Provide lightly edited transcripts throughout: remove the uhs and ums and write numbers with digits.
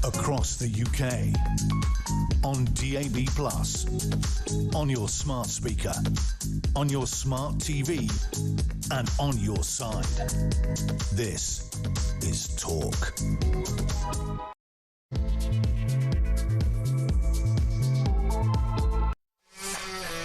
across the UK, on DAB+, on your smart speaker, on your smart TV, and on your side. This is Talk.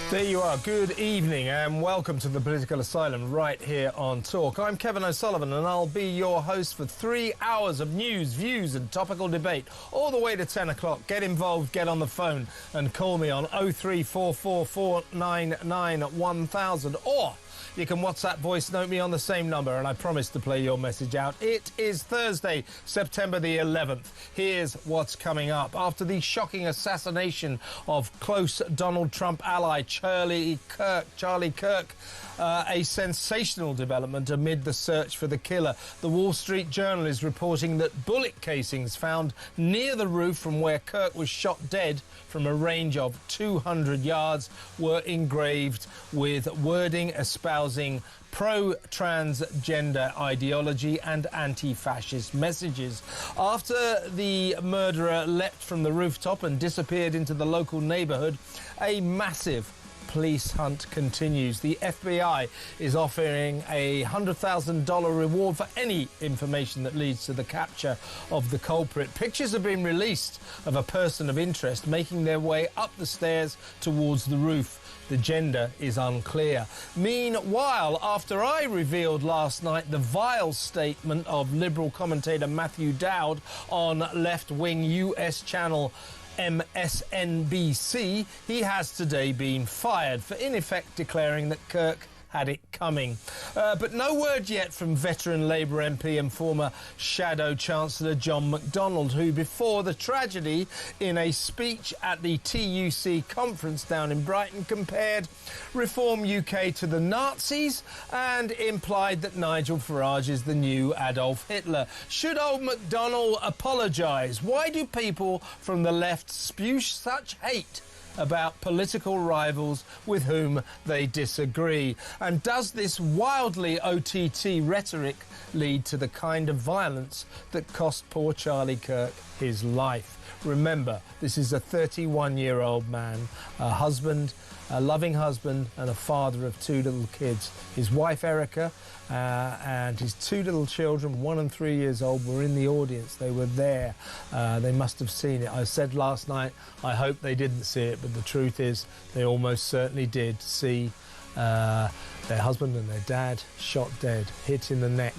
There you are. Good evening and welcome to the Political Asylum right here on Talk. I'm Kevin O'Sullivan and I'll be your host for 3 hours of news, views and topical debate all the way to 10 o'clock. Get involved, get on the phone and call me on 03444991000 or you can WhatsApp voice note me on the same number and I promise to play your message out. It is Thursday, September the 11th. Here's what's coming up. After the shocking assassination of close Donald Trump ally Charlie Kirk, a sensational development amid the search for the killer. The Wall Street Journal is reporting that bullet casings found near the roof from where Kirk was shot dead from a range of 200 yards were engraved with wording espousing pro-transgender ideology and anti-fascist messages. After the murderer leapt from the rooftop and disappeared into the local neighbourhood, a massive police hunt continues. The FBI is offering a $100,000 reward for any information that leads to the capture of the culprit. Pictures have been released of a person of interest making their way up the stairs towards the roof. The gender is unclear. Meanwhile, after I revealed last night the vile statement of Liberal commentator Matthew Dowd on left-wing US channel MSNBC, he has today been fired for in effect declaring that Kirk had it coming. But no word yet from veteran Labour MP and former Shadow Chancellor John McDonnell, who before the tragedy in a speech at the TUC conference down in Brighton compared Reform UK to the Nazis and implied that Nigel Farage is the new Adolf Hitler. Should old McDonnell apologise? Why do people from the left spew such hate about political rivals with whom they disagree? And does this wildly OTT rhetoric lead to the kind of violence that cost poor Charlie Kirk his life? Remember, this is a 31-year-old man, a husband, a loving husband and a father of 2 little kids. His wife Erica and his 2 little children, 1 and 3 years old, were in the audience. They were there. They must have seen it. I said last night, I hope they didn't see it, but the truth is they almost certainly did see their husband and their dad shot dead, hit in the neck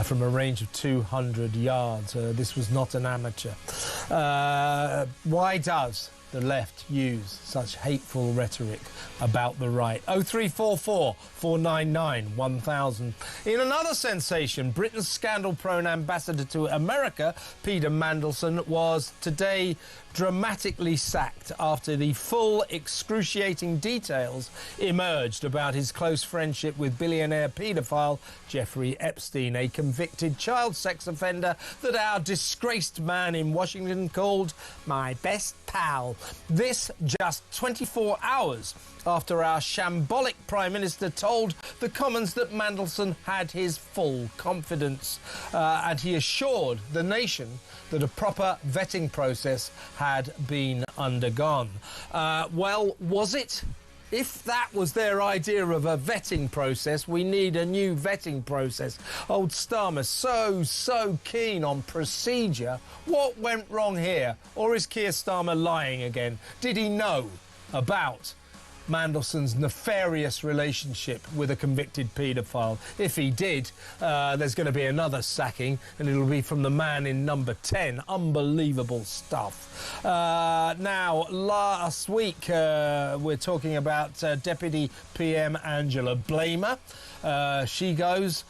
from a range of 200 yards. This was not an amateur. Why does the left use such hateful rhetoric about the right? 0344 499 1000. In another sensation, Britain's scandal-prone ambassador to America, Peter Mandelson, was today dramatically sacked after the full excruciating details emerged about his close friendship with billionaire paedophile Jeffrey Epstein, a convicted child sex offender that our disgraced man in Washington called my best pal. This just 24 hours after our shambolic Prime Minister told the Commons that Mandelson had his full confidence, and he assured the nation that a proper vetting process had been undergone. Well, was it? If that was their idea of a vetting process, we need a new vetting process. Old Starmer, so keen on procedure. What went wrong here? Or is Keir Starmer lying again? Did he know about Mandelson's nefarious relationship with a convicted paedophile? If he did, there's going to be another sacking, and it'll be from the man in number 10. Unbelievable stuff. Now, last week, we're talking about Deputy PM Angela Blamer. She goes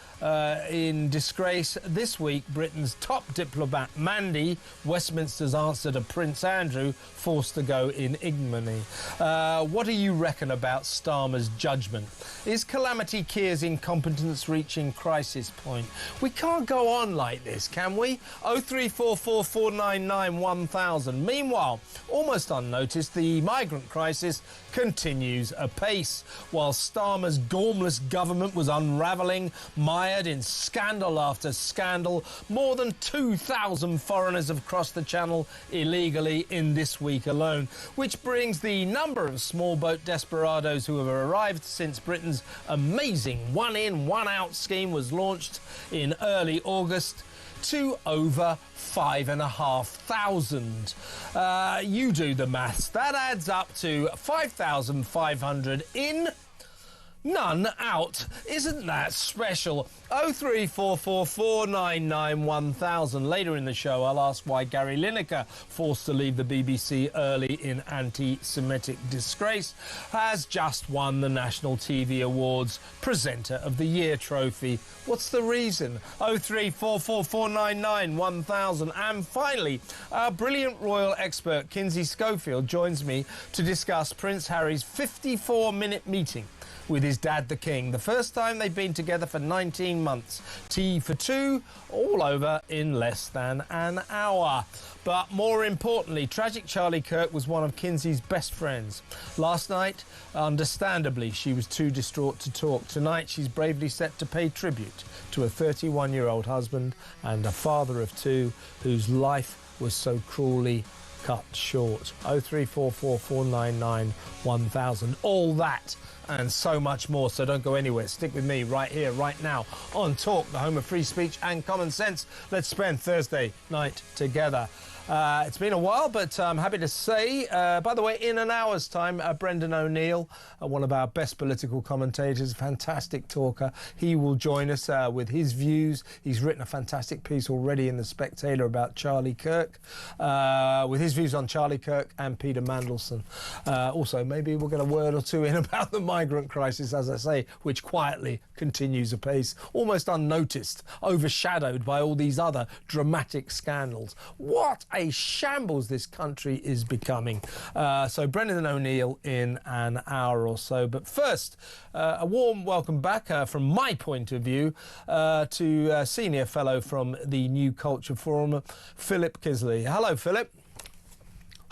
in disgrace. This week, Britain's top diplomat, Mandy, Westminster's answer to Prince Andrew, forced to go in ignominy. What do you reckon about Starmer's judgment? Is Calamity Keir's incompetence reaching crisis point? We can't go on like this, can we? 0344 499 1000. Meanwhile, almost unnoticed, the migrant crisis continues apace. While Starmer's gormless government was was unravelling, mired in scandal after scandal. More than 2,000 foreigners have crossed the Channel illegally in this week alone, which brings the number of small boat desperados who have arrived since Britain's amazing one-in, one-out scheme was launched in early August to over 5,500. You do the maths. That adds up to 5,500 in, none out. Isn't that special? 03444991000. Later in the show, I'll ask why Gary Lineker, forced to leave the BBC early in anti-Semitic disgrace, has just won the National TV Awards Presenter of the Year trophy. What's the reason? 03444991000. And finally, our brilliant royal expert Kinsey Schofield joins me to discuss Prince Harry's 54-minute meeting with his dad, the King. The first time they've been together for 19 months. Tea for two, all over in less than an hour. But more importantly, tragic Charlie Kirk was one of Kinsey's best friends. Last night, understandably, she was too distraught to talk. Tonight, she's bravely set to pay tribute to a 31-year-old husband and a father of two whose life was so cruelly cut short. 03444991000. All that and so much more, so don't go anywhere. Stick with me right here, right now, on Talk, the home of free speech and common sense. Let's spend Thursday night together. It's been a while, but I'm happy to say, by the way, in an hour's time, Brendan O'Neill, one of our best political commentators, fantastic talker, he will join us with his views. He's written a fantastic piece already in The Spectator about Charlie Kirk, with his views on Charlie Kirk and Peter Mandelson. Also, maybe we'll get a word or two in about the migrant crisis, as I say, which quietly continues apace, almost unnoticed, overshadowed by all these other dramatic scandals. What a shambles this country is becoming. So Brendan O'Neill in an hour or so. But first, a warm welcome back from my point of view to a senior fellow from the New Culture Forum, Philip Kisley. Hello, Philip.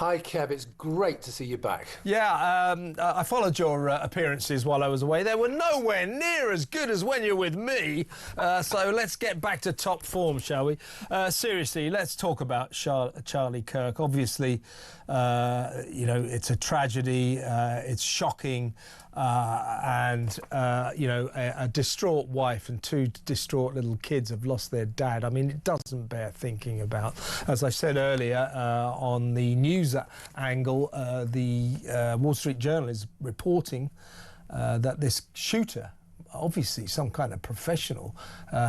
Hi, Kev. It's great to see you back. Yeah, I followed your appearances while I was away. They were nowhere near as good as when you're with me. So let's get back to top form, shall we? Seriously, let's talk about Charlie Kirk. Obviously, you know, it's a tragedy. It's shocking. And, you know, a distraught wife and two distraught little kids have lost their dad. I mean, it doesn't bear thinking about. As I said earlier, on the news angle, the Wall Street Journal is reporting that this shooter, obviously some kind of professional,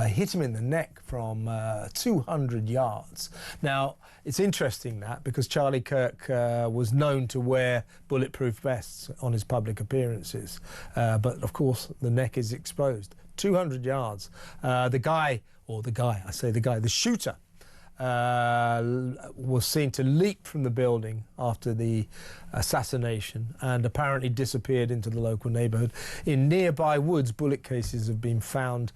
hit him in the neck from 200 yards. Now, it's interesting that because Charlie Kirk was known to wear bulletproof vests on his public appearances, but of course the neck is exposed. 200 yards. The shooter was seen to leap from the building after the assassination and apparently disappeared into the local neighbourhood. In nearby woods, bullet cases have been found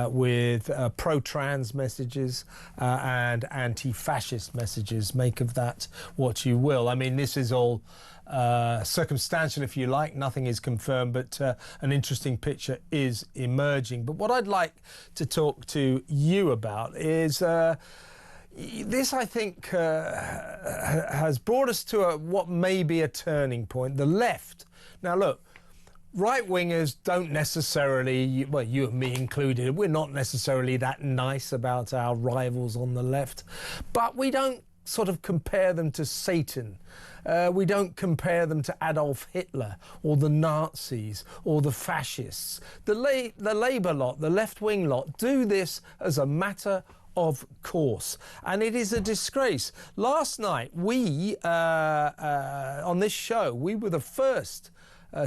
with pro-trans messages and anti-fascist messages. Make of that what you will. I mean, this is all circumstantial, if you like. Nothing is confirmed, but an interesting picture is emerging. But what I'd like to talk to you about is this, I think, has brought us to what may be a turning point. The left. Now, look, right-wingers don't necessarily, well, you and me included, we're not necessarily that nice about our rivals on the left, but we don't sort of compare them to Satan. We don't compare them to Adolf Hitler or the Nazis or the fascists. The Labour lot, the left-wing lot, do this as a matter of course, and it is a disgrace. Last night, we, on this show, we were the first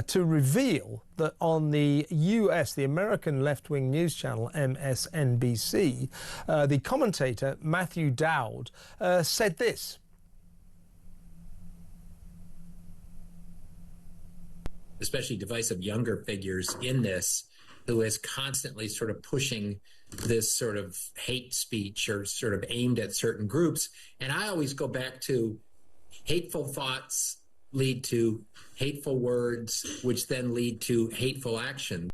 to reveal that on the US, the American left-wing news channel, MSNBC, the commentator, Matthew Dowd, said this. Especially divisive younger figures in this, who is constantly sort of pushing this sort of hate speech or sort of aimed at certain groups. And I always go back to hateful thoughts lead to hateful words, which then lead to hateful action.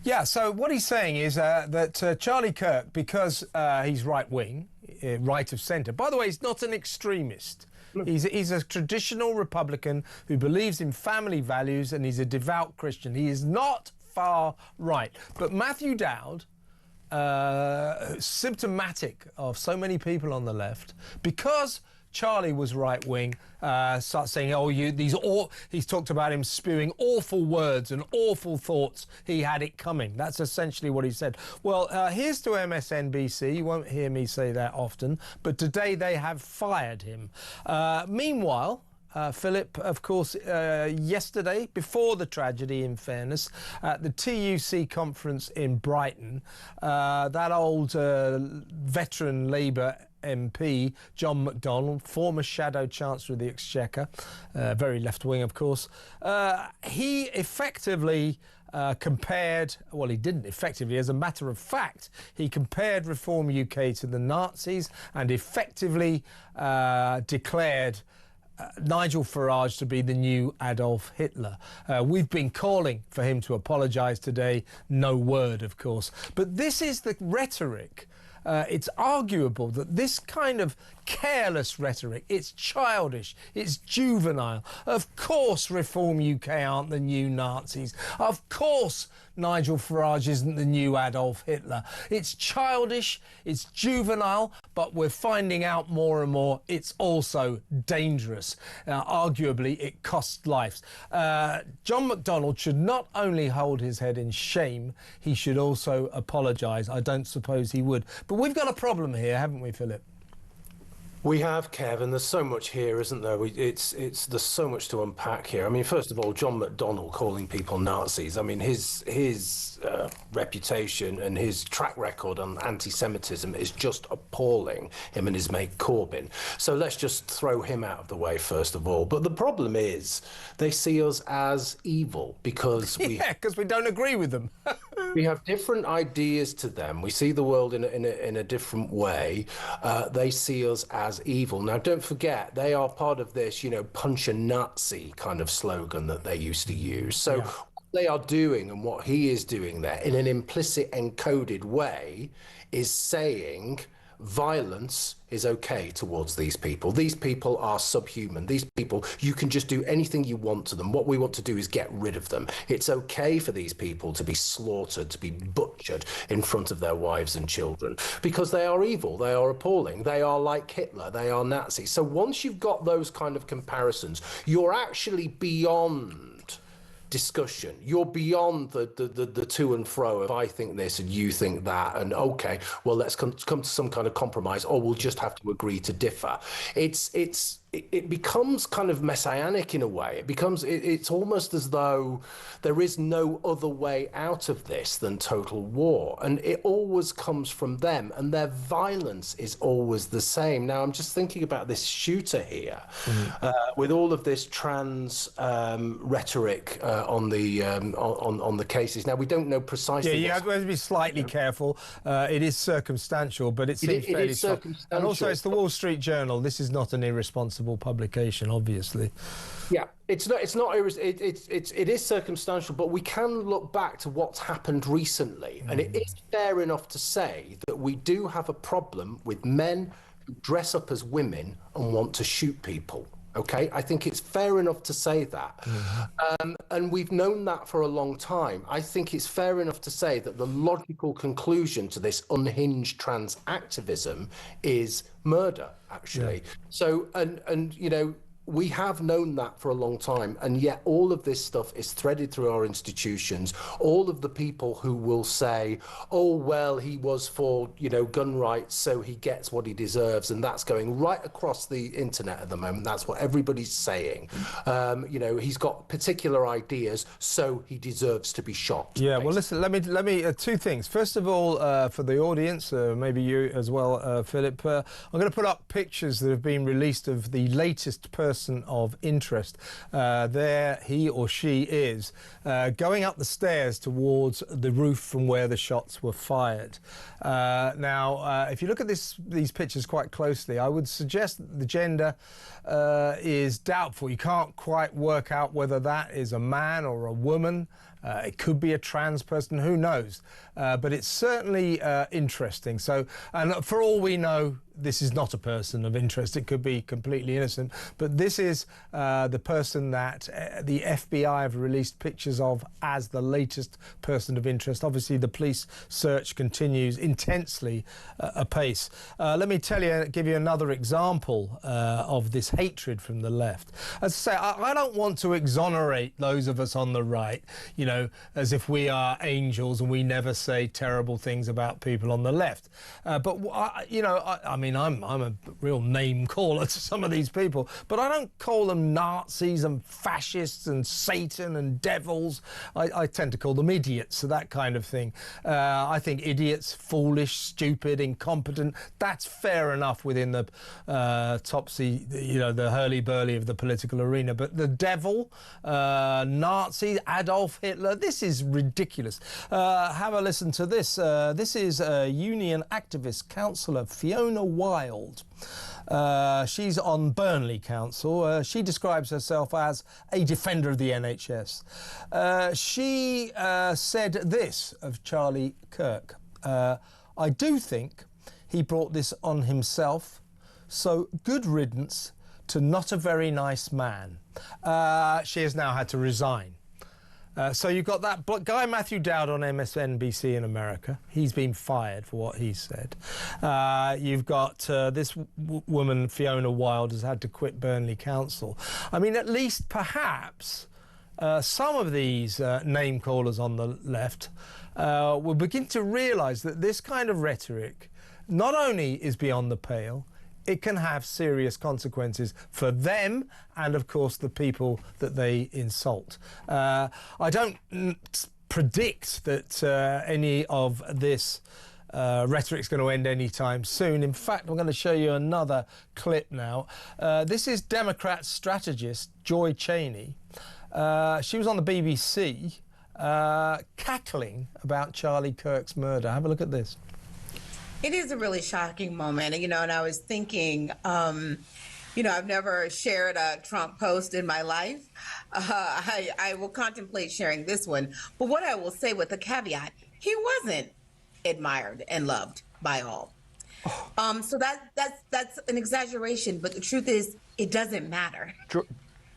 Yeah, so what he's saying is that Charlie Kirk, because he's right-wing, right of centre, by the way, he's not an extremist. He's a traditional Republican who believes in family values, and he's a devout Christian. He is not far right. But Matthew Dowd, symptomatic of so many people on the left, because Charlie was right-wing, starts saying, oh, he's talked about him spewing awful words and awful thoughts. He had it coming. That's essentially what he said. Well, here's to MSNBC. You won't hear me say that often, but today they have fired him. Meanwhile, Philip, of course, yesterday, before the tragedy, in fairness, at the TUC conference in Brighton, that old veteran Labour MP, John McDonnell, former Shadow Chancellor of the Exchequer, very left-wing, of course, he effectively compared, well, he didn't effectively, as a matter of fact, he compared Reform UK to the Nazis and effectively declared Nigel Farage to be the new Adolf Hitler. We've been calling for him to apologise today. No word, of course. But this is the rhetoric. It's arguable that this kind of careless rhetoric, it's childish, it's juvenile. Of course Reform UK aren't the new Nazis. Of course Nigel Farage isn't the new Adolf Hitler. It's childish, it's juvenile, but we're finding out more and more it's also dangerous. Arguably, it costs lives. John McDonnell should not only hold his head in shame, he should also apologise. I don't suppose he would. But we've got a problem here, haven't we, Philip? We have, Kev, and there's so much here, isn't there? There's so much to unpack here. I mean, first of all, John McDonnell calling people Nazis. I mean, his reputation and his track record on anti-Semitism is just appalling, him and his mate Corbyn. So let's just throw him out of the way, first of all. But the problem is they see us as evil because we don't agree with them. We have different ideas to them. We see the world in a different way. They see us as evil. Now, don't forget, they are part of this, punch a Nazi kind of slogan that they used to use. So what they are doing and what he is doing there in an implicit encoded way is saying violence is okay towards these people. These people are subhuman. These people, you can just do anything you want to them. What we want to do is get rid of them. It's okay for these people to be slaughtered, to be butchered in front of their wives and children because they are evil. They are appalling. They are like Hitler. They are Nazis. So once you've got those kind of comparisons, you're actually beyond discussion. You're beyond the to and fro of I think this and you think that, and okay, well, let's come to some kind of compromise, or we'll just have to agree to differ. It becomes kind of messianic in a way. It's almost as though there is no other way out of this than total war, and it always comes from them, and their violence is always the same. Now, I'm just thinking about this shooter here, with all of this trans rhetoric on the cases. Now, we don't know precisely. Yeah, you have to be slightly careful. It is circumstantial, but it seems fairly circumstantial. And also, it's the Wall Street Journal. This is not an irresponsible publication, obviously. Yeah, it is circumstantial, but we can look back to what's happened recently, and it is fair enough to say that we do have a problem with men who dress up as women and want to shoot people. Okay, I think it's fair enough to say that. And we've known that for a long time. I think it's fair enough to say that the logical conclusion to this unhinged trans activism is murder, actually. So, and we have known that for a long time, and yet all of this stuff is threaded through our institutions. All of the people who will say, oh, well, he was for, gun rights, so he gets what he deserves, and that's going right across the internet at the moment. That's what everybody's saying. He's got particular ideas, so he deserves to be shot. Yeah, basically. Well, listen, let me two things. First of all, for the audience, maybe you as well, Philip, I'm going to put up pictures that have been released of the latest person of interest. There he or she is going up the stairs towards the roof from where the shots were fired. Now, if you look at these pictures quite closely, I would suggest that the gender is doubtful. You can't quite work out whether that is a man or a woman. It could be a trans person, who knows? But it's certainly interesting. So, and for all we know, this is not a person of interest. It could be completely innocent. But this is the person that the FBI have released pictures of as the latest person of interest. Obviously, the police search continues intensely apace. Let me give you another example of this hatred from the left. As I say, I don't want to exonerate those of us on the right, you know, as if we are angels and we never say terrible things about people on the left. But, you know, I mean, I'm a real name caller to some of these people, but I don't call them Nazis and fascists and Satan and devils. I tend to call them idiots, so that kind of thing. I think idiots, foolish, stupid, incompetent, that's fair enough within the the hurly-burly of the political arena. But the devil, Nazi, Adolf Hitler, this is ridiculous. Have a listen to this. This is union activist councillor Fiona Wilde. She's on Burnley Council. She describes herself as a defender of the NHS. She said this of Charlie Kirk. I do think he brought this on himself, so good riddance to not a very nice man. She has now had to resign. So you've got that guy Matthew Dowd on MSNBC in America. He's been fired for what he said. You've got this woman, Fiona Wilde, has had to quit Burnley Council. I mean, at least perhaps some of these name callers on the left will begin to realise that this kind of rhetoric not only is beyond the pale, it can have serious consequences for them and, of course, the people that they insult. I don't predict that any of this rhetoric is going to end anytime soon. In fact, I'm going to show you another clip now. This is Democrat strategist Joy Cheney. She was on the BBC cackling about Charlie Kirk's murder. Have a look at this. It is a really shocking moment, you know, and I was thinking, you know, I've never shared a Trump post in my life. I will contemplate sharing this one. But what I will say with a caveat, he wasn't admired and loved by all. So that's an exaggeration. But the truth is, it doesn't matter.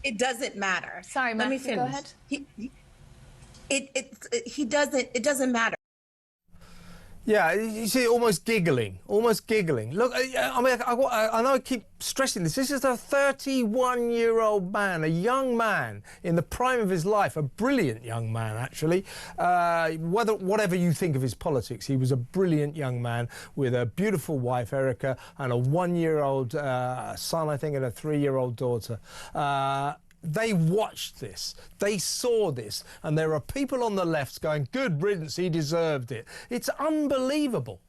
It doesn't matter. Sorry, Matthew, let me finish. Go ahead. It doesn't matter. Yeah, you see, almost giggling. Look, I mean, I know I keep stressing this. This is a 31-year-old man, a young man in the prime of his life, a brilliant young man, actually. Whatever you think of his politics, he was a brilliant young man with a beautiful wife, Erica, and a 1-year-old son, I think, and a 3-year-old daughter. They watched this, they saw this, and there are people on the left going, good riddance, he deserved it. It's unbelievable.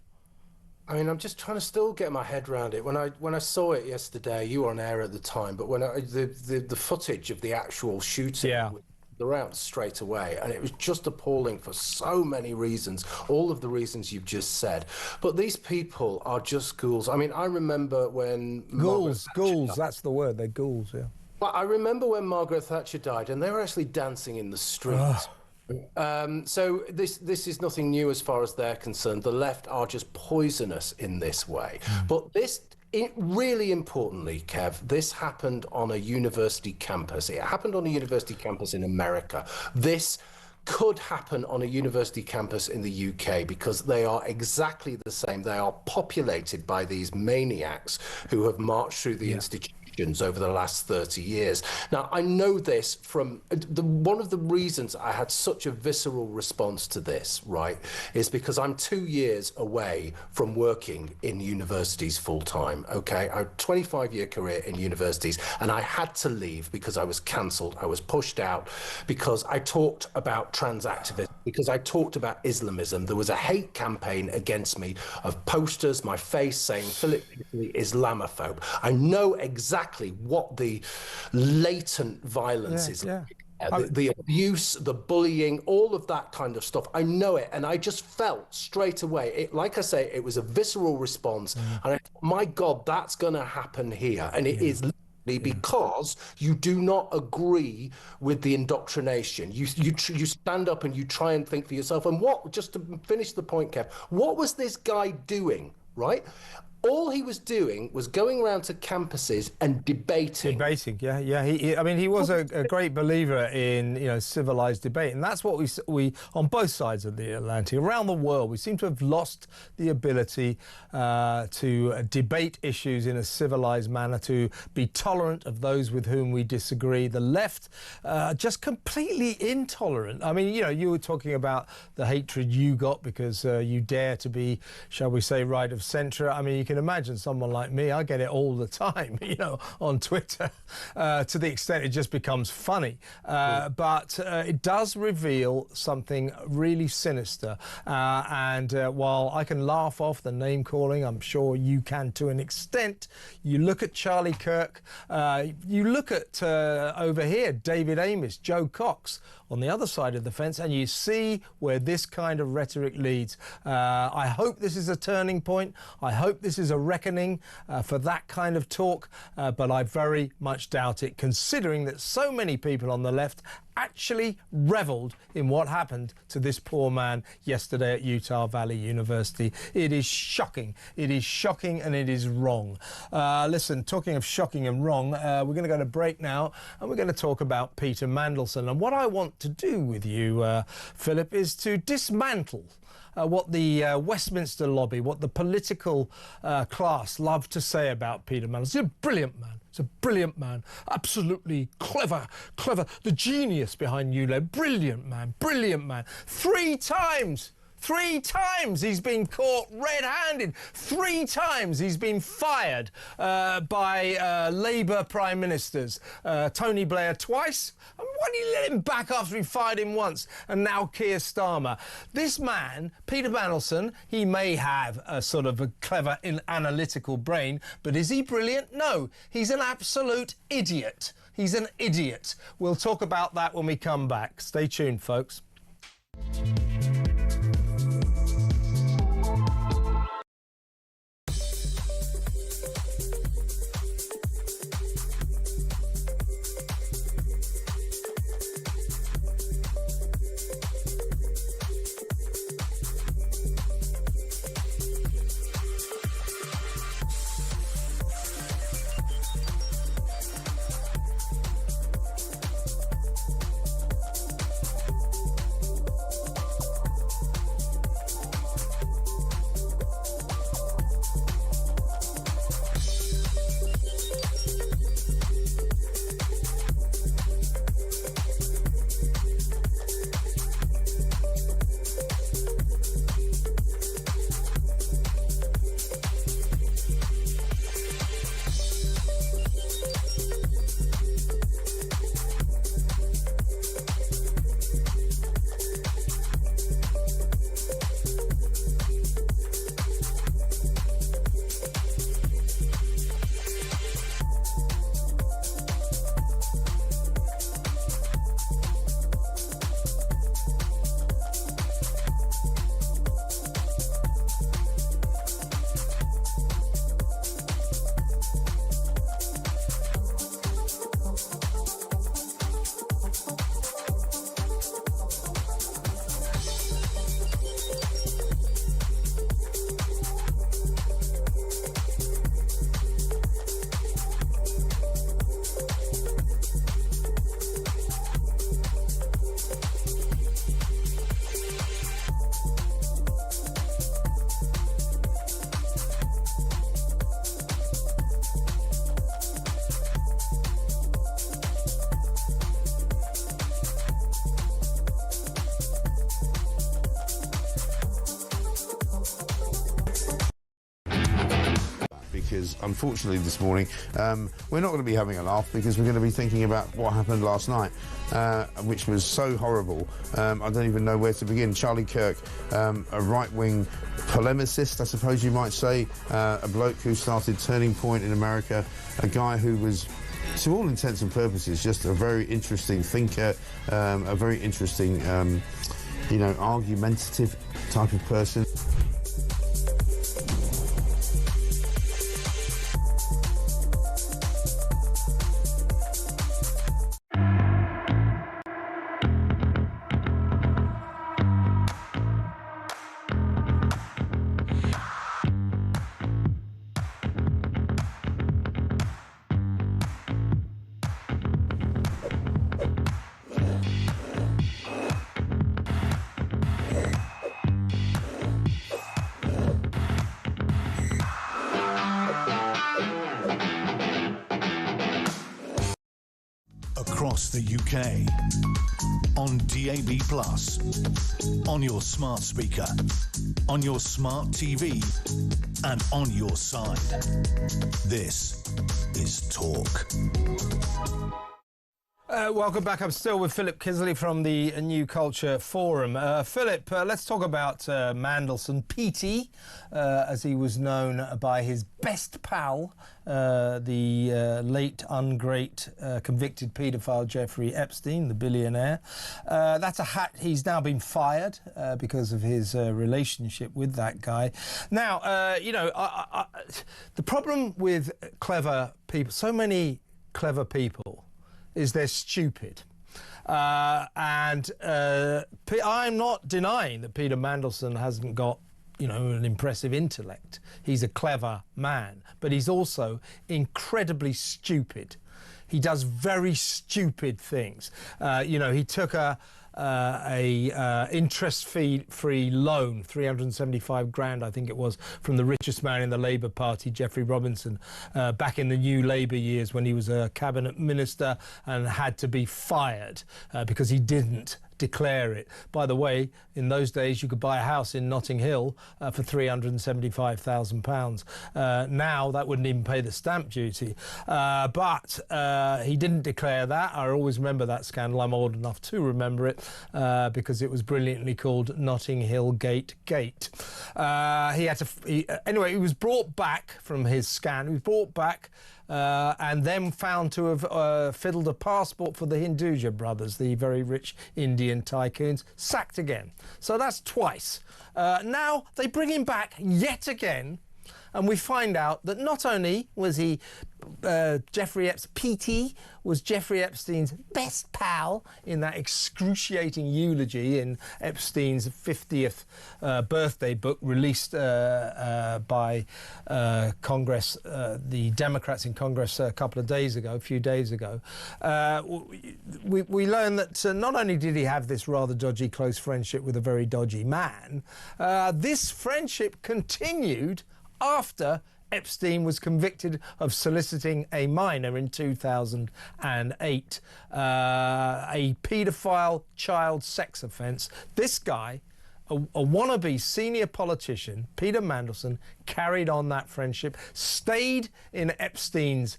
I mean, I'm just trying to still get my head around it. When I saw it yesterday, you were on air at the time, but when the footage of the actual shooting, yeah, they're out straight away, and it was just appalling for so many reasons, all of the reasons you've just said. But these people are just ghouls. I mean, I remember when ghouls, that's the word. They're ghouls, yeah. Well, I remember when Margaret Thatcher died, and they were actually dancing in the streets. So this is nothing new as far as they're concerned. The left are just poisonous in this way. But really importantly, Kev, this happened on a university campus. It happened on a university campus in America. This could happen on a university campus in the UK because they are exactly the same. They are populated by these maniacs who have marched through the institution over the last 30 years. Now, I know this from one of the reasons I had such a visceral response to this, right, is because I'm 2 years away from working in universities full time, okay? I had a 25-year career in universities, and I had to leave because I was cancelled. I was pushed out because I talked about trans activism, because I talked about Islamism. There was a hate campaign against me of posters, my face saying Philip Pickley Islamophobe. I know exactly what the latent violence is. Yeah. The abuse, the bullying, all of that kind of stuff. I know it, and I just felt straight away. Like I say, it was a visceral response, and I thought, my God, that's going to happen here, and it is because you do not agree with the indoctrination. You stand up and you try and think for yourself. And just to finish the point, Kev, what was this guy doing, right? All he was doing was going around to campuses and debating. Yeah. He was a great believer in, civilized debate, and that's what we on both sides of the Atlantic, around the world, we seem to have lost the ability to debate issues in a civilized manner, to be tolerant of those with whom we disagree. The left just completely intolerant. I mean, you were talking about the hatred you got because you dare to be, shall we say, right of centre. I mean, you can imagine someone like me, I get it all the time, on Twitter, to the extent it just becomes funny. But it does reveal something really sinister. And while I can laugh off the name calling, I'm sure you can to an extent, you look at Charlie Kirk, you look at over here, David Amis, Joe Cox, on the other side of the fence, and you see where this kind of rhetoric leads. I hope this is a turning point. I hope this is a reckoning for that kind of talk, but I very much doubt it, considering that so many people on the left actually revelled in what happened to this poor man yesterday at Utah Valley University. It is shocking. It is shocking and it is wrong. Listen, talking of shocking and wrong, we're going to go to break now and we're going to talk about Peter Mandelson. And what I want to do with you, Philip, is to dismantle what the Westminster lobby, what the political class love to say about Peter Mandelson. He's a brilliant man. He's a brilliant man. Absolutely clever. The genius behind ULEB. Brilliant man. Three times he's been caught red-handed. 3 times he's been fired by Labour Prime Ministers. Tony Blair twice. And why did you let him back after he fired him once? And now Keir Starmer. This man, Peter Mandelson, he may have a sort of a clever analytical brain, but is he brilliant? No, he's an absolute idiot. He's an idiot. We'll talk about that when we come back. Stay tuned, folks. Because unfortunately this morning we're not going to be having a laugh, because we're going to be thinking about what happened last night, which was so horrible. I don't even know where to begin. Charlie Kirk, a right-wing polemicist, I suppose you might say, a bloke who started Turning Point in America, a guy who was, to all intents and purposes, just a very interesting thinker, a very interesting, argumentative type of person. across the UK. On DAB+, on your smart speaker, on your smart TV, and on your side. This is Talk. Welcome back. I'm still with Philip Kisley from the New Culture Forum. Philip, let's talk about Mandelson, PT, as he was known by his best pal, the late, ungreat, convicted paedophile Jeffrey Epstein, the billionaire. That's a hat. He's now been fired because of his relationship with that guy. Now, you know, the problem with clever people, so many clever people, is they're stupid. I'm not denying that Peter Mandelson hasn't got, you know, an impressive intellect. He's a clever man, but he's also incredibly stupid. He does very stupid things. You know, he took a interest-free loan, 375 grand, I think it was, from the richest man in the Labour Party, Geoffrey Robinson, back in the new Labour years when he was a cabinet minister and had to be fired because he didn't declare it. By the way, in those days you could buy a house in Notting Hill for £375,000. Now that wouldn't even pay the stamp duty. But he didn't declare that. I always remember that scandal. I'm old enough to remember it because it was brilliantly called Notting Hill Gate. He had to. Anyway, he was brought back from his scandal. He was brought back. And then found to have fiddled a passport for the Hinduja brothers, the very rich Indian tycoons, sacked again. So that's twice. Now they bring him back yet again, and we find out that not only was he Jeffrey Epstein, PT was Jeffrey Epstein's best pal in that excruciating eulogy in Epstein's 50th birthday book released by Congress, the Democrats in Congress a few days ago. We learned that not only did he have this rather dodgy close friendship with a very dodgy man, this friendship continued after Epstein was convicted of soliciting a minor in 2008, a paedophile child sex offence. This guy, a wannabe senior politician, Peter Mandelson, carried on that friendship, stayed in Epstein's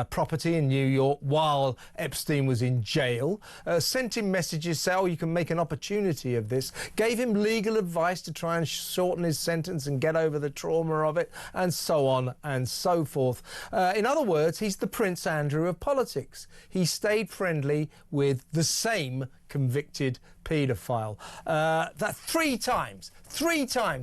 property in New York while Epstein was in jail, sent him messages, saying, oh, you can make an opportunity of this, gave him legal advice to try and shorten his sentence and get over the trauma of it, and so on and so forth. In other words, he's the Prince Andrew of politics. He stayed friendly with the same convicted paedophile. That three times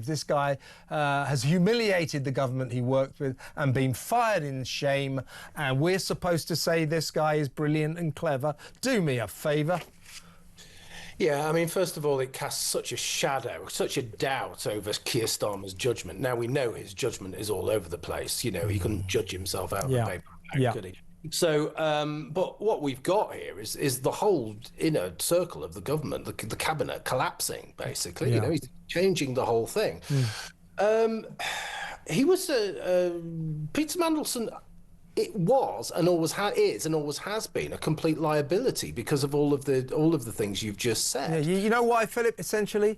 this guy has humiliated the government he worked with and been fired in shame, and we're supposed to say this guy is brilliant and clever. Do me a favour. Yeah, I mean, first of all, it casts such a shadow, such a doubt over Keir Starmer's judgment. Now, we know his judgment is all over the place. You know, he couldn't judge himself out of the paper, could he? So, but what we've got here is the whole inner circle of the government, the cabinet collapsing, basically. Yeah. You know, he's changing the whole thing. He was Peter Mandelson. It was and always is and always has been a complete liability because of all of the things you've just said. Yeah, you know why, Philip? Essentially,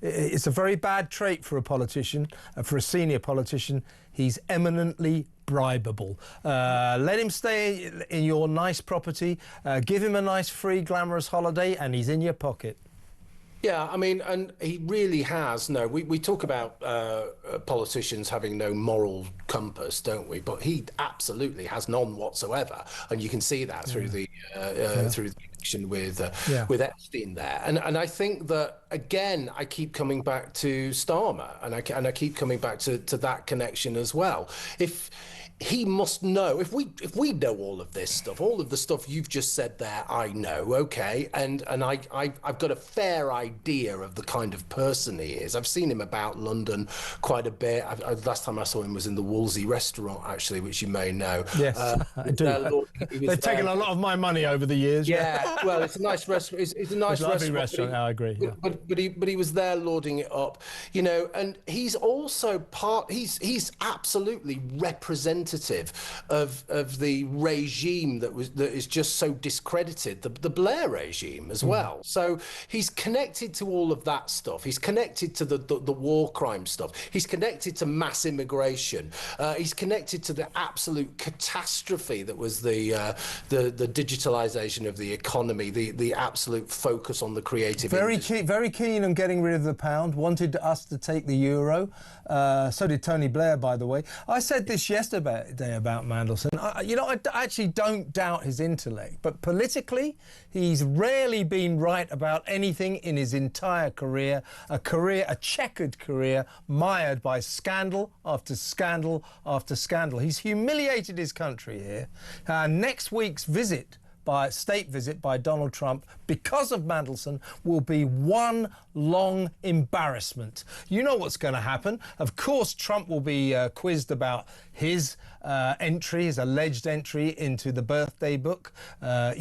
it's a very bad trait for a politician, for a senior politician. He's eminently bribable. Let him stay in your nice property, give him a nice free glamorous holiday, and he's in your pocket. Yeah, I mean, and he really has. No, we talk about politicians having no moral compass, don't we? But he absolutely has none whatsoever, and you can see that through the connection with Epstein there. And I think that again, I keep coming back to Starmer, and I keep coming back to that connection as well. If he must know, if we know all of this stuff, all of the stuff you've just said there, I know, okay, and I've got a fair idea of the kind of person he is. I've seen him about London quite a bit. Last time I saw him was in the Wolsey restaurant, actually, which you may know. Yes, I do. They've taken a lot of my money over the years. Yeah, well, it's a nice restaurant. It's a nice restaurant. I agree. Yeah. But he was there lording it up, you know, and he's also he's absolutely representing representative of the regime that is just so discredited, the Blair regime as well. So he's connected to all of that stuff. He's connected to the war crime stuff. He's connected to mass immigration. He's connected to the absolute catastrophe that was the digitalization of the economy, the absolute focus on the creative industry. Very keen on getting rid of the pound, wanted us to take the euro. So did Tony Blair, by the way. I said this yesterday about Mandelson. I actually don't doubt his intellect, but politically, he's rarely been right about anything in his entire career. A checkered career, mired by scandal after scandal after scandal. He's humiliated his country here. Next week's state visit by Donald Trump, because of Mandelson, will be one long embarrassment. You know what's going to happen. Of course, Trump will be quizzed about his his alleged entry into the birthday book, a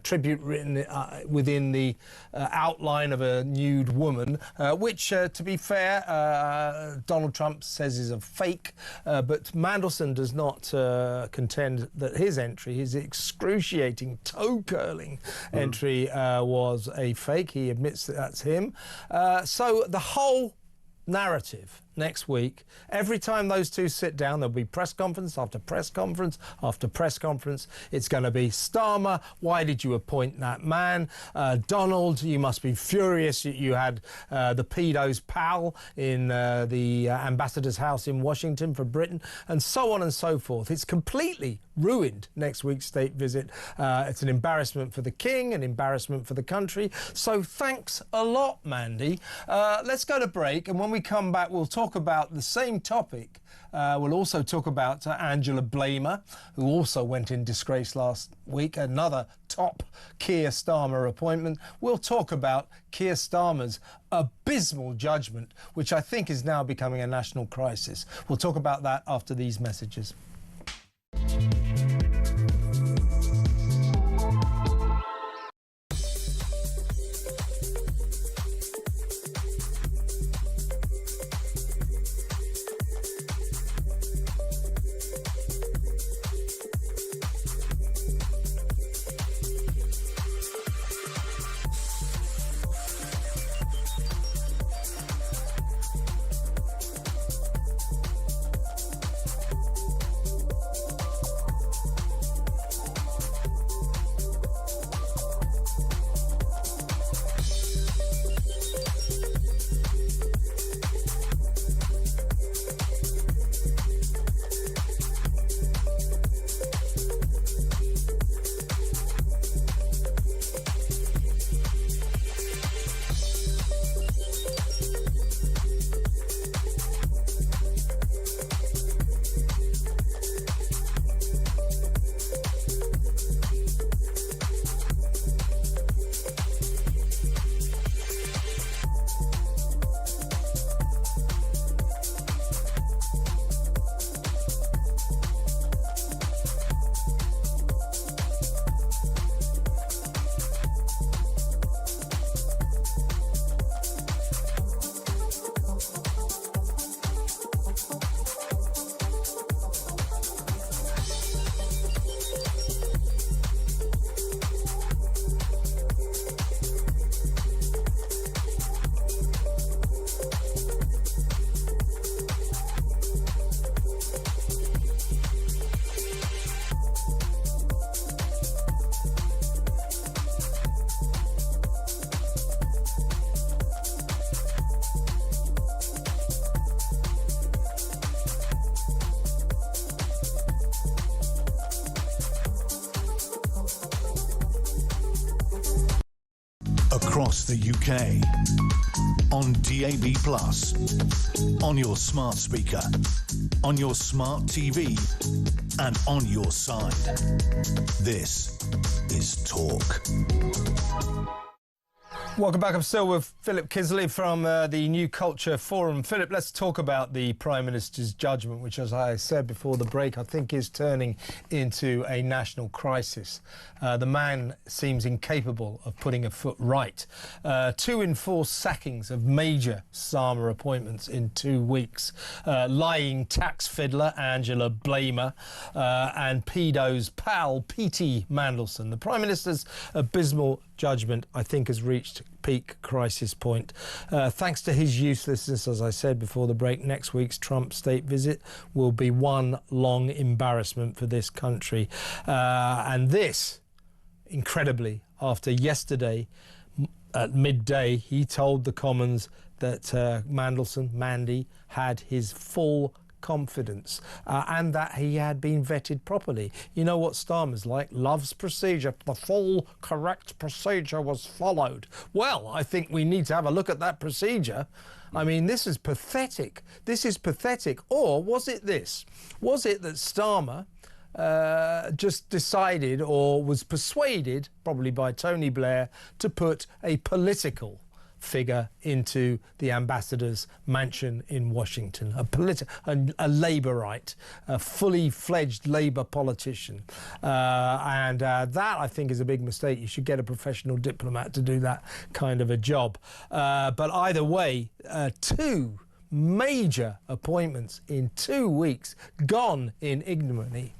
tribute written within the outline of a nude woman, which, to be fair, Donald Trump says is a fake, but Mandelson does not contend that his entry, his excruciating toe-curling entry, was a fake. He admits that that's him. So the whole narrative next week, every time those two sit down, there'll be press conference after press conference after press conference. It's going to be Starmer, why did you appoint that man? Donald, you must be furious that you had the pedo's pal in the ambassador's house in Washington for Britain, and so on and so forth. It's completely ruined next week's state visit. It's an embarrassment for the king, an embarrassment for the country. So thanks a lot, Mandy. Let's go to break, and when we come back, we'll talk about the same topic. We'll also talk about Angela Blamer, who also went in disgrace last week, another top Keir Starmer appointment. We'll talk about Keir Starmer's abysmal judgment, which I think is now becoming a national crisis. We'll talk about that after these messages. Across the UK, on DAB+, on your smart speaker, on your smart TV, and on your side. This is Talk. Welcome back. I'm still with Philip Kisley from the New Culture Forum. Philip, let's talk about the Prime Minister's judgment, which, as I said before the break, I think is turning into a national crisis. The man seems incapable of putting a foot right. 2 enforced sackings of major Starmer appointments in 2 weeks. Lying tax fiddler Angela Blamer and pedo's pal P.T. Mandelson. The Prime Minister's abysmal judgment, I think, has reached peak crisis point. Thanks to his uselessness, as I said before the break, next week's Trump state visit will be one long embarrassment for this country. And this, incredibly, after yesterday at midday, he told the Commons that Mandelson, Mandy, had his full confidence and that he had been vetted properly. You know what Starmer's like, loves procedure. The full correct procedure was followed. Well, I think we need to have a look at that procedure. I mean, this is pathetic. This is pathetic. Or was it this? Was it that Starmer just decided or was persuaded, probably by Tony Blair, to put a political figure into the ambassador's mansion in Washington, a Labourite, a fully fledged Labour politician. And that, I think, is a big mistake. You should get a professional diplomat to do that kind of a job. But either way, 2 major appointments in 2 weeks gone in ignominy,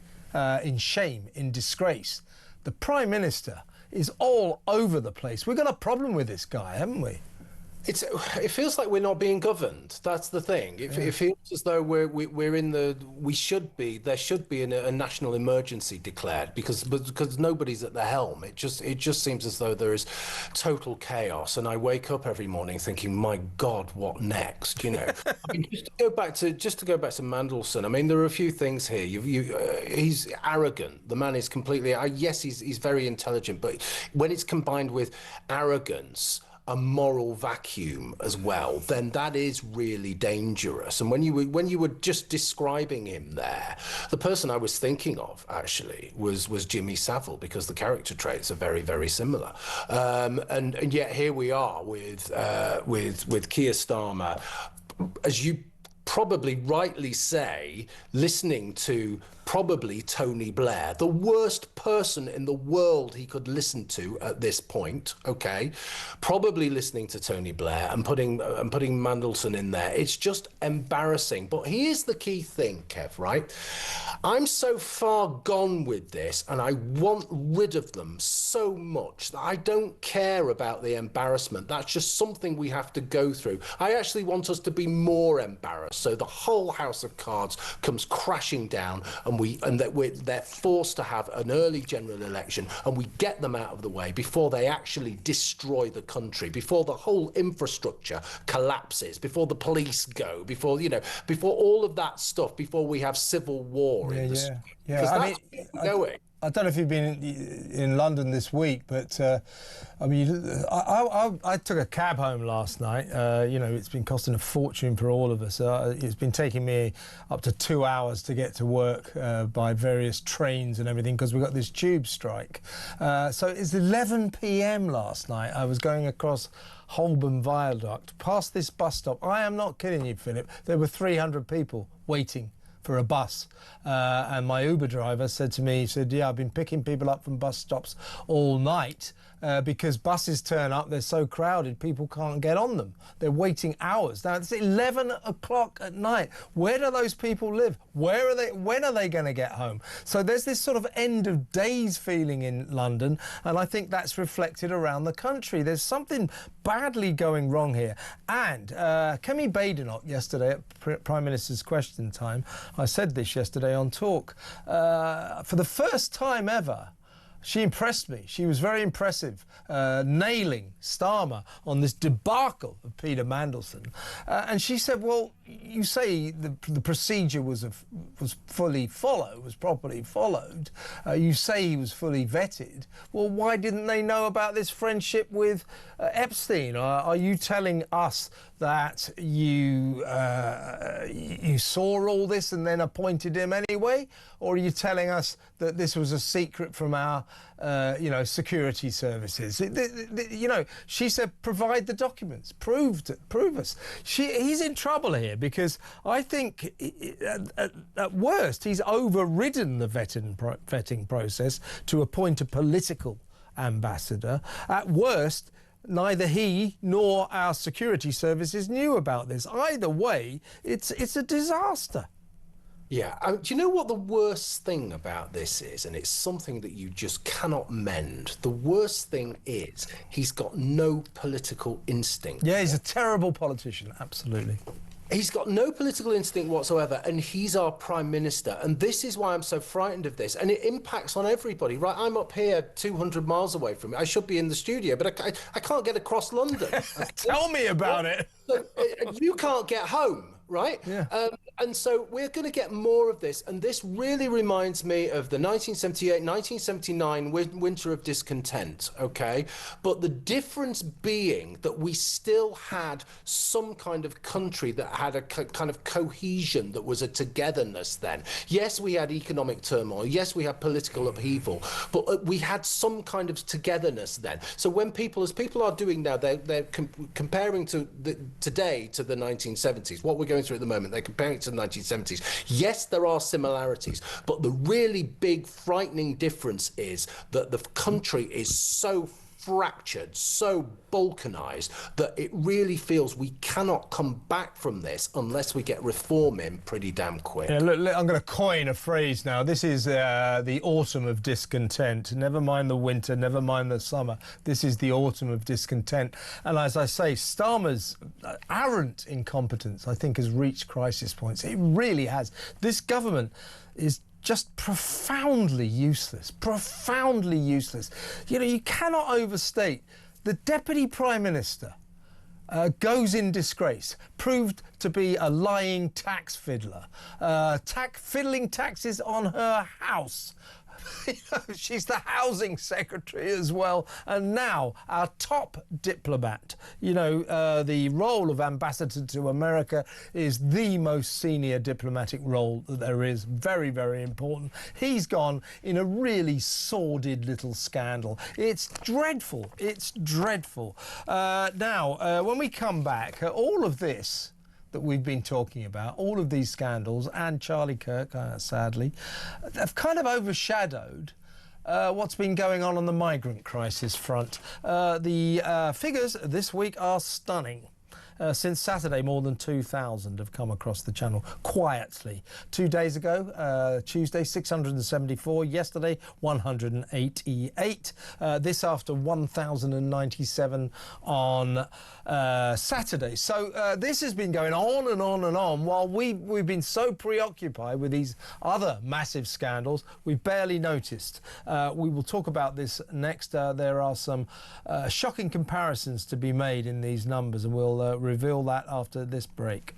in shame, in disgrace. The Prime Minister is all over the place. We've got a problem with this guy, haven't we? It feels like we're not being governed. That's the thing. It feels as though we're in the. There should be a national emergency declared because nobody's at the helm. It just seems as though there is total chaos. And I wake up every morning thinking, my God, what next? You know. I mean, just to go back to Mandelson. I mean, there are a few things here. He's arrogant. The man is completely. Yes, he's very intelligent, but when it's combined with arrogance, a moral vacuum as well, then that is really dangerous. And when you were just describing him there, the person I was thinking of actually was Jimmy Savile, because the character traits are very, very similar. And yet here we are with Keir Starmer, as you probably rightly say, listening to probably Tony Blair, the worst person in the world he could listen to at this point, okay? Probably listening to Tony Blair and putting Mandelson in there. It's just embarrassing. But here's the key thing, Kev, right? I'm so far gone with this, and I want rid of them so much that I don't care about the embarrassment. That's just something we have to go through. I actually want us to be more embarrassed, so the whole house of cards comes crashing down, and they're forced to have an early general election, and we get them out of the way before they actually destroy the country, before the whole infrastructure collapses, before the police go, before all of that stuff, before we have civil war. Yeah. I don't know if you've been in London this week, but I mean, I took a cab home last night. It's been costing a fortune for all of us. It's been taking me up to 2 hours to get to work by various trains and everything because we got this tube strike. So it's 11 p.m. last night. I was going across Holborn Viaduct past this bus stop. I am not kidding you, Philip. There were 300 people waiting for a bus, and my Uber driver said to me, he said, yeah, I've been picking people up from bus stops all night because buses turn up, they're so crowded, people can't get on them. They're waiting hours. Now, it's 11 o'clock at night. Where do those people live? Where are they? When are they going to get home? So there's this sort of end of days feeling in London, and I think that's reflected around the country. There's something badly going wrong here. And Kemi Badenoch yesterday at Prime Minister's Question Time, I said this yesterday on Talk, for the first time ever, she impressed me. She was very impressive, nailing Starmer on this debacle of Peter Mandelson. And she said, well, you say the procedure was fully followed, was properly followed. You say he was fully vetted. Well, why didn't they know about this friendship with Epstein? Are you telling us that you saw all this and then appointed him anyway, or are you telling us that this was a secret from our security services? She said provide the documents, prove us. He's in trouble here because I think at worst he's overridden the vetting process to appoint a political ambassador. At worst, neither he nor our security services knew about this. Either way, it's a disaster. Yeah, do you know what the worst thing about this is? And it's something that you just cannot mend. The worst thing is he's got no political instinct. Yeah, he's a terrible politician, absolutely. He's got no political instinct whatsoever, and he's our prime minister. And this is why I'm so frightened of this. And it impacts on everybody, right? I'm up here 200 miles away from it. I should be in the studio, but I can't get across London. Tell me about it. So, you can't get home. Right? Yeah. And so we're going to get more of this. And this really reminds me of the 1978, 1979 winter of discontent, okay? But the difference being that we still had some kind of country that had a kind of cohesion, that was a togetherness then. Yes, we had economic turmoil. Yes, we had political upheaval. But we had some kind of togetherness then. So when as people are doing now, they're comparing today to the 1970s. What we're going through at the moment, they're comparing it to the 1970s. Yes, there are similarities, but the really big frightening difference is that the country is so fractured, so balkanized, that it really feels we cannot come back from this unless we get reform in pretty damn quick. Yeah, look, I'm going to coin a phrase now. This is the autumn of discontent. Never mind the winter, never mind the summer. This is the autumn of discontent. And as I say, Starmer's arrant incompetence, I think, has reached crisis points. It really has. This government is just profoundly useless. You cannot overstate. The Deputy Prime Minister goes in disgrace, proved to be a lying tax fiddler, fiddling taxes on her house. She's the housing secretary as well, and now our top diplomat. The role of ambassador to America is the most senior diplomatic role that there is. Very, very important. He's gone in a really sordid little scandal. It's dreadful. Now, when we come back, all of this that we've been talking about, all of these scandals, and Charlie Kirk, sadly, have kind of overshadowed what's been going on the migrant crisis front. The figures this week are stunning. Since Saturday, more than 2,000 have come across the channel quietly. 2 days ago, Tuesday, 674. Yesterday, 188. This after 1,097 on Saturday. So this has been going on and on and on while we've been so preoccupied with these other massive scandals, we've barely noticed. We will talk about this next. There are some shocking comparisons to be made in these numbers, and we'll reveal that after this break.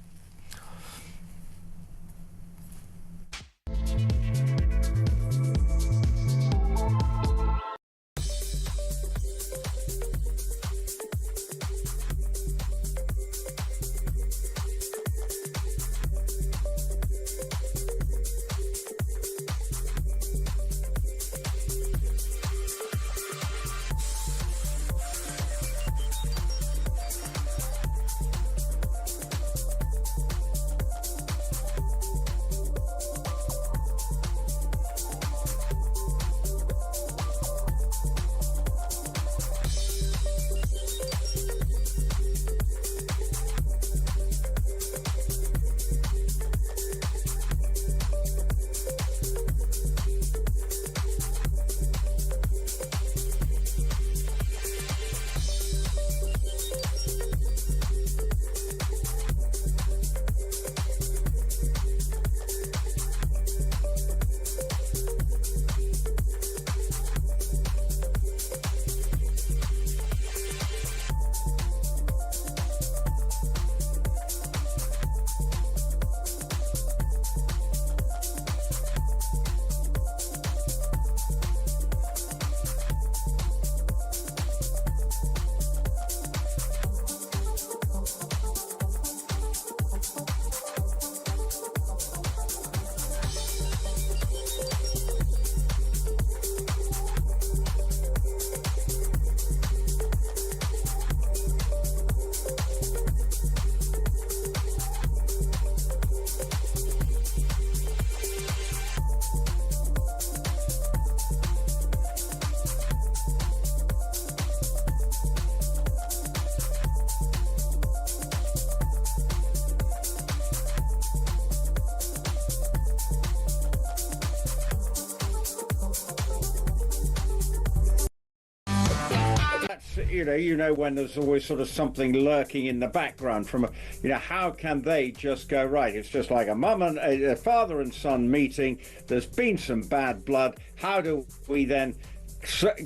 you know when there's always sort of something lurking in the background from, how can they just go, right, it's just like a father and son meeting, there's been some bad blood, how do we then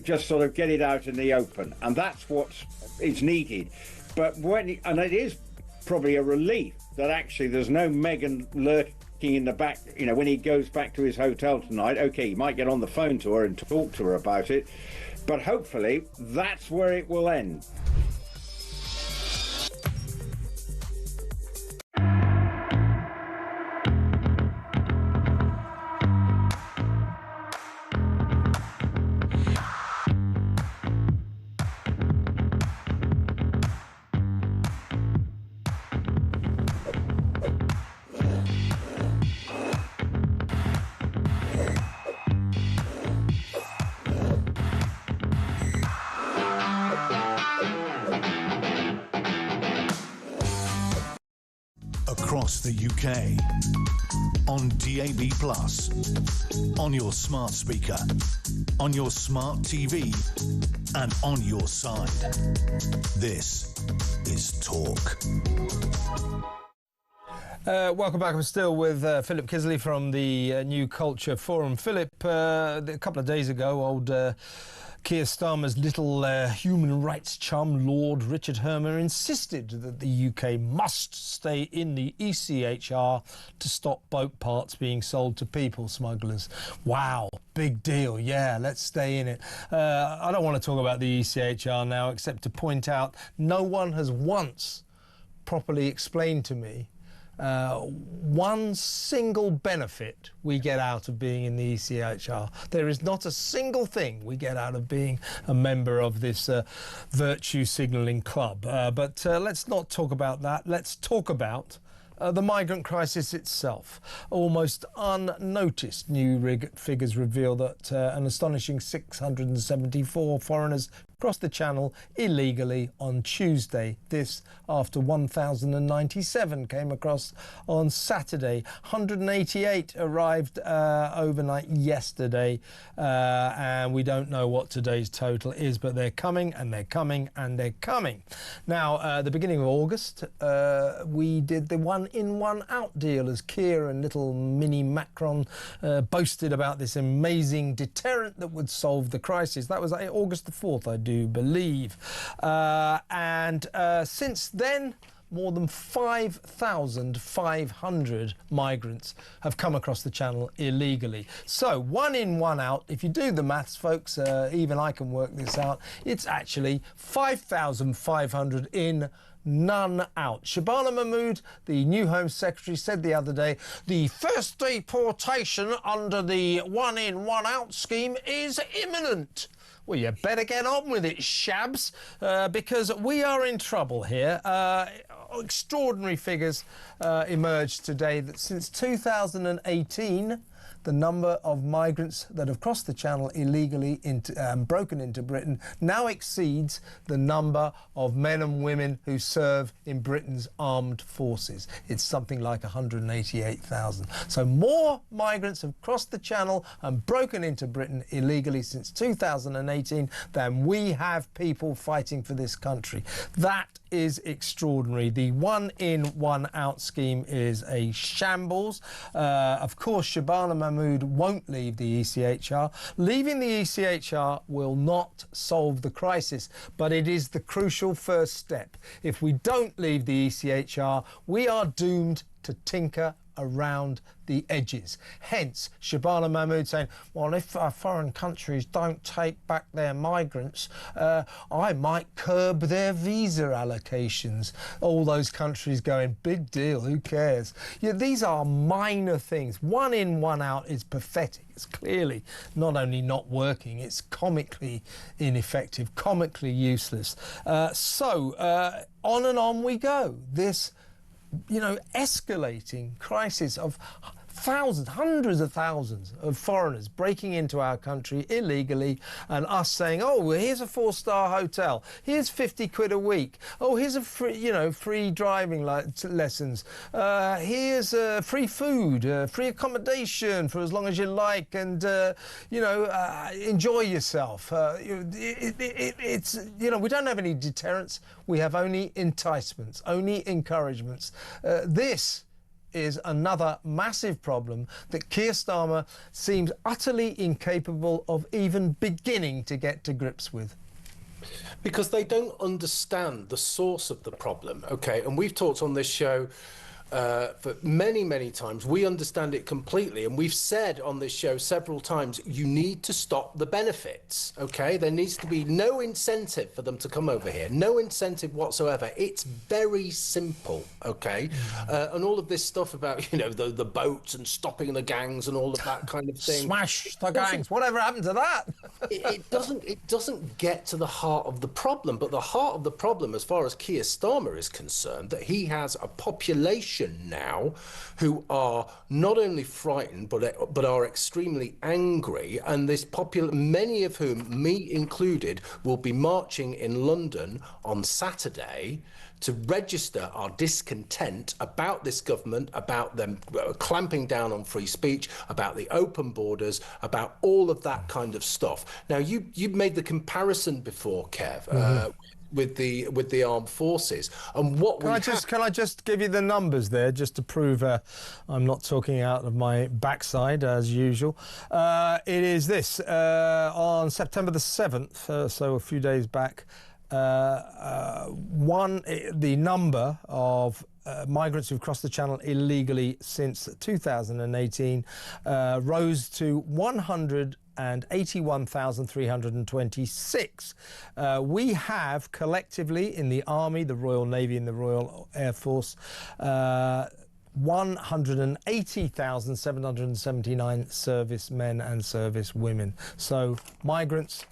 just sort of get it out in the open? And that's what is needed. But and it is probably a relief that actually there's no Meghan lurking in the back, when he goes back to his hotel tonight. Okay, he might get on the phone to her and talk to her about it, but hopefully that's where it will end. Across the UK, on DAB+, on your smart speaker, on your smart TV, and on your side. This is Talk. Welcome back. I'm still with Philip Kisley from the New Culture Forum. Philip, a couple of days ago, old Keir Starmer's little human rights chum, Lord Richard Herman, insisted that the UK must stay in the ECHR to stop boat parts being sold to people smugglers. Wow, big deal. Yeah, let's stay in it. I don't want to talk about the ECHR now, except to point out no one has once properly explained to me one single benefit we get out of being in the ECHR. There is not a single thing we get out of being a member of this virtue signalling club. But let's not talk about that. Let's talk about the migrant crisis itself. Almost unnoticed new figures reveal that an astonishing 674 foreigners crossed the Channel illegally on Tuesday. This after 1,097 came across on Saturday. 188 arrived overnight yesterday, and we don't know what today's total is, but they're coming and they're coming and they're coming. Now, the beginning of August, we did the one-in, one-out deal as Keir and little mini Macron boasted about this amazing deterrent that would solve the crisis. That was August the 4th, I do believe. And since then, more than 5,500 migrants have come across the Channel illegally. So, one in, one out. If you do the maths, folks, even I can work this out, it's actually 5,500 in, none out. Shabana Mahmood, the new Home Secretary, said the other day, the first deportation under the one in, one out scheme is imminent. Well, you better get on with it, Shabs, because we are in trouble here. Extraordinary figures emerged today that since 2018, the number of migrants that have crossed the Channel illegally broken into Britain now exceeds the number of men and women who serve in Britain's armed forces. It's something like 188,000. So more migrants have crossed the Channel and broken into Britain illegally since 2018 than we have people fighting for this country. That is extraordinary. The one in, one out scheme is a shambles. Of course, Shabana Mahmood won't leave the ECHR. Leaving the ECHR will not solve the crisis, but it is the crucial first step. If we don't leave the ECHR, we are doomed to tinker around the edges. Hence, Shabana Mahmood saying, well, if foreign countries don't take back their migrants, I might curb their visa allocations. All those countries going, big deal, who cares? Yeah, these are minor things. One in, one out is pathetic. It's clearly not only not working, it's comically ineffective, comically useless. So on and on we go. This escalating crisis of thousands, hundreds of thousands of foreigners breaking into our country illegally, and us saying, oh, well, here's a 4-star hotel, here's 50 quid a week, oh, here's a free driving lessons, here's free food, free accommodation for as long as you like, and enjoy yourself. It's we don't have any deterrents. We have only enticements, only encouragements. This is another massive problem that Keir Starmer seems utterly incapable of even beginning to get to grips with. Because they don't understand the source of the problem, okay? And we've talked on this show for many, many times. We understand it completely, and we've said on this show several times, you need to stop the benefits, okay? There needs to be no incentive for them to come over here, no incentive whatsoever. It's very simple, okay? And all of this stuff about, the boats and stopping the gangs and all of that kind of thing. Smash the gangs. Whatever happened to that? It doesn't get to the heart of the problem. But the heart of the problem, as far as Keir Starmer is concerned, that he has a population now who are not only frightened but are extremely angry, and many of whom, me included, will be marching in London on Saturday to register our discontent about this government, about them clamping down on free speech, about the open borders, about all of that kind of stuff. Now, you made the comparison before, Kev, with the armed forces, and what can I just give you the numbers there, just to prove I'm not talking out of my backside as usual. It is this: on September the 7th, so a few days back, the number of migrants who've crossed the channel illegally since 2018 rose to 181,326. We have collectively in the Army, the Royal Navy and the Royal Air Force 180,779 servicemen and servicewomen. So migrants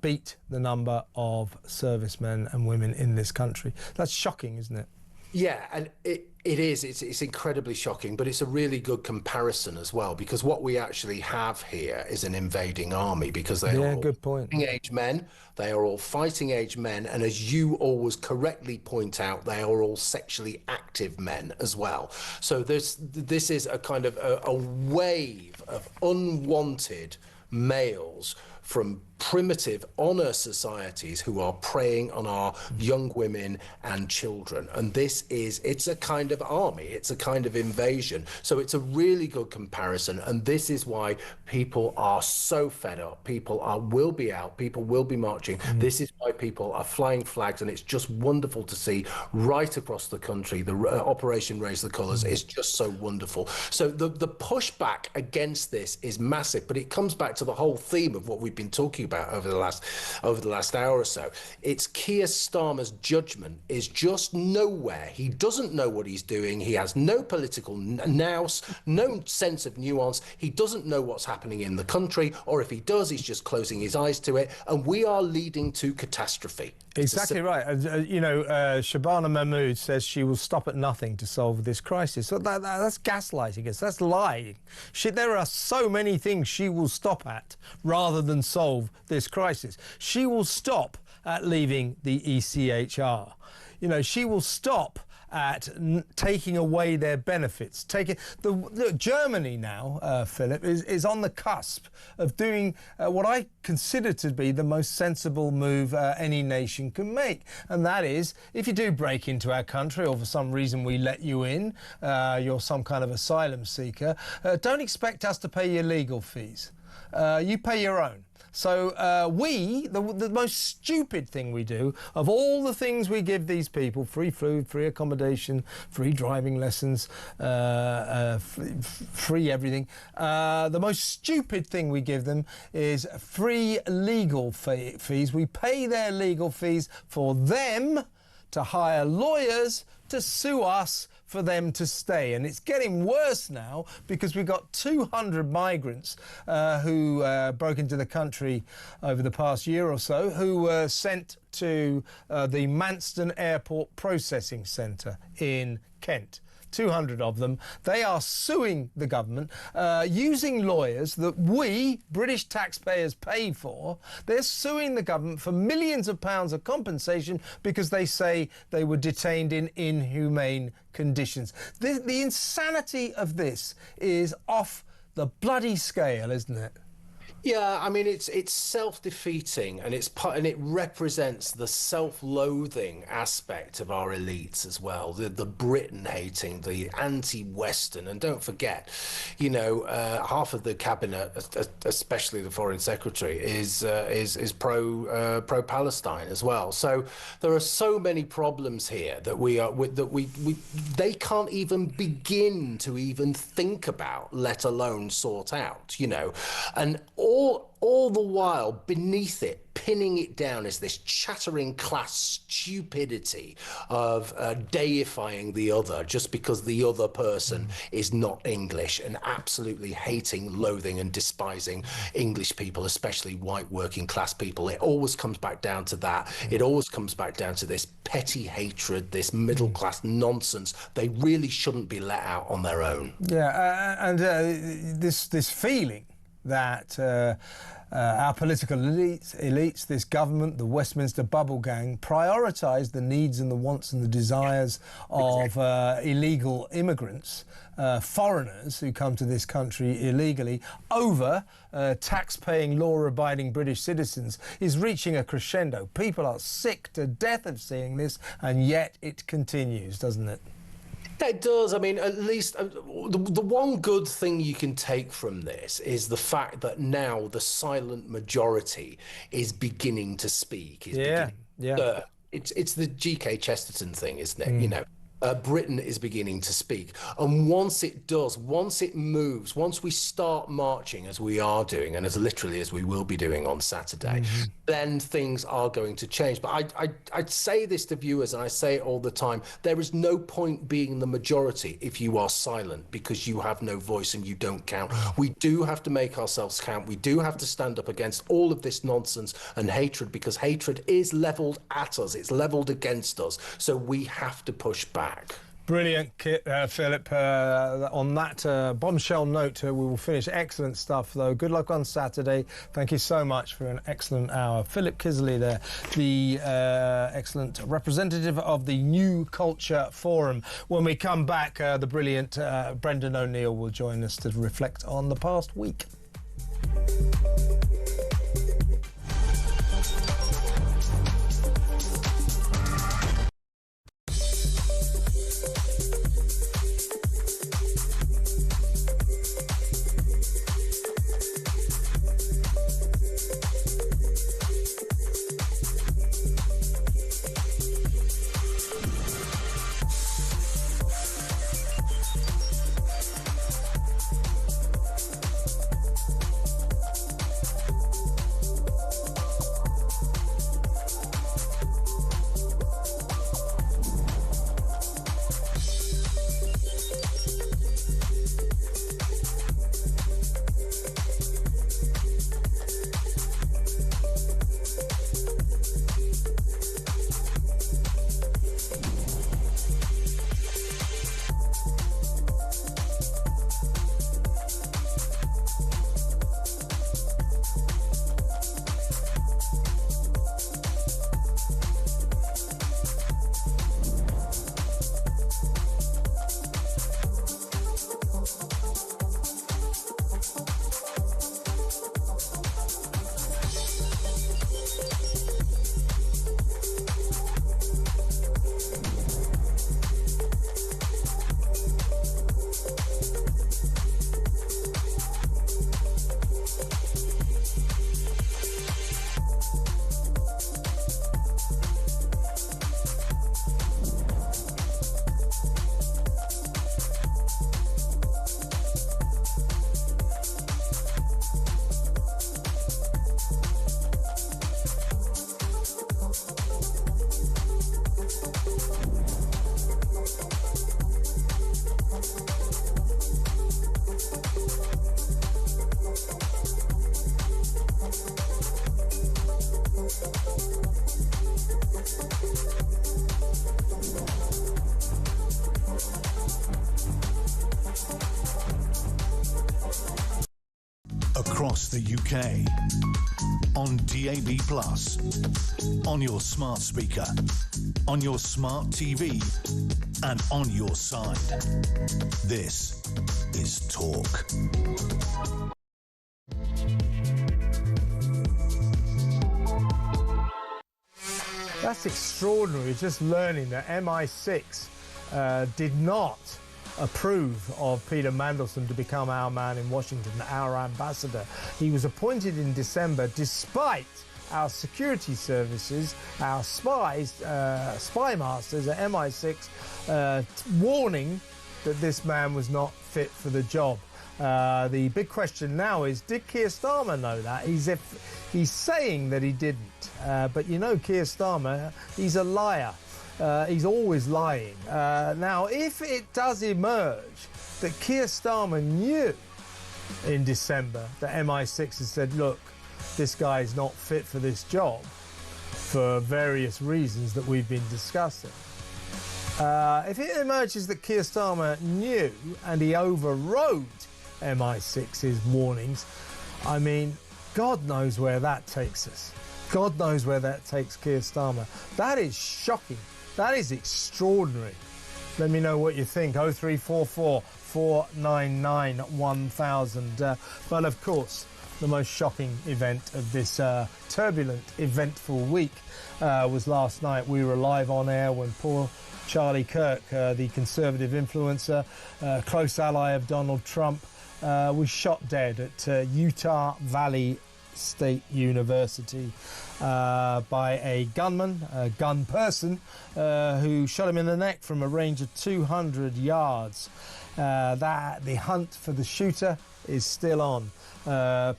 beat the number of servicemen and women in this country. That's shocking, isn't it? Yeah, and it is. It's incredibly shocking, but it's a really good comparison as well, because what we actually have here is an invading army, because they are all good point. Fighting-age men. They are all fighting-age men, and as you always correctly point out, they are all sexually active men as well. So this is a kind of a wave of unwanted males from primitive honor societies who are preying on our young women and children. And it's a kind of army, it's a kind of invasion. So it's a really good comparison, and this is why people are so fed up. People will be out, people will be marching. This is why people are flying flags, and it's just wonderful to see right across the country. The Operation Raise the Colours is just so wonderful. So the pushback against this is massive, but it comes back to the whole theme of what we've been talking about over the last hour or so. It's Keir Starmer's judgment is just nowhere. He doesn't know what he's doing. He has no political nous, no sense of nuance. He doesn't know what's happening in the country, or if he does, he's just closing his eyes to it. And we are leading to catastrophe. Exactly right. Shabana Mahmood says she will stop at nothing to solve this crisis. So that's gaslighting us. That's lying. There are so many things she will stop at rather than solve this crisis. She will stop at leaving the ECHR. She will stop at taking away their benefits. Germany now, Philip, is on the cusp of doing what I consider to be the most sensible move any nation can make. And that is, if you do break into our country, or for some reason we let you in, you're some kind of asylum seeker, don't expect us to pay your legal fees. You pay your own. So the most stupid thing we do, of all the things we give these people, free food, free accommodation, free driving lessons, free everything, the most stupid thing we give them is free legal fees. We pay their legal fees for them to hire lawyers to sue us for them to stay. And it's getting worse now, because we've got 200 migrants who broke into the country over the past year or so, who were sent to the Mandelson Airport Processing Centre in Kent 200 of them. They are suing the government using lawyers that we, British taxpayers, pay for. They're suing the government for millions of pounds of compensation because they say they were detained in inhumane conditions. The insanity of this is off the bloody scale, isn't it? Yeah, I mean, it's self-defeating, and it represents the self-loathing aspect of our elites as well. The Britain hating, the anti-Western, and don't forget, you know, half of the cabinet, especially the foreign secretary, is pro-Palestine as well. So there are so many problems here that they can't even begin to even think about, let alone sort out. You know, and all the while beneath it, pinning it down, is this chattering class stupidity of deifying the other just because the other person is not English, and absolutely hating, loathing and despising English people, especially white working class people. It always comes back down to that. It always comes back down to this petty hatred, this middle class nonsense. They really shouldn't be let out on their own. Yeah, and this feeling that our political elites, this government, the Westminster bubble gang, prioritise the needs and the wants and the desires of illegal immigrants, foreigners who come to this country illegally, over tax-paying, law-abiding British citizens, is reaching a crescendo. People are sick to death of seeing this, and yet it continues, doesn't it? It does. I mean, at least the one good thing you can take from this is the fact that now the silent majority is beginning to speak. Yeah. It's the G.K. Chesterton thing, isn't it? You know, Britain is beginning to speak. And once it does, once it moves, once we start marching, as we are doing, and as literally as we will be doing on Saturday, then things are going to change. But I'd say this to viewers, and I say it all the time, there is no point being the majority if you are silent, because you have no voice and you don't count. We do have to make ourselves count. We do have to stand up against all of this nonsense and hatred, because hatred is levelled at us. It's levelled against us. So we have to push back. Brilliant, Philip. On that bombshell note, we will finish. Excellent stuff, though. Good luck on Saturday. Thank you so much for an excellent hour. Philip Kisley there, the excellent representative of the New Culture Forum. When we come back, the brilliant Brendan O'Neill will join us to reflect on the past week. across the UK, on DAB+, on your smart speaker, on your smart TV, and on your side. This is Talk. That's extraordinary, just learning that MI6 did not approve of Peter Mandelson to become our man in Washington, our ambassador. He was appointed in December despite our security services, our spies, spy masters at MI6 warning that this man was not fit for the job. The big question now is, did Keir Starmer know that? He's saying that he didn't. But you know Keir Starmer, he's a liar. He's always lying. Now, if it does emerge that Keir Starmer knew in December that MI6 has said, look, this guy is not fit for this job for various reasons that we've been discussing. If it emerges that Keir Starmer knew and he overrode MI6's warnings, I mean, God knows where that takes us. God knows where that takes Keir Starmer. That is shocking. That is extraordinary. Let me know what you think. 0344 499 1000. But of course, the most shocking event of this turbulent, eventful week was last night. We were live on air when poor Charlie Kirk, the Conservative influencer, close ally of Donald Trump, was shot dead at Utah Valley State University by a gunman, a gun person, who shot him in the neck from a range of 200 yards. The hunt for the shooter is still on.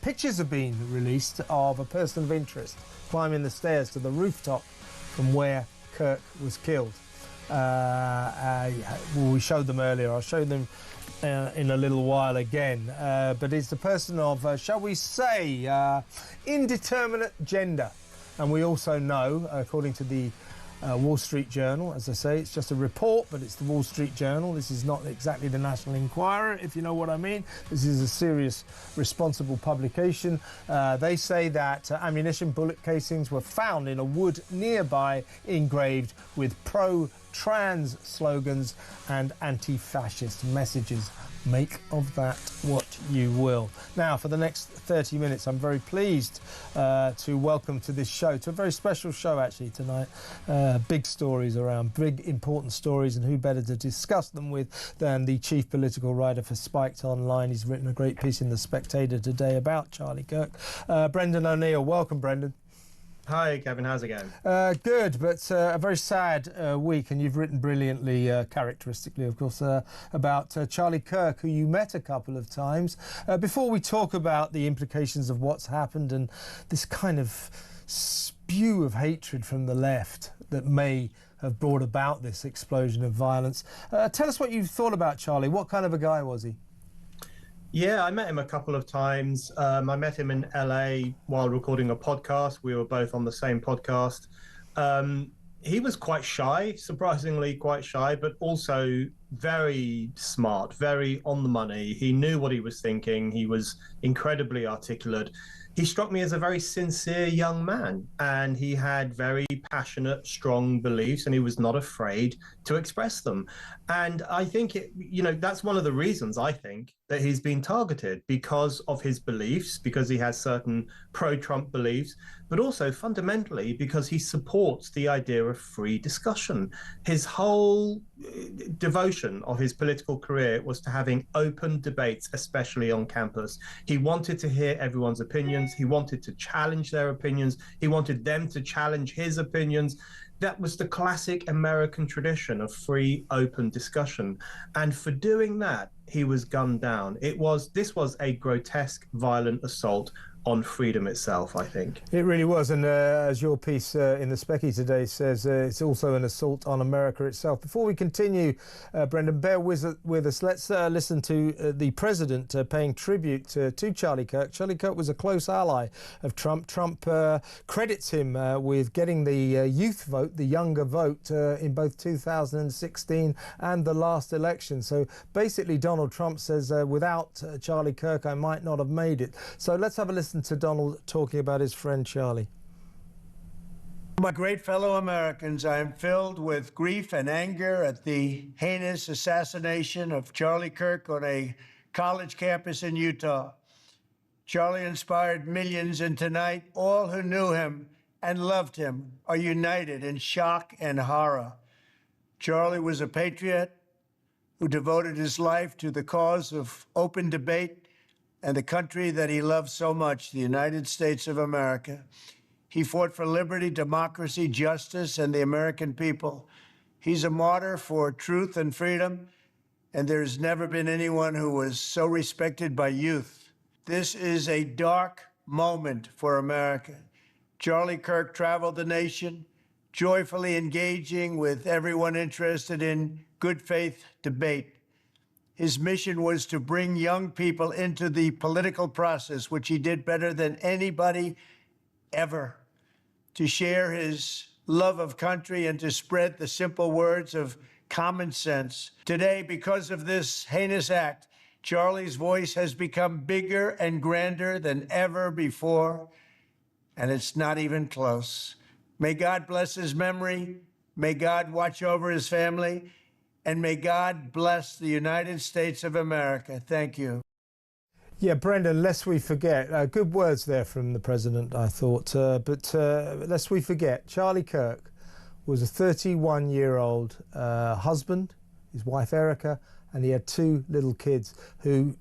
Pictures have been released of a person of interest climbing the stairs to the rooftop from where Kirk was killed. We showed them earlier. I'll show them in a little while again. But it's the person of, shall we say, indeterminate gender. And we also know, according to the Wall Street Journal, as I say, it's just a report, but it's the Wall Street Journal. This is not exactly the National Enquirer, if you know what I mean. This is a serious, responsible publication. They say that ammunition bullet casings were found in a wood nearby, engraved with pro-trans slogans and anti-fascist messages. Make of that what you will. Now, for the next 30 minutes, I'm very pleased to welcome to this show, to a very special show actually tonight. Big stories around, big important stories, and who better to discuss them with than the chief political writer for Spiked Online. He's written a great piece in The Spectator today about Charlie Kirk. Brendan O'Neill, welcome, Brendan. Hi, Kevin. How's it going? Good, but a very sad week, and you've written brilliantly, characteristically, of course, about Charlie Kirk, who you met a couple of times. Before we talk about the implications of what's happened and this kind of spew of hatred from the left that may have brought about this explosion of violence, tell us what you thought about Charlie. What kind of a guy was he? Yeah, I met him a couple of times. I met him in LA while recording a podcast. We were both on the same podcast. He was quite shy, surprisingly quite shy, but also very smart, very on the money. He knew what he was thinking. He was incredibly articulate. He struck me as a very sincere young man, and he had very passionate, strong beliefs, and he was not afraid to express them. And I think, that's one of the reasons, I think, that he's been targeted, because of his beliefs, because he has certain pro-Trump beliefs, but also fundamentally because he supports the idea of free discussion. His whole devotion of his political career was to having open debates, especially on campus. He wanted to hear everyone's opinions. He wanted to challenge their opinions. He wanted them to challenge his opinions. That was the classic American tradition of free, open discussion. And for doing that, he was gunned down. This was a grotesque, violent assault on freedom itself, I think. It really was, and as your piece in the Specky today says, it's also an assault on America itself. Before we continue, Brendan, bear with us. Let's listen to the president paying tribute to Charlie Kirk. Charlie Kirk was a close ally of Trump. Trump credits him with getting the youth vote vote, the younger vote, in both 2016 and the last election. So basically Donald Trump says, without Charlie Kirk, I might not have made it. So let's have a listen to Donald talking about his friend Charlie. My great fellow Americans, I am filled with grief and anger at the heinous assassination of Charlie Kirk on a college campus in Utah. Charlie inspired millions, and tonight, all who knew him and loved him are united in shock and horror. Charlie was a patriot who devoted his life to the cause of open debate and the country that he loved so much, the United States of America. He fought for liberty, democracy, justice, and the American people. He's a martyr for truth and freedom, and there has never been anyone who was so respected by youth. This is a dark moment for America. Charlie Kirk traveled the nation, joyfully engaging with everyone interested in good faith debate. His mission was to bring young people into the political process, which he did better than anybody ever, to share his love of country and to spread the simple words of common sense. Today, because of this heinous act, Charlie's voice has become bigger and grander than ever before, and it's not even close. May God bless his memory, may God watch over his family, and may God bless the United States of America. Thank you. Yeah, Brendan, lest we forget, good words there from the President, I thought, but lest we forget, Charlie Kirk was a 31-year-old husband, his wife Erica, and he had two little kids who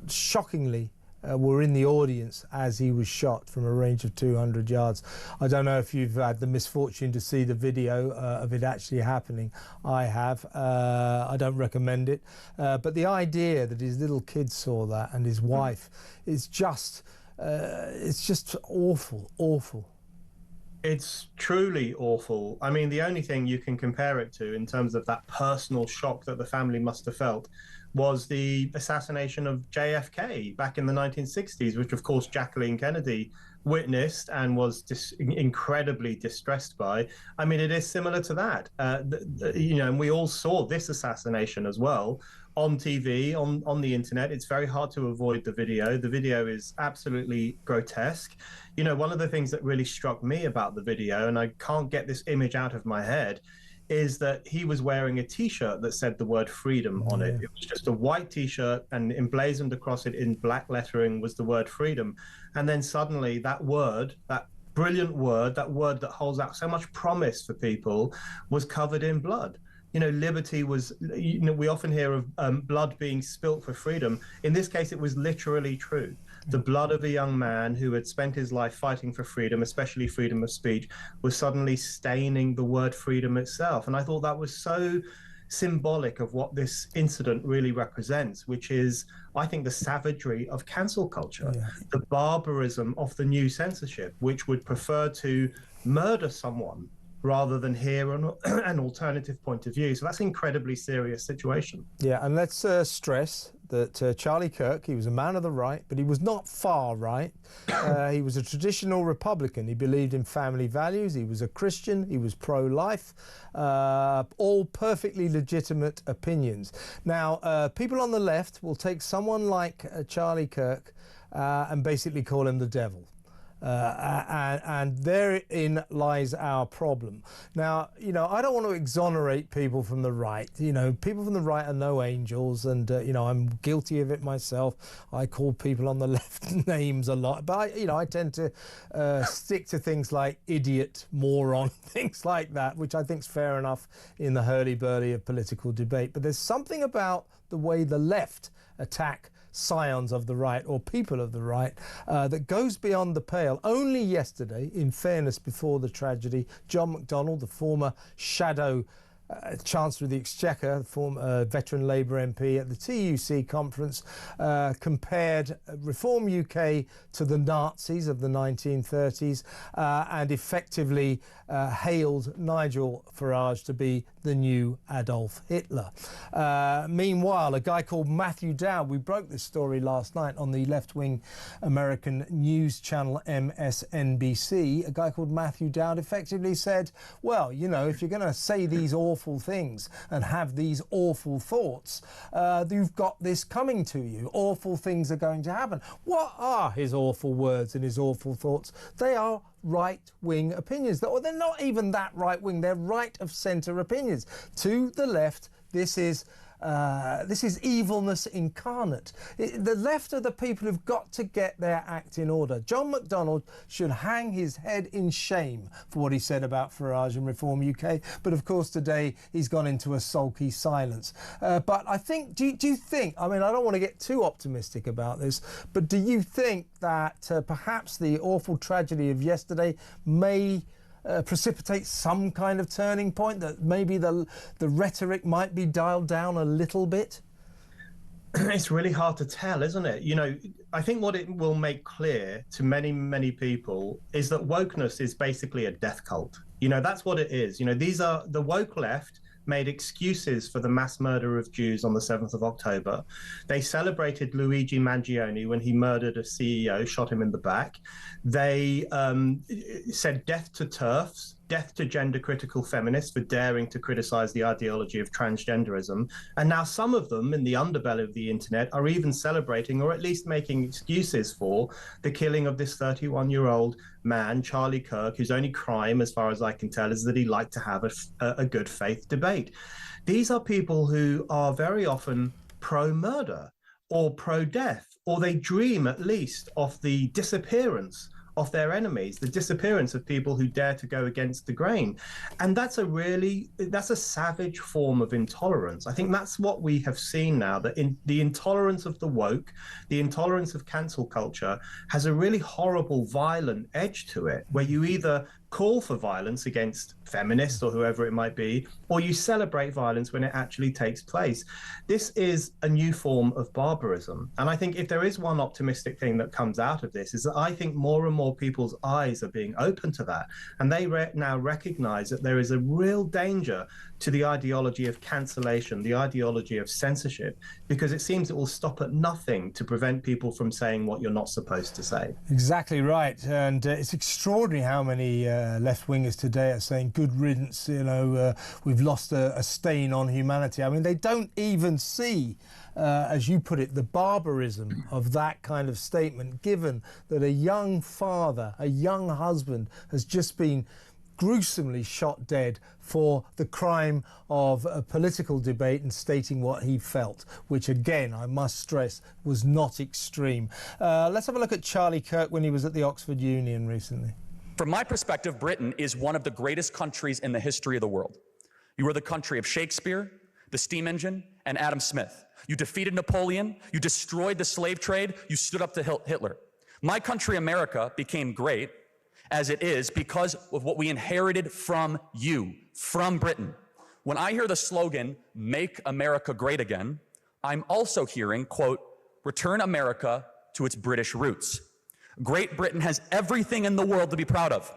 shockingly were in the audience as he was shot from a range of 200 yards. I don't know if you've had the misfortune to see the video of it actually happening. I have. I don't recommend it. But the idea that his little kids saw that and his wife is just, it's just awful, awful. It's truly awful. I mean, the only thing you can compare it to in terms of that personal shock that the family must have felt was the assassination of JFK back in the 1960s, which of course Jacqueline Kennedy witnessed and was incredibly distressed by. I mean, it is similar to that. You know, and we all saw this assassination as well on TV, on the internet. It's very hard to avoid the video. The video is absolutely grotesque. You know, one of the things that really struck me about the video, and I can't get this image out of my head, is that he was wearing a T-shirt that said the word freedom on it. It was just a white T-shirt, and emblazoned across it in black lettering was the word freedom. And then suddenly that word, that brilliant word, that word that holds out so much promise for people, was covered in blood. You know, liberty was, you know, we often hear of blood being spilt for freedom. In this case, it was literally true. The blood of a young man who had spent his life fighting for freedom, especially freedom of speech, was suddenly staining the word freedom itself. And I thought that was so symbolic of what this incident really represents, which is, I think, the savagery of cancel culture, the barbarism of the new censorship, which would prefer to murder someone rather than hear an alternative point of view. So that's an incredibly serious situation. Yeah, and let's stress that Charlie Kirk, he was a man of the right, but he was not far right. He was a traditional Republican. He believed in family values. He was a Christian. He was pro-life. All perfectly legitimate opinions. Now, people on the left will take someone like Charlie Kirk and basically call him the devil. And therein lies our problem. Now, you know, I don't want to exonerate people from the right. You know, people from the right are no angels, and you know, I'm guilty of it myself. I call people on the left names a lot, but I tend to stick to things like idiot, moron, things like that, which I think is fair enough in the hurly-burly of political debate. But there's something about the way the left attack scions of the right or people of the right that goes beyond the pale. Only yesterday, in fairness, before the tragedy, John McDonnell, the former shadow Chancellor of the Exchequer, the former veteran Labour MP at the TUC conference, compared Reform UK to the Nazis of the 1930s and effectively hailed Nigel Farage to be the the new Adolf Hitler. Meanwhile, a guy called Matthew Dowd, we broke this story last night on the left-wing American news channel MSNBC, a guy called Matthew Dowd effectively said, well, you know, if you're going to say these awful things and have these awful thoughts, you've got this coming to you. Awful things are going to happen. What are his awful words and his awful thoughts? They are right-wing opinions. Or they're not even that right-wing. They're right-of-centre opinions. To the left, this is evilness incarnate. The left are the people who've got to get their act in order. John McDonnell should hang his head in shame for what he said about Farage and Reform UK. But of course, today he's gone into a sulky silence. But I think, do you think, I mean, I don't want to get too optimistic about this, but do you think that perhaps the awful tragedy of yesterday may precipitate some kind of turning point, that maybe the rhetoric might be dialed down a little bit? It's really hard to tell, isn't it? You know, I think what it will make clear to many, many people is that wokeness is basically a death cult. You know, that's what it is. You know, these are the woke left made excuses for the mass murder of Jews on the 7th of October. They celebrated Luigi Mangione when he murdered a CEO, shot him in the back. They said death to TERFs, death to gender-critical feminists for daring to criticize the ideology of transgenderism. And now some of them in the underbelly of the internet are even celebrating, or at least making excuses for, the killing of this 31-year-old man, Charlie Kirk, whose only crime, as far as I can tell, is that he liked to have a good faith debate. These are people who are very often pro-murder or pro-death, or they dream at least of the disappearance of their enemies, the disappearance of people who dare to go against the grain. And that's a savage form of intolerance. I think that's what we have seen now, that in the intolerance of the woke, the intolerance of cancel culture has a really horrible, violent edge to it, where you either call for violence against feminists or whoever it might be, or you celebrate violence when it actually takes place. This is a new form of barbarism. And I think if there is one optimistic thing that comes out of this, is that I think more and more people's eyes are being open to that. And they now recognize that there is a real danger to the ideology of cancellation, the ideology of censorship, because it seems it will stop at nothing to prevent people from saying what you're not supposed to say. Exactly right. And it's extraordinary how many left-wingers today are saying good riddance, you know, we've lost a stain on humanity. I mean, they don't even see, as you put it, the barbarism of that kind of statement, given that a young father, a young husband has just been gruesomely shot dead for the crime of a political debate and stating what he felt, which again, I must stress, was not extreme. Let's have a look at Charlie Kirk when he was at the Oxford Union recently. From my perspective, Britain is one of the greatest countries in the history of the world. You are the country of Shakespeare, the steam engine, and Adam Smith. You defeated Napoleon, you destroyed the slave trade, you stood up to Hitler. My country, America, became great as it is because of what we inherited from you, from Britain. When I hear the slogan, "Make America Great Again," I'm also hearing, quote, "Return America to its British roots." Great Britain has everything in the world to be proud of.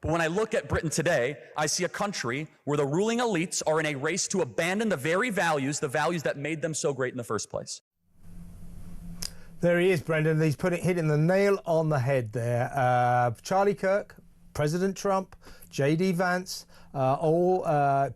But when I look at Britain today, I see a country where the ruling elites are in a race to abandon the very values, the values that made them so great in the first place. There he is, Brendan. He's hitting the nail on the head there. Charlie Kirk, President Trump, J.D. Vance, all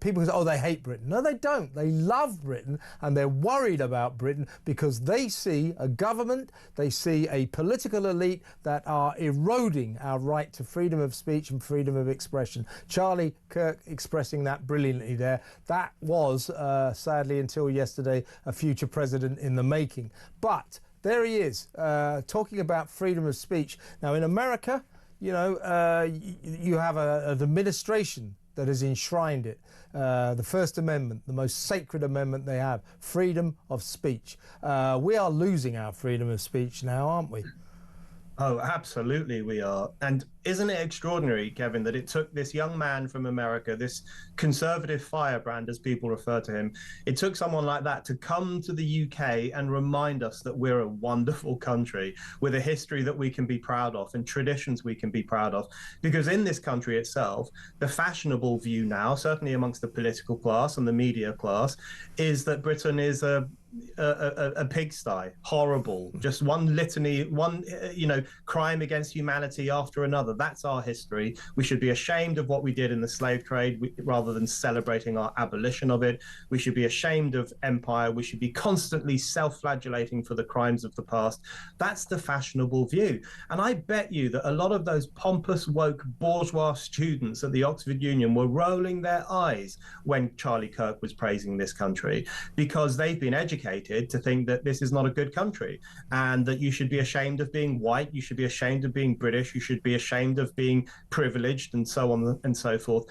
people who say, oh, they hate Britain. No, they don't. They love Britain, and they're worried about Britain because they see a government, they see a political elite that are eroding our right to freedom of speech and freedom of expression. Charlie Kirk expressing that brilliantly there. That was, sadly, until yesterday, a future president in the making. But there he is, talking about freedom of speech. Now, in America, you know, you have an administration that has enshrined it. The First Amendment, the most sacred amendment they have, freedom of speech. We are losing our freedom of speech now, aren't we? Oh, absolutely we are. And isn't it extraordinary, Kevin, that it took this young man from America, this conservative firebrand, as people refer to him, it took someone like that to come to the UK and remind us that we're a wonderful country with a history that we can be proud of and traditions we can be proud of. Because in this country itself, the fashionable view now, certainly amongst the political class and the media class, is that Britain is a pigsty, horrible, just one litany, one crime against humanity after another. That's our history. We should be ashamed of what we did in the slave trade rather than celebrating our abolition of it. We should be ashamed of empire. We should be constantly self-flagellating for the crimes of the past. That's the fashionable view. And I bet you that a lot of those pompous, woke, bourgeois students at the Oxford Union were rolling their eyes when Charlie Kirk was praising this country, because they've been educated to think that this is not a good country and that you should be ashamed of being white, you should be ashamed of being British, you should be ashamed of being privileged, and so on and so forth.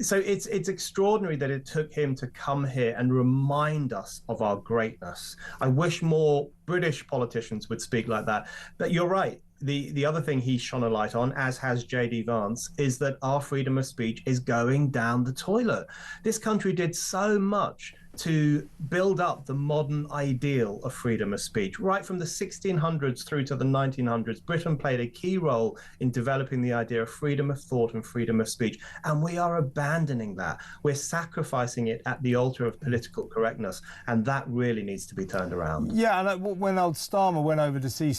So it's extraordinary that it took him to come here and remind us of our greatness. I wish more British politicians would speak like that. But you're right. The other thing he shone a light on, as has J.D. Vance, is that our freedom of speech is going down the toilet. This country did so much to build up the modern ideal of freedom of speech. Right from the 1600s through to the 1900s, Britain played a key role in developing the idea of freedom of thought and freedom of speech. And we are abandoning that. We're sacrificing it at the altar of political correctness. And that really needs to be turned around. Yeah, and when old Starmer went over to see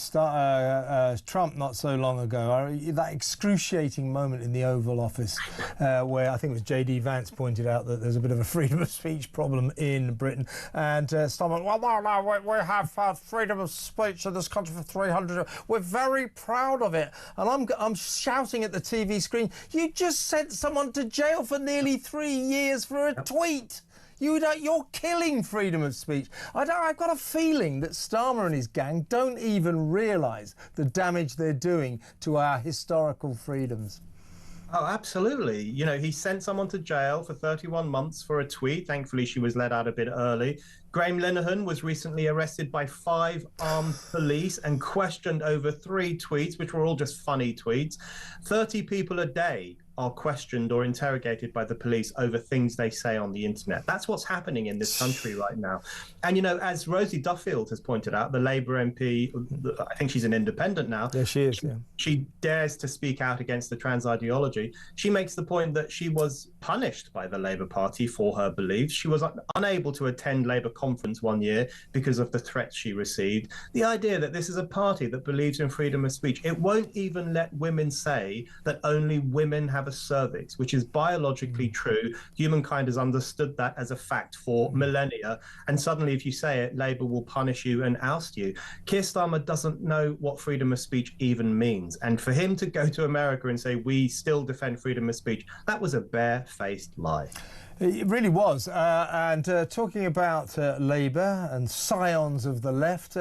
Trump not so long ago, that excruciating moment in the Oval Office where I think it was J.D. Vance pointed out that there's a bit of a freedom of speech problem in Britain, and Starmer, well, we have freedom of speech in this country for 300 years. We're very proud of it. And I'm shouting at the TV screen, you just sent someone to jail for nearly 3 years for a tweet. You're killing freedom of speech. I've got a feeling that Starmer and his gang don't even realise the damage they're doing to our historical freedoms. Oh, absolutely. You know, he sent someone to jail for 31 months for a tweet. Thankfully, she was let out a bit early. Graham Linehan was recently arrested by 5 armed police and questioned over 3 tweets, which were all just funny tweets. 30 people a day are questioned or interrogated by the police over things they say on the internet. That's what's happening in this country right now. And, you know, as Rosie Duffield has pointed out, the Labour MP, I think she's an independent now. Yeah, she is, yeah. She dares to speak out against the trans ideology. She makes the point that she was punished by the Labour Party for her beliefs. She was unable to attend Labour conference one year because of the threats she received. The idea that this is a party that believes in freedom of speech, it won't even let women say that only women have a cervix, which is biologically true. Humankind has understood that as a fact for millennia, and suddenly if you say it, Labour will punish you and oust you. Keir Starmer doesn't know what freedom of speech even means, and for him to go to America and say we still defend freedom of speech, that was a barefaced lie. It really was. And talking about Labour and scions of the left,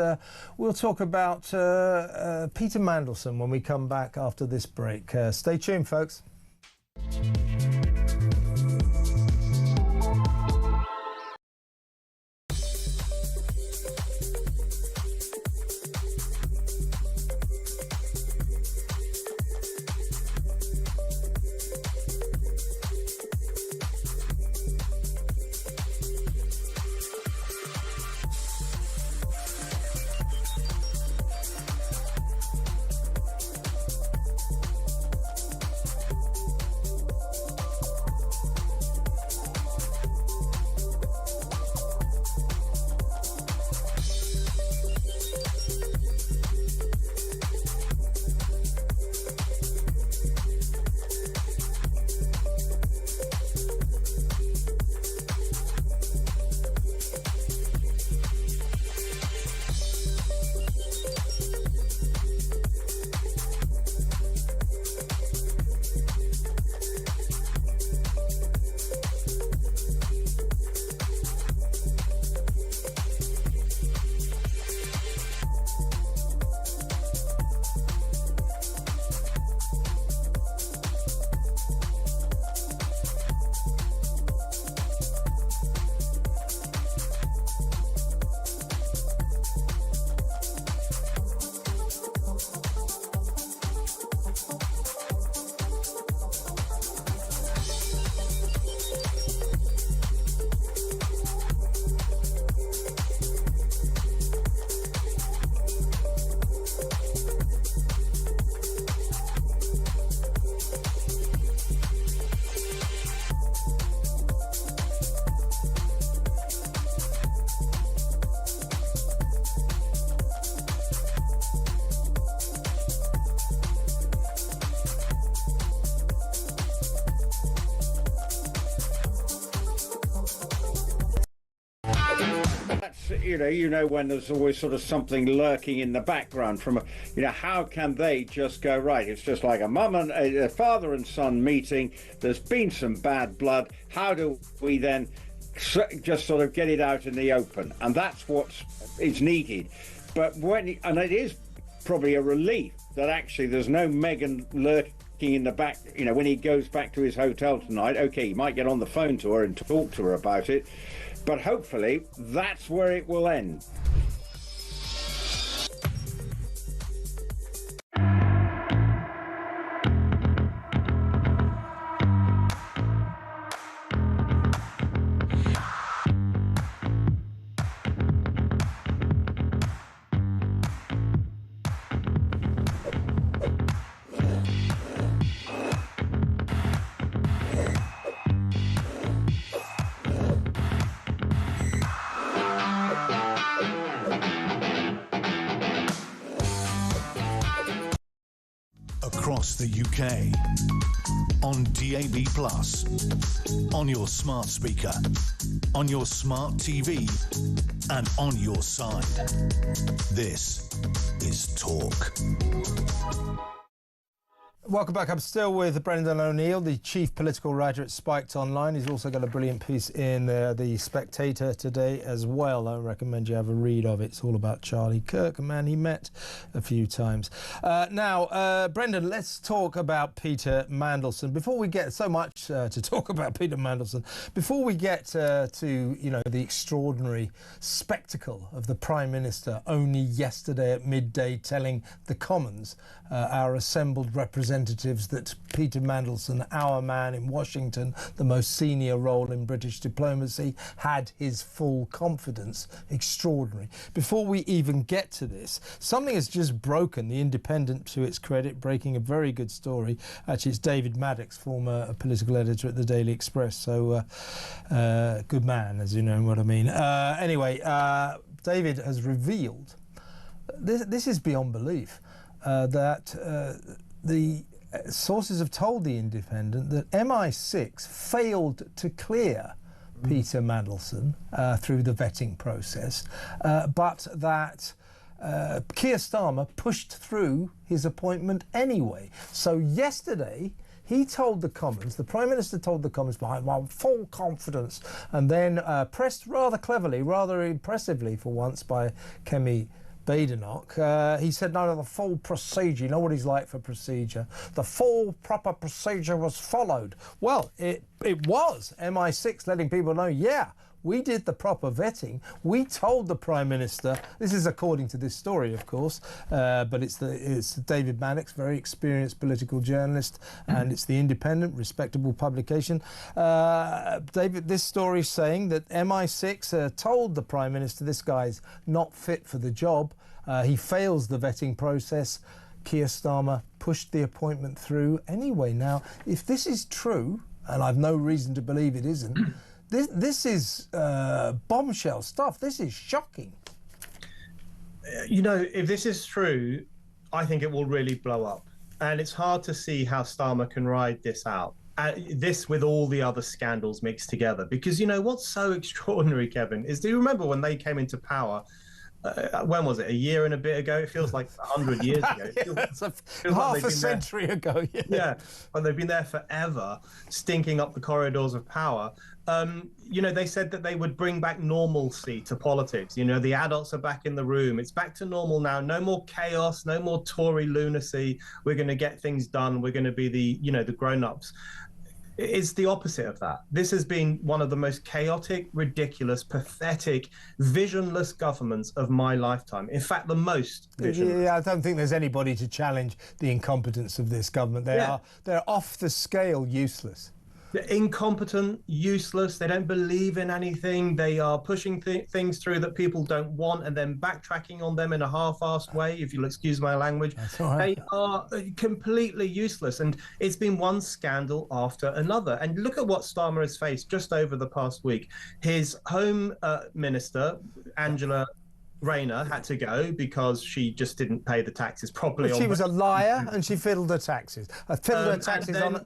we'll talk about Peter Mandelson when we come back after this break. Stay tuned, folks. you know when there's always sort of something lurking in the background from how can they just go, right, it's just like a father and son meeting, there's been some bad blood, how do we then just sort of get it out in the open? And that's what is needed. But and it is probably a relief that actually there's no Meghan lurking in the back. When he goes back to his hotel tonight, okay, he might get on the phone to her and talk to her about it, but hopefully that's where it will end. Across the UK, on DAB+, on your smart speaker, on your smart TV, and on your side. This is Talk. Welcome back. I'm still with Brendan O'Neill, the chief political writer at Spiked Online. He's also got a brilliant piece in The Spectator today as well. I recommend you have a read of it. It's all about Charlie Kirk, a man he met a few times. Now, Brendan, let's talk about Peter Mandelson. Before we get so much to talk about Peter Mandelson, before we get to the extraordinary spectacle of the Prime Minister only yesterday at midday telling the Commons, our assembled representatives, that Peter Mandelson, our man in Washington, the most senior role in British diplomacy, had his full confidence. Extraordinary. Before we even get to this, something has just broken. The Independent, to its credit, breaking a very good story. Actually, it's David Maddox, former political editor at the Daily Express, so good man, as you know what I mean. Anyway, David has revealed, this is beyond belief, that the sources have told the Independent that MI6 failed to clear Peter Mandelson through the vetting process, but that Keir Starmer pushed through his appointment anyway. So yesterday, he told the Commons, the Prime Minister told the Commons, behind my full confidence, and then pressed rather cleverly, rather impressively for once by Kemi Badenoch, he said, no, the full procedure, you know what he's like for procedure, the full proper procedure was followed. Well, it was MI6 letting people know, yeah, we did the proper vetting. We told the Prime Minister, this is according to this story, of course, but it's David Maddox, very experienced political journalist, and it's the Independent, respectable publication. David, this story saying that MI6 told the Prime Minister this guy's not fit for the job. He fails the vetting process. Keir Starmer pushed the appointment through anyway. Now, if this is true, and I've no reason to believe it isn't, This is bombshell stuff. This is shocking. If this is true, I think it will really blow up. And it's hard to see how Starmer can ride this out. This with all the other scandals mixed together. Because, what's so extraordinary, Kevin, is do you remember when they came into power? When was it? A year and a bit ago? It feels like 100 years ago. Half a century ago. Yeah, well, they've been there forever, stinking up the corridors of power. They said that they would bring back normalcy to politics. The adults are back in the room. It's back to normal now. No more chaos, no more Tory lunacy. We're going to get things done. We're going to be the grown-ups. It's the opposite of that. This has been one of the most chaotic, ridiculous, pathetic, visionless governments of my lifetime. In fact, the most visionless. Yeah, I don't think there's anybody to challenge the incompetence of this government. They're off the scale useless. They're incompetent, useless. They don't believe in anything. They are pushing things through that people don't want and then backtracking on them in a half-assed way, if you'll excuse my language. That's all right. They are completely useless. And it's been one scandal after another. And look at what Starmer has faced just over the past week. His Home Minister, Angela Rayner, had to go because she just didn't pay the taxes properly. Well, she was a liar and she fiddled her taxes.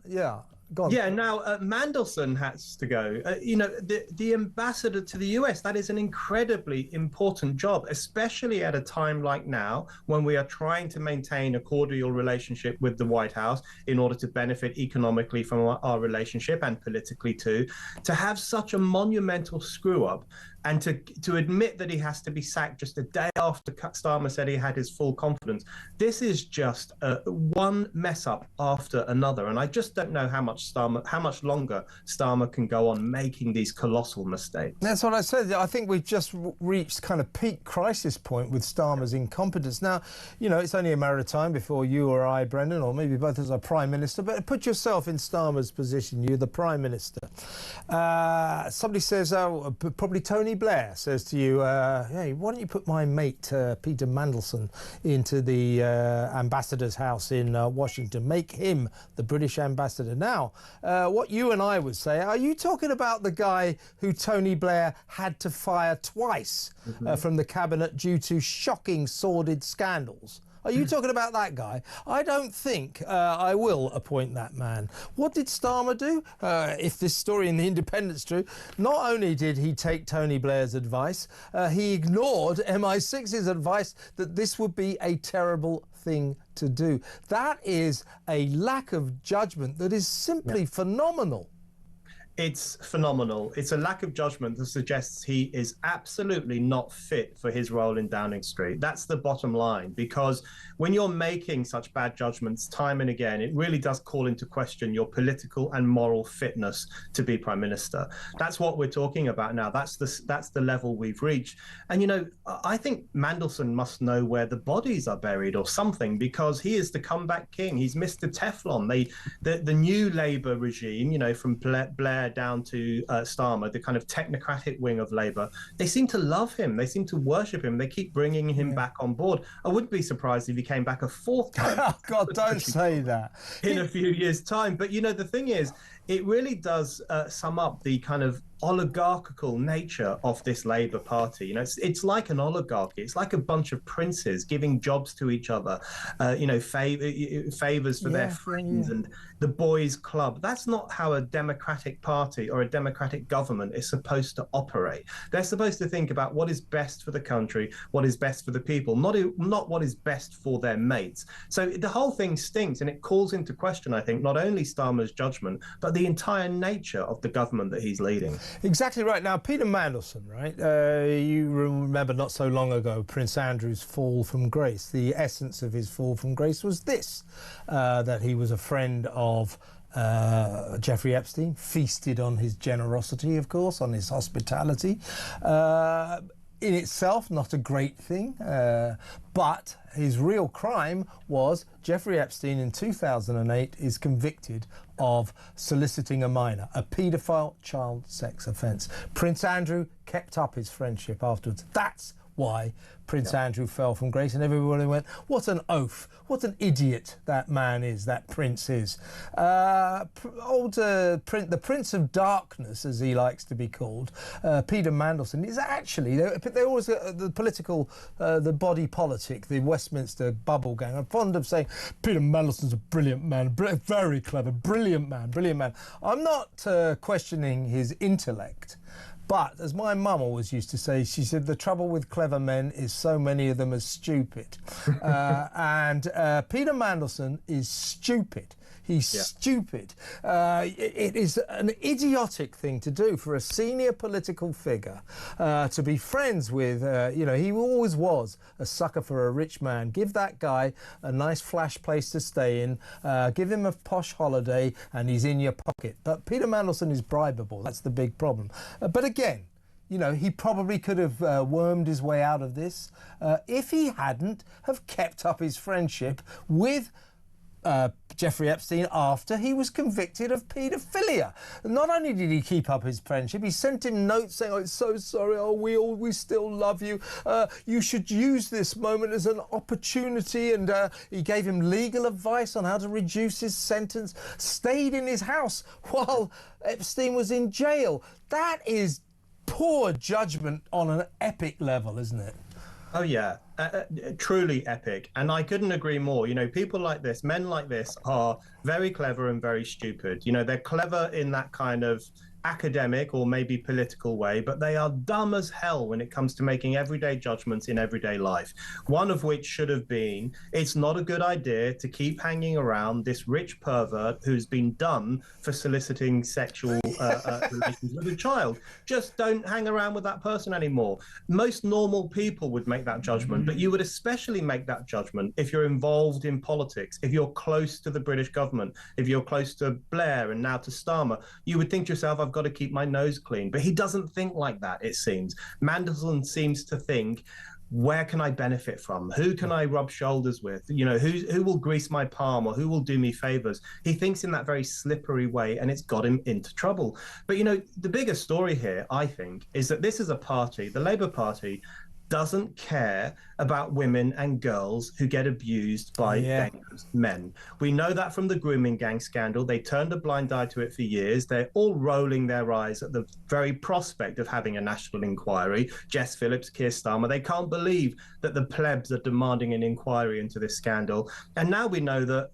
Yeah. Go on. Yeah, now Mandelson has to go. The ambassador to the US, that is an incredibly important job, especially at a time like now when we are trying to maintain a cordial relationship with the White House in order to benefit economically from our relationship and politically too. To have such a monumental screw up and to admit that he has to be sacked just a day after Starmer said he had his full confidence, this is just one mess up after another. And I just don't know how much longer Starmer can go on making these colossal mistakes. That's what I said. I think we've just reached kind of peak crisis point with Starmer's incompetence. Now, it's only a matter of time before you or I, Brendan, or maybe both as a Prime Minister, but put yourself in Starmer's position, you're the Prime Minister. Somebody says, probably Tony Blair says to you, hey, why don't you put my mate, Peter Mandelson, into the ambassador's house in Washington? Make him the British ambassador. Now, what you and I would say, are you talking about the guy who Tony Blair had to fire twice from the cabinet due to shocking, sordid scandals? Are you talking about that guy? I don't think I will appoint that man. What did Starmer do? If this story in The Independent's true, not only did he take Tony Blair's advice, he ignored MI6's advice that this would be a terrible thing to do. That is a lack of judgment that is simply phenomenal. It's phenomenal. It's a lack of judgment that suggests he is absolutely not fit for his role in Downing Street. That's the bottom line, because when you're making such bad judgments time and again, it really does call into question your political and moral fitness to be Prime Minister. That's what we're talking about now. That's the level we've reached. And, I think Mandelson must know where the bodies are buried or something, because he is the comeback king. He's Mr. Teflon. The new Labour regime, from Blair down to Starmer, the kind of technocratic wing of Labour, they seem to love him. They seem to worship him. They keep bringing him back on board. I wouldn't be surprised if he came back a fourth time. Oh, God, don't say that. In a few years' time. But, the thing is, it really does sum up the kind of oligarchical nature of this Labour Party. It's like an oligarchy. It's like a bunch of princes giving jobs to each other, favours for their friends and the boys' club. That's not how a democratic party or a democratic government is supposed to operate. They're supposed to think about what is best for the country, what is best for the people, not what is best for their mates. So the whole thing stinks, and it calls into question, I think, not only Starmer's judgment, but the entire nature of the government that he's leading. Exactly right. Now, Peter Mandelson, right? You remember not so long ago Prince Andrew's fall from grace. The essence of his fall from grace was this, that he was a friend of Jeffrey Epstein, feasted on his generosity, of course, on his hospitality. In itself, not a great thing, but his real crime was Jeffrey Epstein in 2008 is convicted of soliciting a minor, a paedophile child sex offence. Prince Andrew kept up his friendship afterwards. That's why Prince Andrew fell from grace, and everybody went, what an oaf, what an idiot that man is, that prince is. The Prince of Darkness, as he likes to be called, Peter Mandelson, is actually, they always, the political, the body politic, the Westminster bubble gang, are fond of saying, Peter Mandelson's a brilliant man, very clever, brilliant man. I'm not questioning his intellect. But, as my mum always used to say, she said, the trouble with clever men is so many of them are stupid. And Peter Mandelson is stupid. He's stupid. It is an idiotic thing to do for a senior political figure to be friends with, he always was a sucker for a rich man. Give that guy a nice flash place to stay in, give him a posh holiday, and he's in your pocket. But Peter Mandelson is bribable. That's the big problem. But again, he probably could have wormed his way out of this if he hadn't have kept up his friendship with Jeffrey Epstein after he was convicted of paedophilia. Not only did he keep up his friendship, he sent him notes saying, I'm so sorry, we still love you. You should use this moment as an opportunity. And he gave him legal advice on how to reduce his sentence, stayed in his house while Epstein was in jail. That is poor judgment on an epic level, isn't it? Oh, yeah. Truly epic. And I couldn't agree more. You know, people like this, men like this, are very clever and very stupid. You know, they're clever in that kind of academic or maybe political way, but they are dumb as hell when it comes to making everyday judgments in everyday life. One of which should have been, it's not a good idea to keep hanging around this rich pervert who's been done for soliciting sexual relations with a child. Just don't hang around with that person anymore. Most normal people would make that judgment, but you would especially make that judgment if you're involved in politics, if you're close to the British government, if you're close to Blair and now to Starmer. You would think to yourself, I've got to keep my nose clean. But he doesn't think like that, it seems. Mandelson seems to think, where can I benefit from? Who can I rub shoulders with? You know, who will grease my palm or who will do me favors? He thinks in that very slippery way, and it's got him into trouble. But, you know, the bigger story here, I think, is that this is a party, the Labour Party, doesn't care about women and girls who get abused by dangerous men. We know that from the grooming gang scandal. They turned a blind eye to it for years. They're all rolling their eyes at the very prospect of having a national inquiry. Jess Phillips, Keir Starmer, they can't believe that the plebs are demanding an inquiry into this scandal. And now we know that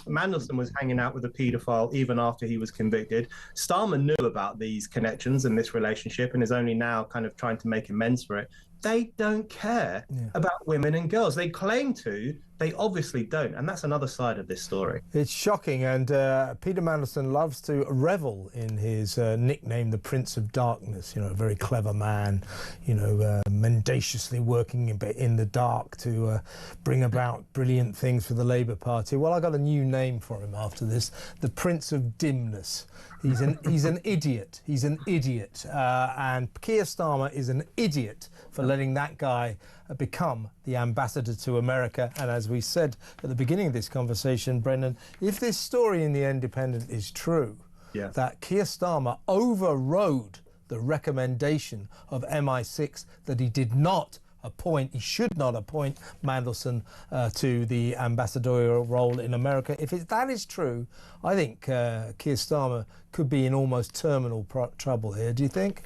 Mandelson was hanging out with a paedophile even after he was convicted. Starmer knew about these connections and this relationship and is only now kind of trying to make amends for it. They don't care about women and girls. They claim to, they obviously don't. And that's another side of this story. It's shocking. And Peter Mandelson loves to revel in his nickname, the Prince of Darkness. You know, a very clever man, you know, mendaciously working in the dark to bring about brilliant things for the Labour Party. Well, I got a new name for him after this, the Prince of Dimness. He's an idiot. He's an idiot. And Keir Starmer is an idiot for letting that guy become the ambassador to America. And as we said at the beginning of this conversation, Brendan, if this story in The Independent is true, that Keir Starmer overrode the recommendation of MI6 that he did not appoint, he should not appoint Mandelson to the ambassadorial role in America. If that is true, I think Keir Starmer could be in almost terminal trouble here. Do you think?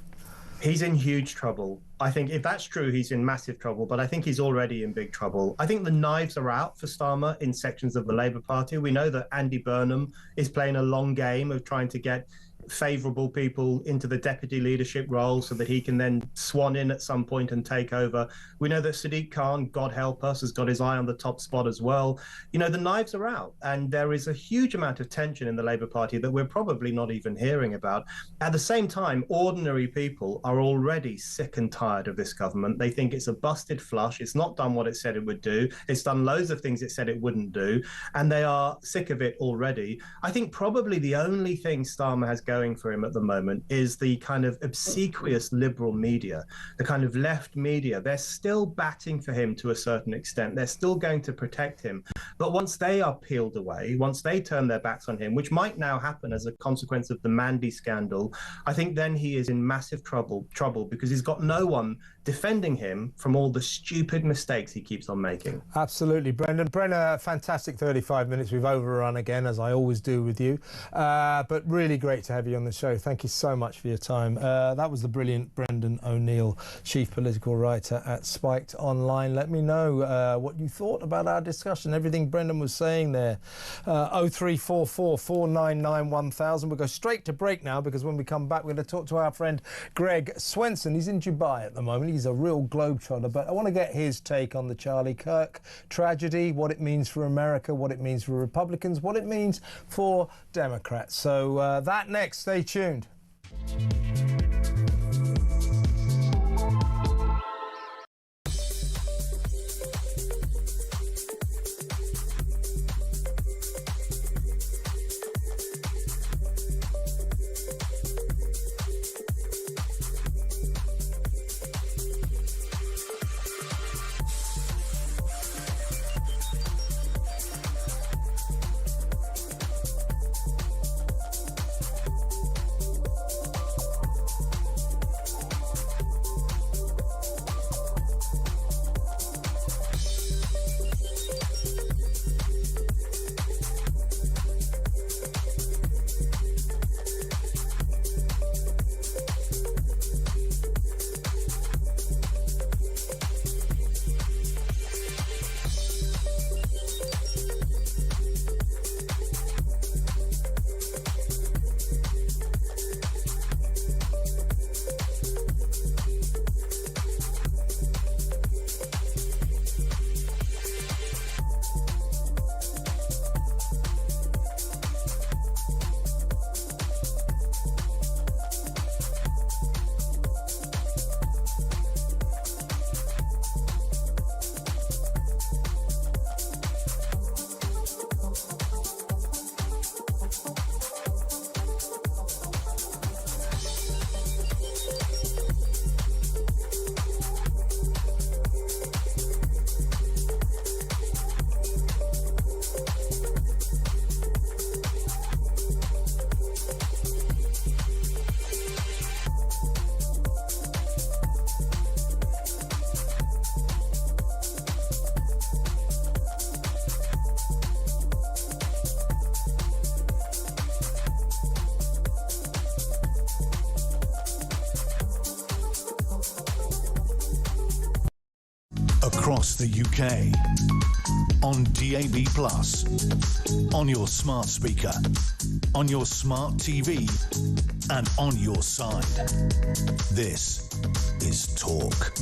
He's in huge trouble. I think if that's true, he's in massive trouble, but I think he's already in big trouble. I think the knives are out for Starmer in sections of the Labour Party. We know that Andy Burnham is playing a long game of trying to get favourable people into the deputy leadership role so that he can then swan in at some point and take over. We know that Sadiq Khan, God help us, has got his eye on the top spot as well. You know, the knives are out, and there is a huge amount of tension in the Labour Party that we're probably not even hearing about. At the same time, ordinary people are already sick and tired of this government. They think it's a busted flush. It's not done what it said it would do. It's done loads of things it said it wouldn't do, and they are sick of it already. I think probably the only thing Starmer has going for him at the moment is the kind of obsequious liberal media, the kind of left media. They're still batting for him to a certain extent. They're still going to protect him. But once they are peeled away, once they turn their backs on him, which might now happen as a consequence of the Mandy scandal, I think then he is in massive trouble because he's got no one defending him from all the stupid mistakes he keeps on making. Absolutely, Brendan. Brenna, fantastic 35 minutes. We've overrun again, as I always do with you. But really great to have you on the show. Thank you so much for your time. That was the brilliant Brendan O'Neill, chief political writer at Spiked Online. Let me know what you thought about our discussion, everything Brendan was saying there. 0344 499 1000. We'll go straight to break now, because when we come back, we're going to talk to our friend Greg Swenson. He's in Dubai at the moment. He's a real globetrotter, but I want to get his take on the Charlie Kirk tragedy, what it means for America, what it means for Republicans, what it means for Democrats. So that next, stay tuned. across the UK, on DAB+, on your smart speaker, on your smart TV, and on your side. This is Talk.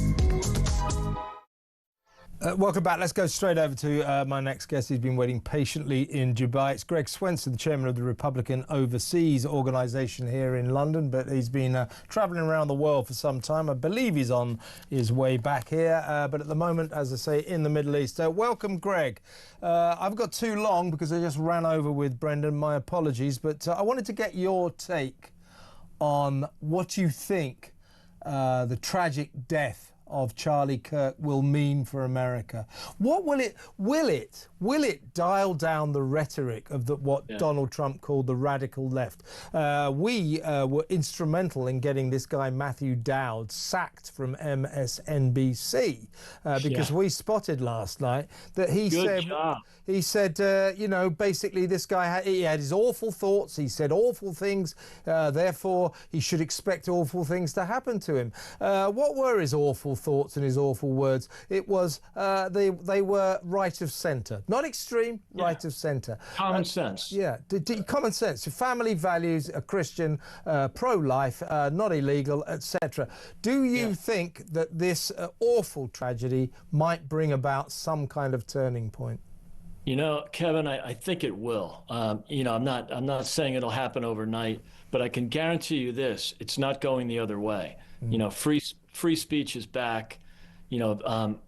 Welcome back. Let's go straight over to my next guest. He's been waiting patiently in Dubai. It's Greg Swenson, the chairman of the Republican Overseas Organisation here in London, but he's been travelling around the world for some time. I believe he's on his way back here, but at the moment, as I say, in the Middle East. Welcome, Greg. I've got too long because I just ran over with Brendan. My apologies, but I wanted to get your take on what you think the tragic death of Charlie Kirk will mean for America. What will it dial down the rhetoric of what Donald Trump called the radical left? We were instrumental in getting this guy Matthew Dowd sacked from MSNBC because we spotted last night that he said, you know, basically this guy he had his awful thoughts. He said awful things. Therefore, he should expect awful things to happen to him. What were his awful thoughts and his awful words? It was they were right of centre, not extreme, right of centre. Common sense. Yeah, common sense. Family values, a Christian, pro-life, not illegal, etc. Do you think that this awful tragedy might bring about some kind of turning point? You know, Kevin, I think it will. You know, I'm not saying it'll happen overnight, but I can guarantee you this: it's not going the other way. You know, free speech is back. You know,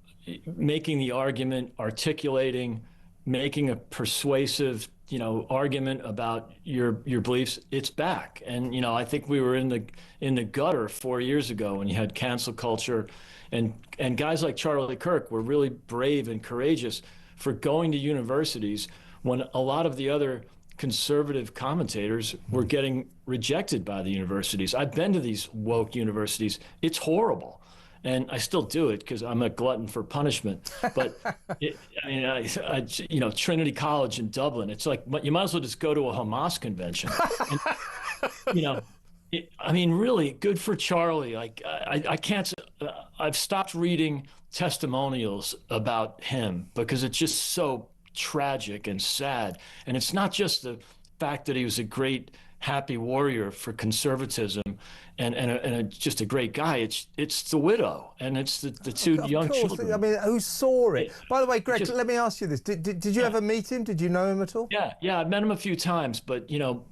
making the argument, articulating, making a persuasive, you know, argument about your beliefs, it's back. And you know, I think we were in the gutter 4 years ago when you had cancel culture, and guys like Charlie Kirk were really brave and courageous for going to universities when a lot of the other conservative commentators were getting rejected by the universities. I've been to these woke universities. It's horrible. And I still do it because I'm a glutton for punishment. But I you know, Trinity College in Dublin, it's like you might as well just go to a Hamas convention. And, you know, I mean, really good for Charlie. Like I can't. I've stopped reading testimonials about him because it's just so tragic and sad. And it's not just the fact that he was a great, happy warrior for conservatism and just a great guy. It's the widow and it's the two young children. I mean, who saw it? By the way, Greg, let me ask you this: Did you ever meet him? Did you know him at all? Yeah, I've met him a few times, but you know,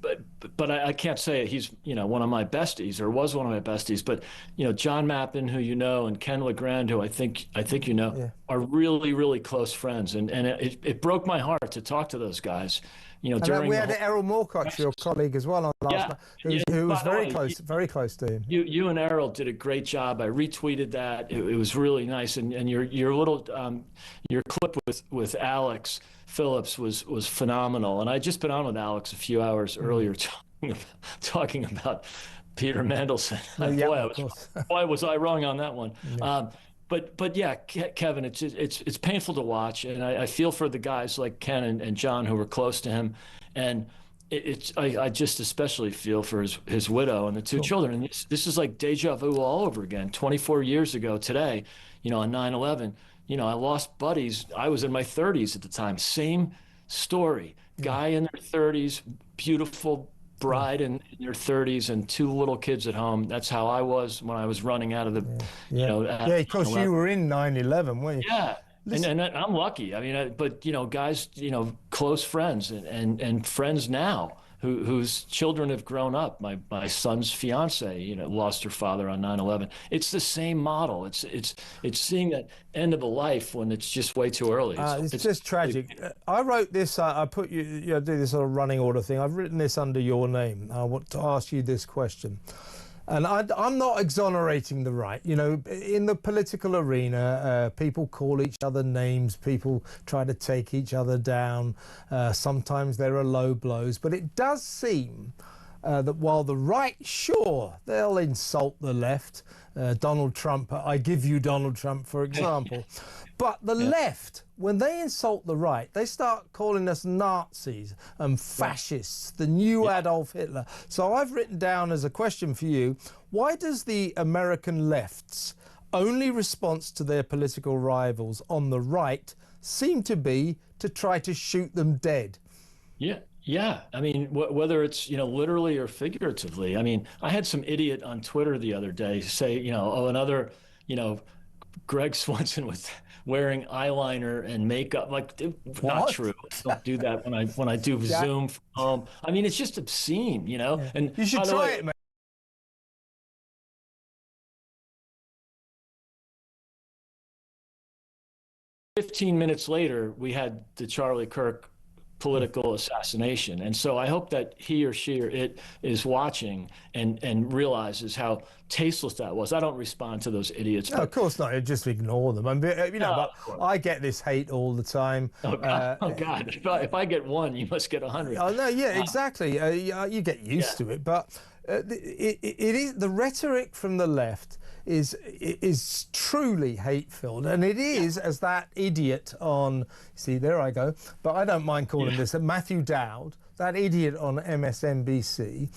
but I can't say he's, you know, one of my besties or was one of my besties. But you know, John Mappin, who you know, and Ken LeGrand, who I think you know, are really, really close friends, and it broke my heart to talk to those guys. You know, during we had Errol Moorcock, your colleague, as well on last night, who was very close to him. You and Errol did a great job. I retweeted that. It was really nice, and your little your clip with Alex Phillips was phenomenal. And I just been on with Alex a few hours earlier talking about Peter Mandelson. Boy, was I wrong on that one. Yeah. But yeah, Kevin, it's painful to watch, and I feel for the guys like Ken and John who were close to him, and I just especially feel for his widow and the two children. And this is like deja vu all over again. 24 years ago today, you know, on 9/11, you know, I lost buddies. I was in my 30s at the time. Same story. Guy in their 30s, beautiful bride in their 30s, and two little kids at home. That's how I was when I was running out of the, you know. Because you were in 9/11, weren't you? Yeah. And I'm lucky. I mean, but you know, guys, you know, close friends and friends now whose children have grown up. My son's fiance, you know, lost her father on 9/11. It's the same model. It's seeing that end of a life when it's just way too early. It's just tragic. I wrote this. I put you know, do this sort of running order thing. I've written this under your name. I want to ask you this question. And I'm not exonerating the right. You know, in the political arena, people call each other names. People try to take each other down. Sometimes there are low blows. But it does seem that while the right, sure, they'll insult the left. Donald Trump, I give you Donald Trump, for example. But the left, when they insult the right, they start calling us Nazis and fascists, the new Adolf Hitler. So I've written down as a question for you, why does the American left's only response to their political rivals on the right seemed to be to try to shoot them dead. Yeah. I mean, whether it's, literally or figuratively. I mean, I had some idiot on Twitter the other day say, another, Greg Swenson was wearing eyeliner and makeup. Like, not true. Don't do that when I do Zoom from home. I mean, it's just obscene, Yeah. And you should try it, mate. 15 minutes later, we had the Charlie Kirk political assassination. And so I hope that he or she or it is watching and realizes how tasteless that was. I don't respond to those idiots. No, of course not. Just ignore them. But I get this hate all the time. Oh, God. If I get one, you must get 100. Oh, no, yeah, exactly. You get used to it. But it is the rhetoric from the left is truly hate-filled, and it is, as that idiot on, see, there I go, but I don't mind calling this, Matthew Dowd, that idiot on MSNBC,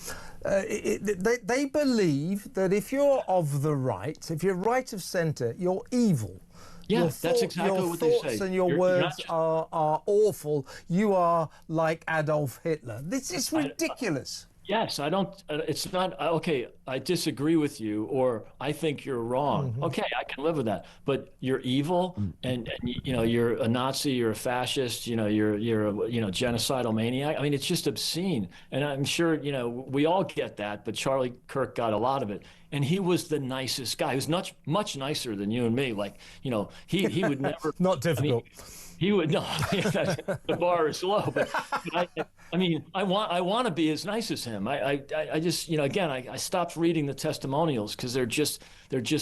they believe that if you're of the right, if you're right of centre, you're evil. Yeah, that's exactly what they say. Your thoughts and your words are awful. You are like Adolf Hitler. This is ridiculous. Yes, I don't, it's not, okay, I disagree with you, or I think you're wrong. Mm-hmm. Okay, I can live with that. But you're evil, and you're a Nazi, you're a fascist, you're a, genocidal maniac. I mean, it's just obscene. And I'm sure, we all get that, but Charlie Kirk got a lot of it. And he was the nicest guy. He was much nicer than you and me. Like, he would never. Not difficult. He would no. The bar is low, but I want to be as nice as him. I just again I stopped reading the testimonials because they're just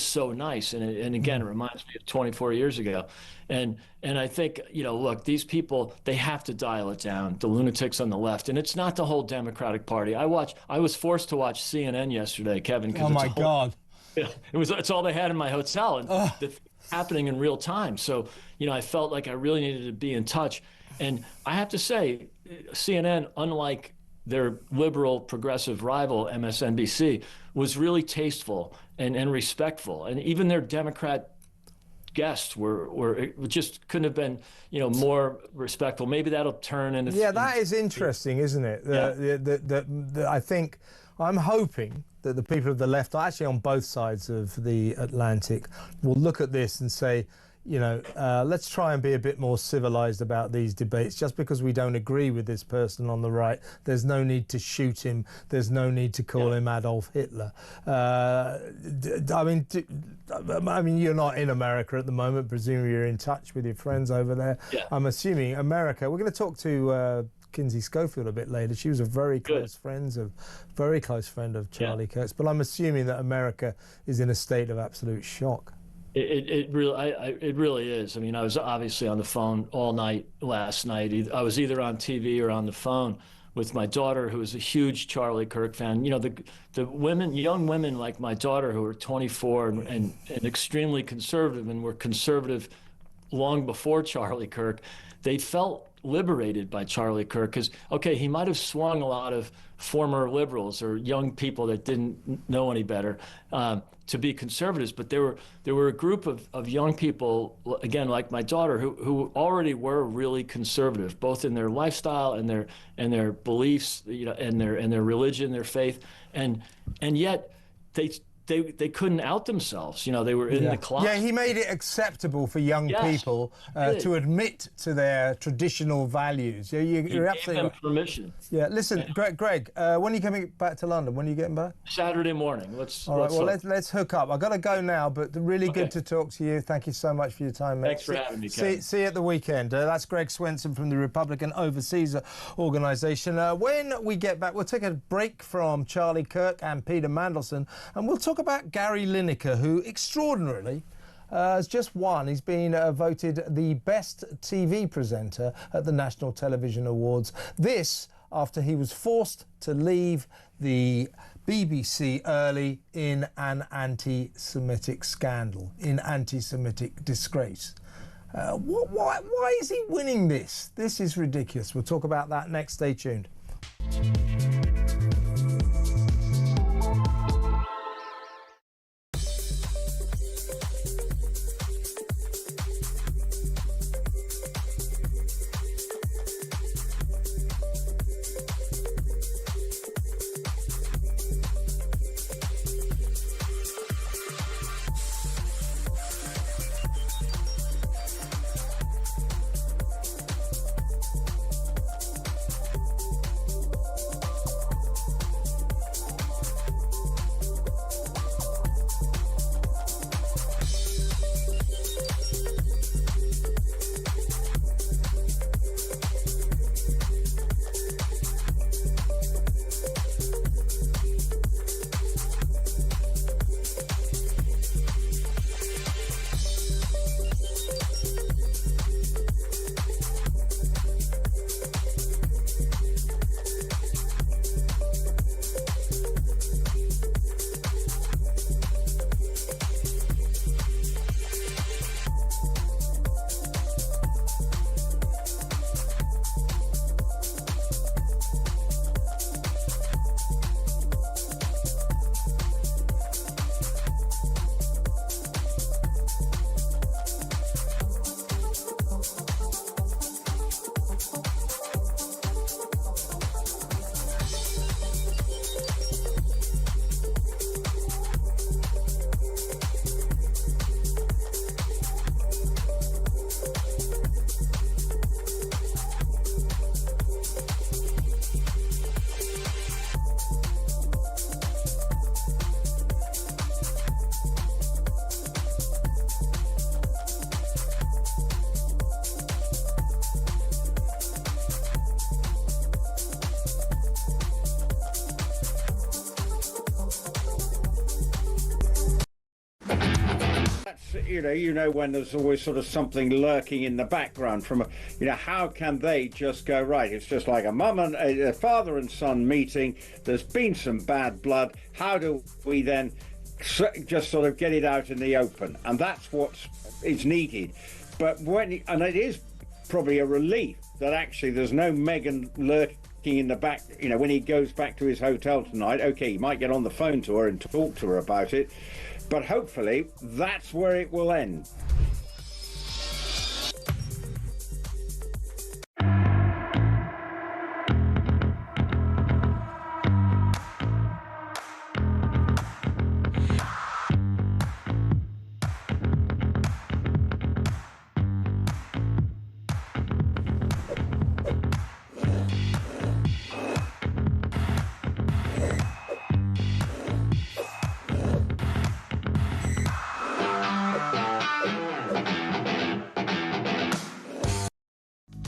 so nice, and again it reminds me of 24 years ago, and I think look, these people, they have to dial it down, the lunatics on the left, and it's not the whole Democratic Party. I was forced to watch CNN yesterday, Kevin. Oh my God. It's all they had in my hotel, and happening in real time. So, I felt like I really needed to be in touch. And I have to say, CNN, unlike their liberal progressive rival, MSNBC, was really tasteful and respectful. And even their Democrat guests were just couldn't have been, more respectful. Maybe that'll turn into... Yeah, that is interesting, isn't it? I think, I'm hoping that the people of the left, actually on both sides of the Atlantic, will look at this and say, let's try and be a bit more civilized about these debates. Just because we don't agree with this person on the right, there's no need to shoot him. There's no need to call him Adolf Hitler. I mean, you're not in America at the moment. Presumably you're in touch with your friends over there. Yeah. I'm assuming America. We're going to talk to Kinsey Schofield a bit later. She was a very close friend of Charlie Kirk's. But I'm assuming that America is in a state of absolute shock. It really is. I mean, I was obviously on the phone all night last night. I was either on TV or on the phone with my daughter, who is a huge Charlie Kirk fan. The women, young women like my daughter, who are 24 and extremely conservative, and were conservative long before Charlie Kirk, they felt liberated by Charlie Kirk, because, okay, he might have swung a lot of former liberals or young people that didn't know any better to be conservatives, but there were a group of young people, again, like my daughter, who already were really conservative, both in their lifestyle and their beliefs, and their religion, their faith, and yet they couldn't out themselves. They were in the closet. Yeah, he made it acceptable for young people to admit to their traditional values. You're absolutely right. Permission. Yeah, listen, Greg, when are you coming back to London? When are you getting back? Saturday morning. Let's hook up. I've got to go now, but really good to talk to you. Thank you so much for your time, mate. Thanks for having me, Kevin. See you at the weekend. That's Greg Swenson from the Republican Overseas Organisation. When we get back, we'll take a break from Charlie Kirk and Peter Mandelson, and we'll talk about Gary Lineker, who extraordinarily has just won. He's been voted the best TV presenter at the National Television Awards. This after he was forced to leave the BBC early in an anti-Semitic scandal, in anti-Semitic disgrace. Why is he winning this? This is ridiculous. We'll talk about that next. Stay tuned. when there's always sort of something lurking in the background from, how can they just go, right, it's just like a father and son meeting, there's been some bad blood, how do we then just sort of get it out in the open? And that's what is needed. But and it is probably a relief that actually there's no Meghan lurking in the back, when he goes back to his hotel tonight. Okay, he might get on the phone to her and talk to her about it, but hopefully that's where it will end.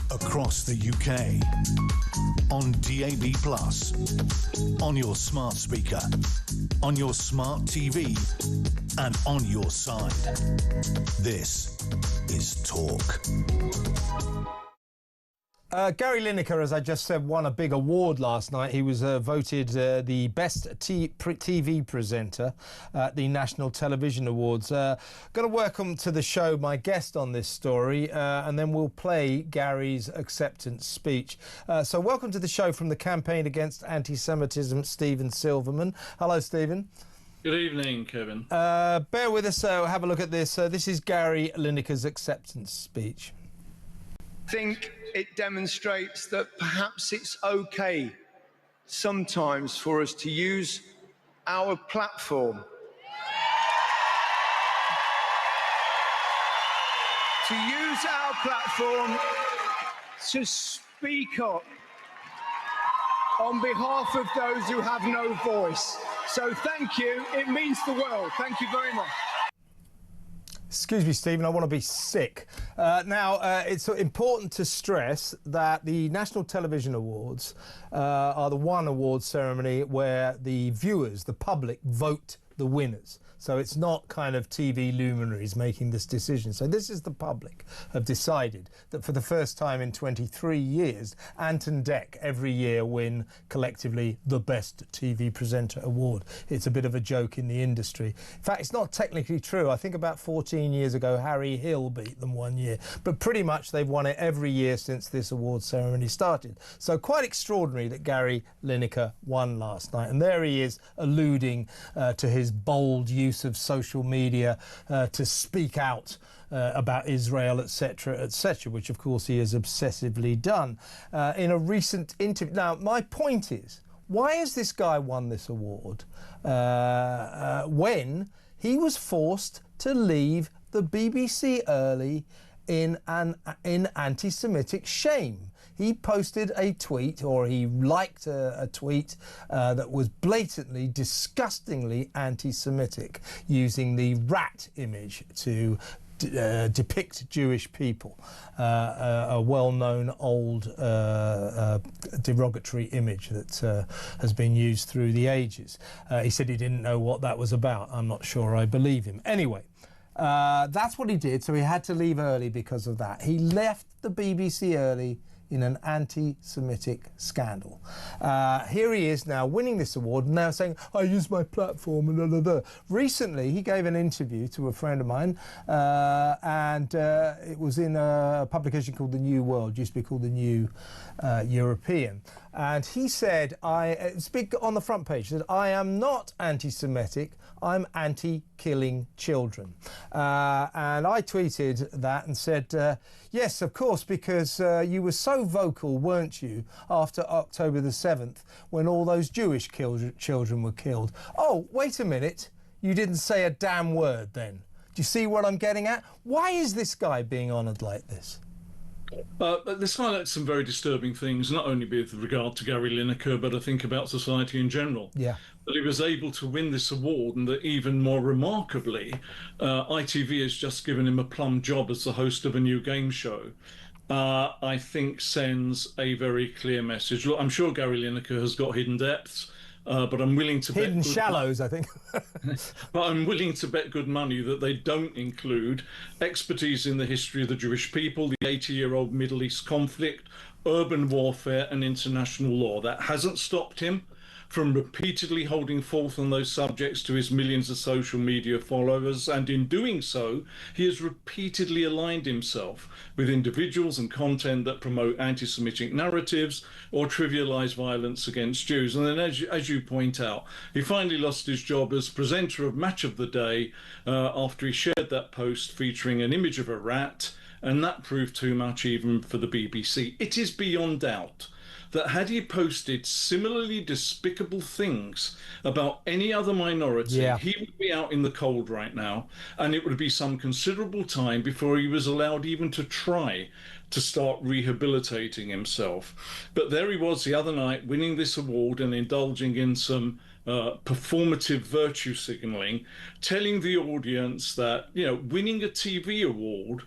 Across the UK, on DAB+, on your smart speaker, on your smart TV, and on your side. This is Talk. Gary Lineker, as I just said, won a big award last night. He was voted the best TV presenter at the National Television Awards. Going to welcome to the show my guest on this story, and then we'll play Gary's acceptance speech. So welcome to the show from the Campaign Against Anti-Semitism, Stephen Silverman. Hello, Stephen. Good evening, Kevin. Bear with us, have a look at this. This is Gary Lineker's acceptance speech. I think it demonstrates that perhaps it's okay sometimes for us to use our platform to speak up on behalf of those who have no voice. So thank you. It means the world. Thank you very much. Excuse me, Stephen, I want to be sick. Now, it's important to stress that the National Television Awards are the one award ceremony where the viewers, the public, vote the winners. So it's not kind of TV luminaries making this decision. So this is the public have decided that for the first time in 23 years, Ant and Dec every year win collectively the Best TV Presenter Award. It's a bit of a joke in the industry. In fact, it's not technically true. I think about 14 years ago, Harry Hill beat them one year. But pretty much they've won it every year since this award ceremony started. So quite extraordinary that Gary Lineker won last night. And there he is alluding to his bold use of social media to speak out about Israel, etc., which of course he has obsessively done in a recent interview. Now, my point is, why has this guy won this award when he was forced to leave the BBC early in anti-Semitic shame? He posted a tweet, or he liked a tweet that was blatantly, disgustingly anti-Semitic, using the rat image to depict Jewish people, a well-known old derogatory image that has been used through the ages. He said he didn't know what that was about. I'm not sure I believe him. Anyway, that's what he did, so he had to leave early because of that. He left the BBC early in an anti-Semitic scandal. Here he is now winning this award, now saying, I use my platform, and blah, blah, blah. Recently, he gave an interview to a friend of mine, and it was in a publication called The New World, used to be called The New European. And he said, it's big on the front page, that I am not anti-Semitic, I'm anti-killing children. And I tweeted that and said, yes, of course, because you were so vocal, weren't you, after October the 7th, when all those Jewish children were killed. Oh, wait a minute, you didn't say a damn word then. Do you see what I'm getting at? Why is this guy being honoured like this? This highlights some very disturbing things, not only with regard to Gary Lineker, but I think about society in general. Yeah. That he was able to win this award, and that even more remarkably, ITV has just given him a plum job as the host of a new game show. I think sends a very clear message. Look, I'm sure Gary Lineker has got hidden depths. but I'm willing to Hidden bet shallows, I think. but I'm willing to bet good money that they don't include expertise in the history of the Jewish people, the 80-year-old Middle East conflict, urban warfare, and international law. That hasn't stopped him from repeatedly holding forth on those subjects to his millions of social media followers, and in doing so, he has repeatedly aligned himself with individuals and content that promote anti-Semitic narratives or trivialize violence against Jews. And then, as you point out, he finally lost his job as presenter of Match of the Day after he shared that post featuring an image of a rat, and that proved too much even for the BBC. It is beyond doubt that had he posted similarly despicable things about any other minority, he would be out in the cold right now, and it would be some considerable time before he was allowed even to try to start rehabilitating himself. But there he was the other night, winning this award and indulging in some performative virtue signaling, telling the audience that, you know, winning a TV award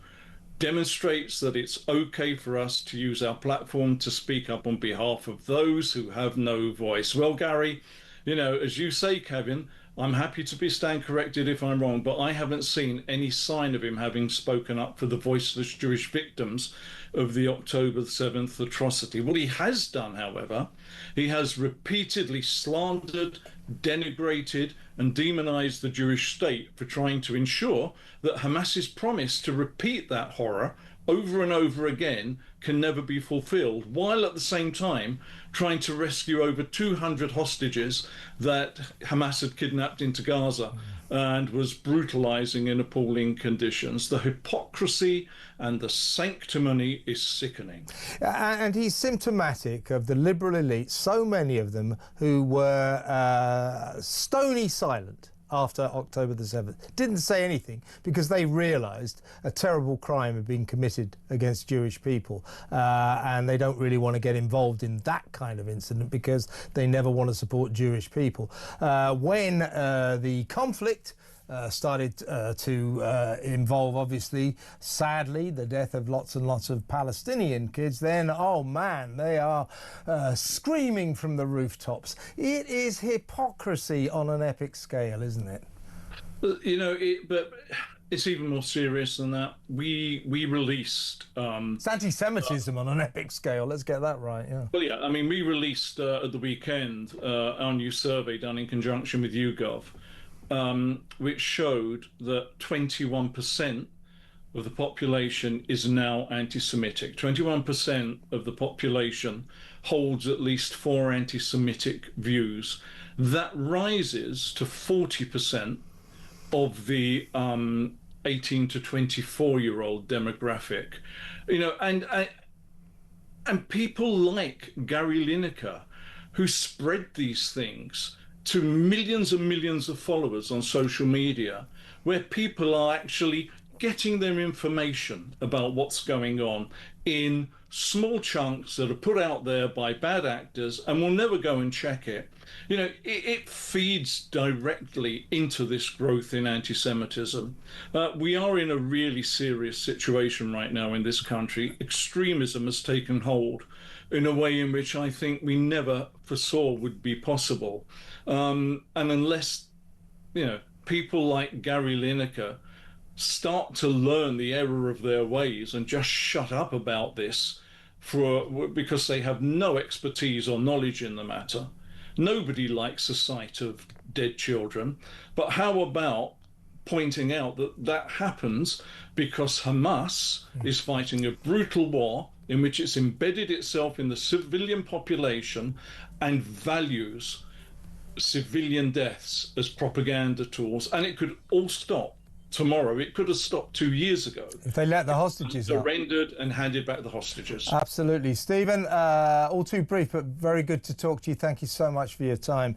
demonstrates that it's okay for us to use our platform to speak up on behalf of those who have no voice. Well, Gary, you know, as you say, Kevin, I'm happy to be stand corrected if I'm wrong, but I haven't seen any sign of him having spoken up for the voiceless Jewish victims of the October 7th atrocity. What he has done, however, he has repeatedly slandered, denigrated, and demonized the Jewish state for trying to ensure that Hamas's promise to repeat that horror over and over again can never be fulfilled, while at the same time trying to rescue over 200 hostages that Hamas had kidnapped into Gaza and was brutalizing in appalling conditions. The hypocrisy and the sanctimony is sickening. And he's symptomatic of the liberal elite, so many of them who were stony silent after October the 7th. Didn't say anything because they realised a terrible crime had been committed against Jewish people, and they don't really want to get involved in that kind of incident because they never want to support Jewish people. When the conflict started to involve, obviously, sadly, the death of lots and lots of Palestinian kids, then, oh man, they are screaming from the rooftops. It is hypocrisy on an epic scale, isn't it? You know, but it's even more serious than that. We released... it's anti-Semitism on an epic scale, let's get that right, yeah. Well, yeah, I mean, we released at the weekend our new survey done in conjunction with YouGov, which showed that 21% of the population is now anti-Semitic. 21% of the population holds at least 4 anti-Semitic views. That rises to 40% of the 18 to 24-year-old demographic. You know, and people like Gary Lineker, who spread these things to millions and millions of followers on social media, where people are actually getting their information about what's going on in small chunks that are put out there by bad actors and will never go and check it. You know, it feeds directly into this growth in anti-Semitism. We are in a really serious situation right now in this country. Extremism has taken hold in a way in which I think we never foresaw would be possible. And unless, you know, people like Gary Lineker start to learn the error of their ways and just shut up about this because they have no expertise or knowledge in the matter. Nobody likes the sight of dead children. But how about pointing out that that happens because Hamas is fighting a brutal war in which it's embedded itself in the civilian population and values civilian deaths as propaganda tools, and it could all stop tomorrow. It could have stopped 2 years ago if they let the hostages out. Surrendered and handed back the hostages. Absolutely. Stephen, all too brief, but very good to talk to you. Thank you so much for your time.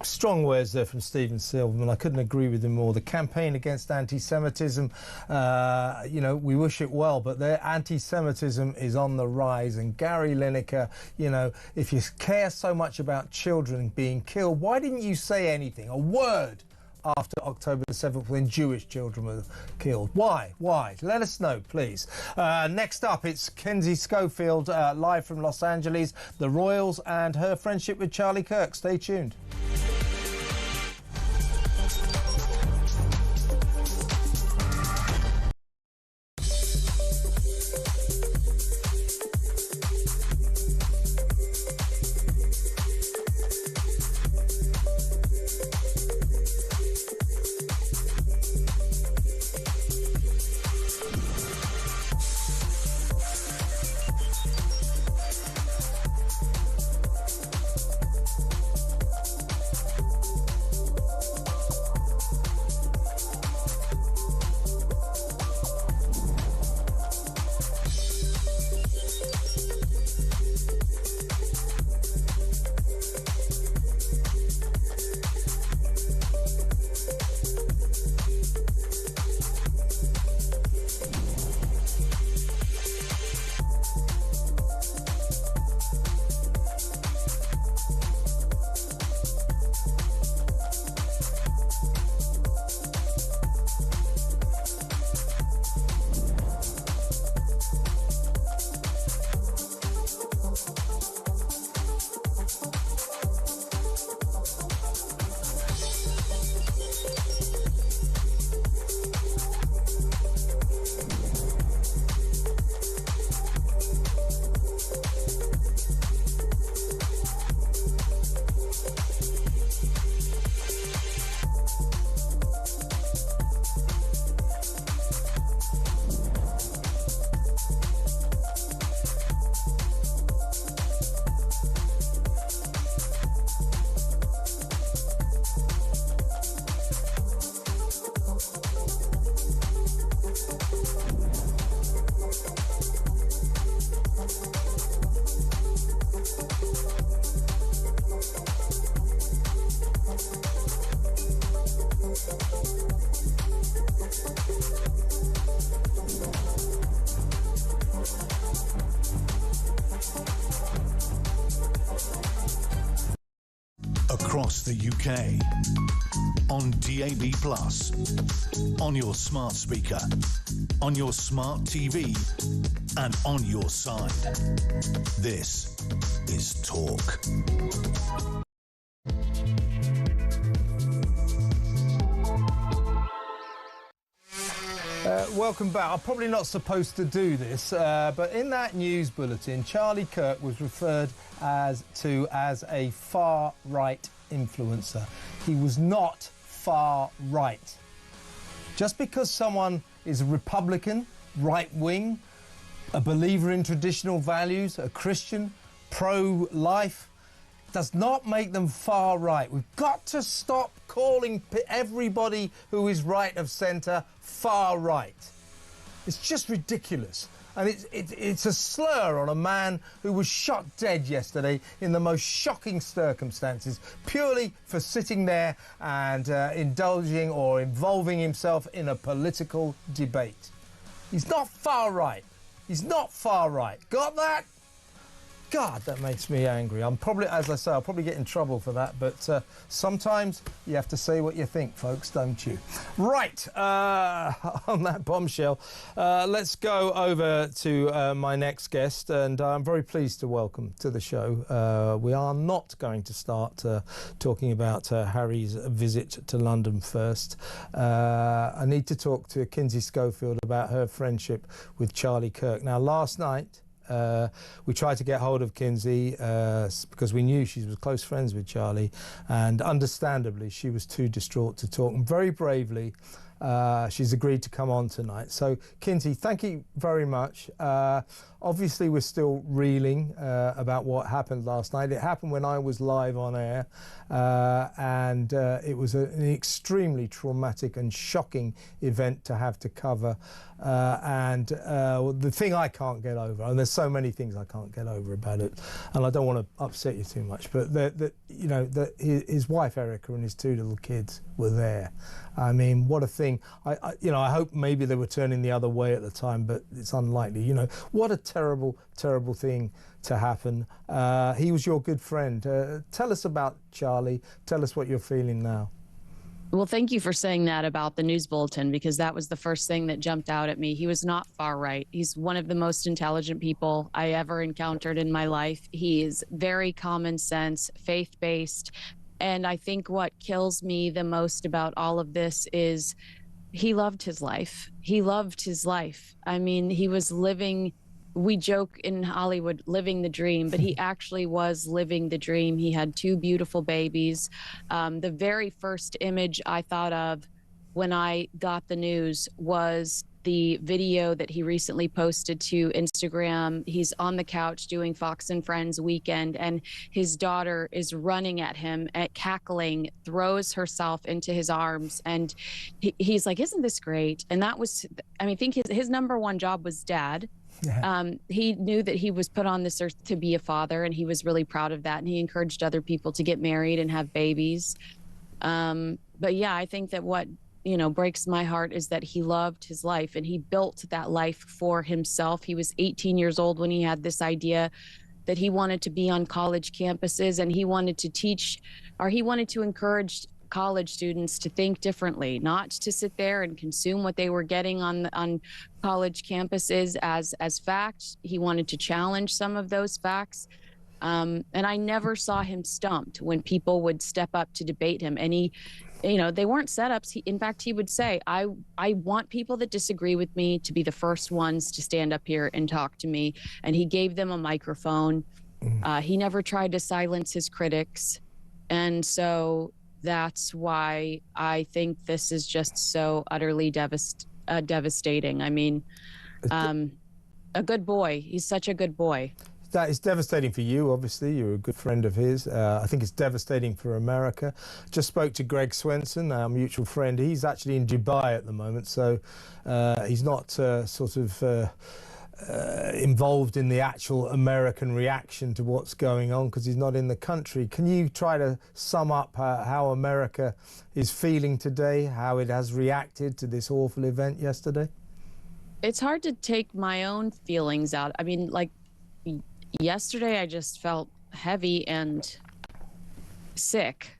Strong words there from Stephen Silverman. I couldn't agree with him more. The campaign against anti-Semitism, you know, we wish it well, but their anti-Semitism is on the rise. And Gary Lineker, you know, if you care so much about children being killed, why didn't you say anything, a word after October the 7th when Jewish children were killed. Why? Why? Let us know, please. Next up, it's Kinsey Schofield, live from Los Angeles, the Royals and her friendship with Charlie Kirk. Stay tuned. Across the UK, on DAB+, on your smart speaker, on your smart TV, and on your side. This is Talk. Welcome back. I'm probably not supposed to do this, but in that news bulletin, Charlie Kirk was referred to as a far-right influencer. He was not far-right. Just because someone is a Republican, right-wing, a believer in traditional values, a Christian, pro-life, does not make them far right. We've got to stop calling everybody who is right of centre far right. It's just ridiculous. And it's a slur on a man who was shot dead yesterday in the most shocking circumstances, purely for sitting there and indulging or involving himself in a political debate. He's not far right. He's not far right. Got that? God, that makes me angry. I'm probably, as I say, I'll probably get in trouble for that, but sometimes you have to say what you think, folks, don't you? Right, on that bombshell, let's go over to my next guest, and I'm very pleased to welcome to the show. We are not going to start talking about Harry's visit to London first. I need to talk to Kinsey Schofield about her friendship with Charlie Kirk. Now, last night, we tried to get hold of Kinsey because we knew she was close friends with Charlie, and understandably she was too distraught to talk, and very bravely she's agreed to come on tonight. So Kinsey, thank you very much. Obviously we're still reeling about what happened last night. It happened when I was live on air, and it was an extremely traumatic and shocking event to have to cover. The thing I can't get over, and there's so many things I can't get over about it, and I don't want to upset you too much, but his wife Erica and his two little kids were there. I mean, what a thing. I hope maybe they were turning the other way at the time, but it's unlikely. What a terrible, terrible thing to happen. He was your good friend. Tell us about Charlie. Tell us what you're feeling now. Well, thank you for saying that about the news bulletin, because that was the first thing that jumped out at me. He was not far right. He's one of the most intelligent people I ever encountered in my life. He is very common sense, faith-based. And I think what kills me the most about all of this is he loved his life. He loved his life. I mean, he was living, we joke in Hollywood, living the dream, but he actually was living the dream. He had 2 beautiful babies. The very first image I thought of when I got the news was the video that he recently posted to Instagram. He's on the couch doing Fox and Friends weekend, and his daughter is running at him, cackling, throws herself into his arms. And he's like, isn't this great? And that was, I mean, I think his number one job was dad. Yeah. He knew that he was put on this earth to be a father, and he was really proud of that. And he encouraged other people to get married and have babies. But yeah, I think that what, breaks my heart is that he loved his life, and he built that life for himself. He was 18 years old when he had this idea that he wanted to be on college campuses, and he wanted to teach, or he wanted to encourage college students to think differently, not to sit there and consume what they were getting on college campuses as fact. He wanted to challenge some of those facts. And I never saw him stumped when people would step up to debate him. And he, they weren't setups. In fact, he would say, I want people that disagree with me to be the first ones to stand up here and talk to me. And he gave them a microphone. He never tried to silence his critics. And so that's why I think this is just so utterly devastating. I mean, a good boy. He's such a good boy. That is devastating for you, obviously. You're a good friend of his. I think it's devastating for America. Just spoke to Greg Swenson, our mutual friend. He's actually in Dubai at the moment, so he's not involved in the actual American reaction to what's going on because he's not in the country. Can you try to sum up how America is feeling today, how it has reacted to this awful event yesterday? It's hard to take my own feelings out. I mean, like, yesterday I just felt heavy and sick.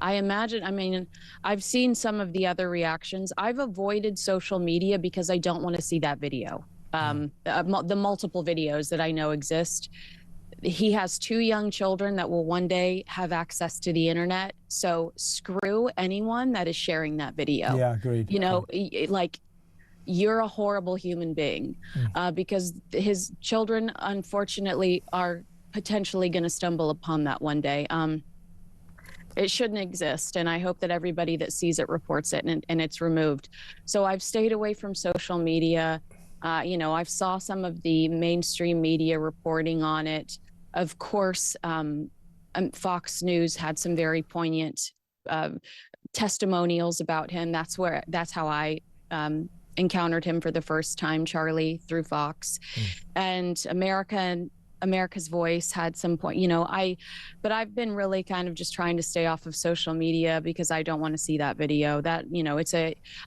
I imagine, I mean, I've seen some of the other reactions. I've avoided social media because I don't want to see that video. The multiple videos that I know exist. He has 2 young children that will one day have access to the internet. So screw anyone that is sharing that video. Yeah, agreed. Like, you're a horrible human being, because his children, unfortunately, are potentially going to stumble upon that one day. It shouldn't exist, and I hope that everybody that sees it reports it and it's removed. So I've stayed away from social media. I've saw some of the mainstream media reporting on it. Of course, Fox News had some very poignant testimonials about him. That's how I encountered him for the first time, Charlie, through Fox. And America's Voice had some point, but I've been really kind of just trying to stay off of social media because I don't want to see that video. That,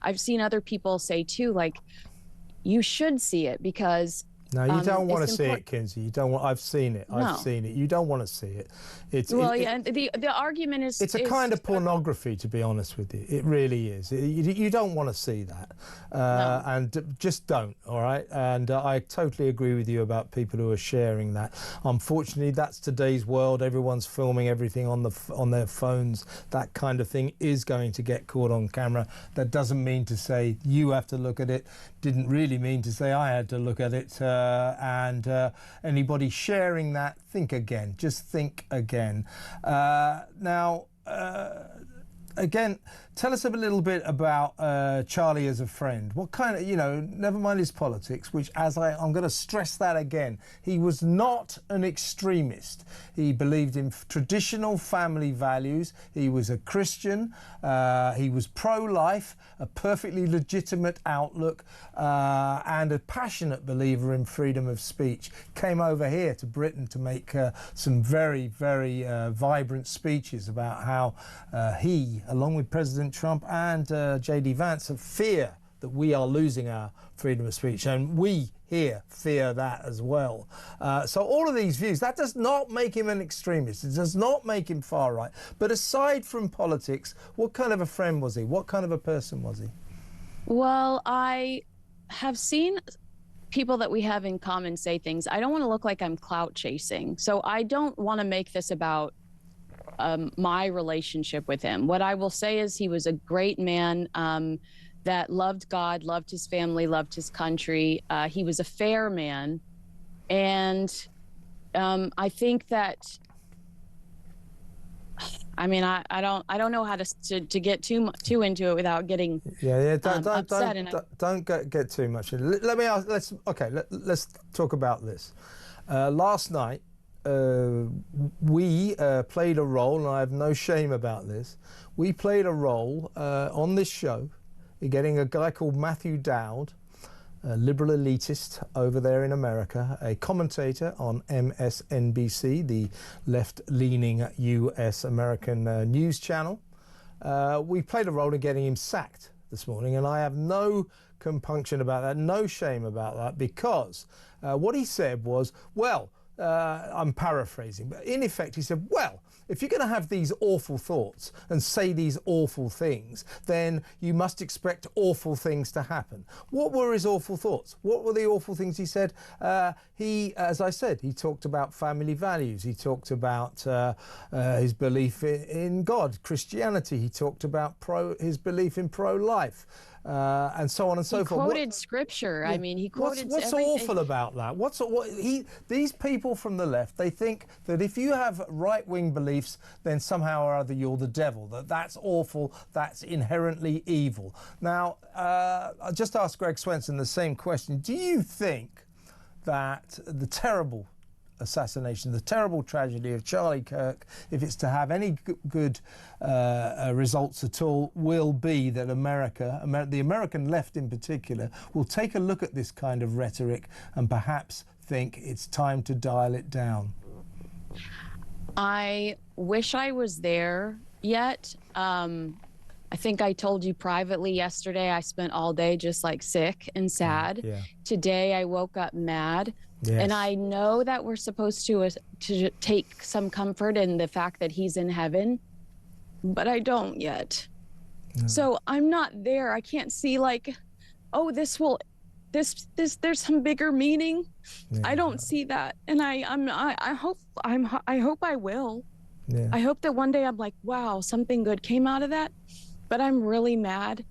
I've seen other people say too, like, you should see it because no, you don't want to see it, Kinsey. You don't want. I've seen it. I've seen it. You don't want to see it. And the argument is it's a kind of pornography, to be honest with you. It really is. You don't want to see that, No. and just don't. All right. And I totally agree with you about people who are sharing that. Unfortunately, that's today's world. Everyone's filming everything on their phones. That kind of thing is going to get caught on camera. That doesn't mean to say you have to look at it. Didn't really mean to say I had to look at it. And anybody sharing that, think again. Just think again. Now, again, tell us a little bit about Charlie as a friend. What kind of, never mind his politics, which I'm going to stress that again. He was not an extremist. He believed in traditional family values. He was a Christian. He was pro-life, a perfectly legitimate outlook, and a passionate believer in freedom of speech. Came over here to Britain to make some very, very vibrant speeches about how he, along with President Trump and J.D. Vance, fear that we are losing our freedom of speech. And we here fear that as well. So all of these views, that does not make him an extremist. It does not make him far right. But aside from politics, what kind of a friend was he? What kind of a person was he? Well, I have seen people that we have in common say things. I don't want to look like I'm clout chasing. So I don't want to make this about my relationship with him. What I will say is he was a great man that loved God, loved his family, loved his country. He was a fair man. And I think that, I mean, I don't know how to get too into it without getting upset. Don't get too much. Let me ask. Let's talk about this. Last night, we played a role, and I have no shame about this. We played a role on this show, getting a guy called Matthew Dowd, a liberal elitist over there in America, a commentator on MSNBC, the left-leaning US American news channel. We played a role in getting him sacked this morning, and I have no compunction about that, no shame about that, because what he said was, well, I'm paraphrasing, but in effect he said, well, if you're going to have these awful thoughts and say these awful things, then you must expect awful things to happen. What were his awful thoughts? What were the awful things he said? As I said, he talked about family values. He talked about his belief in God, Christianity. He talked about his belief in pro-life. And so on and so forth. He quoted scripture. Yeah. I mean, he quoted What's everything. awful about that? These people from the left, they think that if you have right-wing beliefs, then somehow or other you're the devil, that's awful, that's inherently evil. Now, I just asked Greg Swenson the same question. Do you think that the terrible assassination, the terrible tragedy of Charlie Kirk, if it's to have any good results at all, will be that the American left in particular, will take a look at this kind of rhetoric and perhaps think it's time to dial it down? I wish I was there yet. I think I told you privately yesterday, I spent all day just like sick and sad. Yeah. Today I woke up mad. Yes. And I know that we're supposed to take some comfort in the fact that he's in heaven, but I don't yet. No. So I'm not there. I can't see like, oh, there's some bigger meaning. Yeah. I don't see that. And I hope I will. Yeah. I hope that one day I'm like, wow, something good came out of that. But I'm really mad.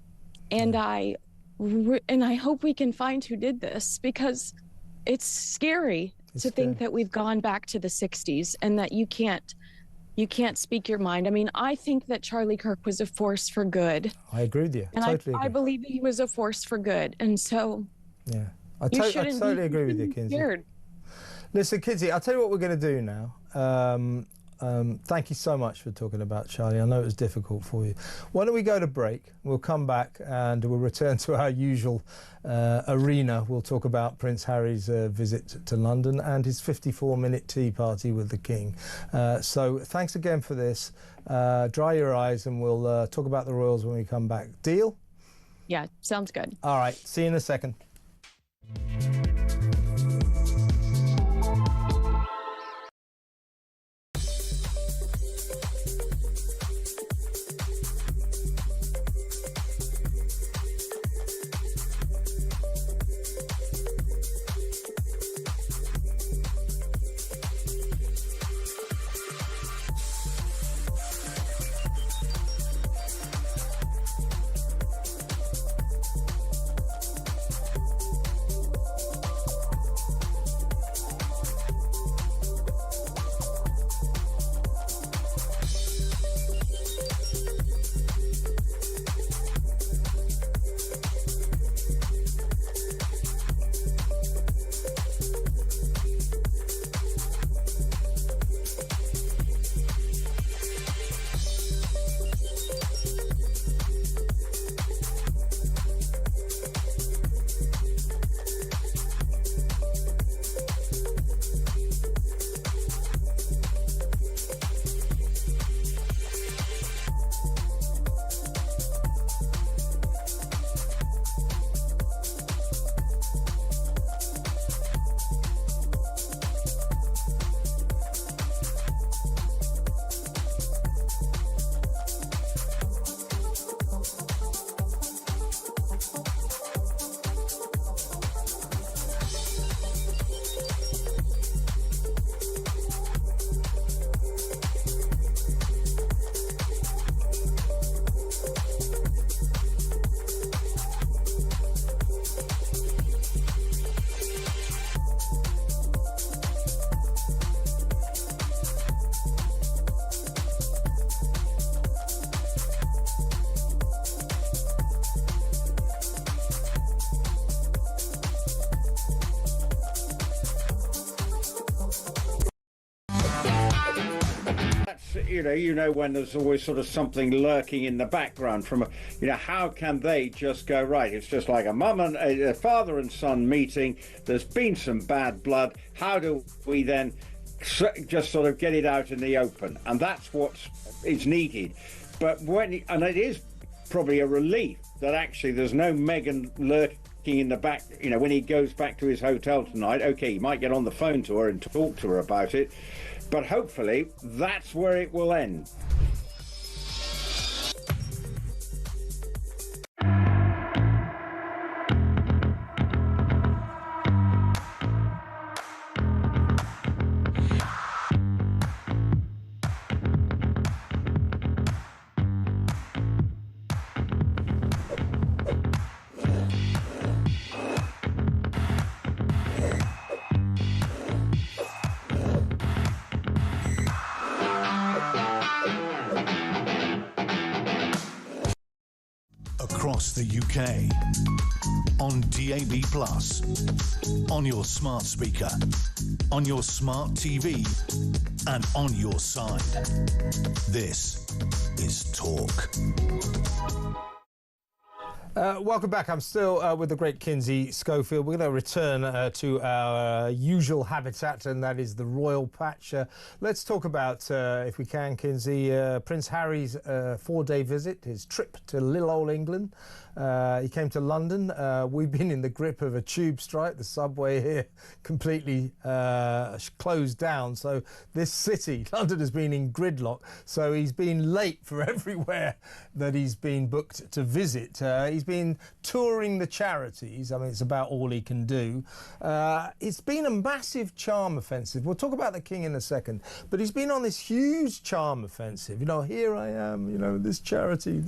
And I hope we can find who did this, because it's scary to think that we've gone back to the 60s and that you can't speak your mind. I mean, I think that Charlie Kirk was a force for good. I agree with you. And totally I believe he was a force for good. And so yeah, I totally agree with you, Kinsey. Scared. Listen, Kinsey, I'll tell you what we're going to do now. Thank you so much for talking about Charlie. I know it was difficult for you. Why don't we go to break? We'll come back and we'll return to our usual arena. We'll talk about Prince Harry's visit to London and his 54-minute tea party with the King. So thanks again for this. Dry your eyes and we'll talk about the Royals when we come back. Deal? Yeah, sounds good. All right, see you in a second. you know when there's always sort of something lurking in the background from, how can they just go, right, it's just like a father and son meeting, there's been some bad blood, how do we then just sort of get it out in the open? And that's what is needed. But and it is probably a relief that actually there's no Meghan lurking in the back, when he goes back to his hotel tonight. Okay, he might get on the phone to her and talk to her about it, but hopefully that's where it will end. Across the UK, on DAB+, on your smart speaker, on your smart TV, and on your side. This is Talk. Welcome back. I'm still with the great Kinsey Schofield. We're going to return to our usual habitat, and that is the Royal Patch. Let's talk about, if we can, Kinsey, Prince Harry's 4-day visit, his trip to little old England. He came to London. We've been in the grip of a tube strike. The subway here completely closed down. So this city, London, has been in gridlock. So he's been late for everywhere that he's been booked to visit. He's been touring the charities. I mean, it's about all he can do. It's been a massive charm offensive. We'll talk about the King in a second. But he's been on this huge charm offensive. Here I am, this charity,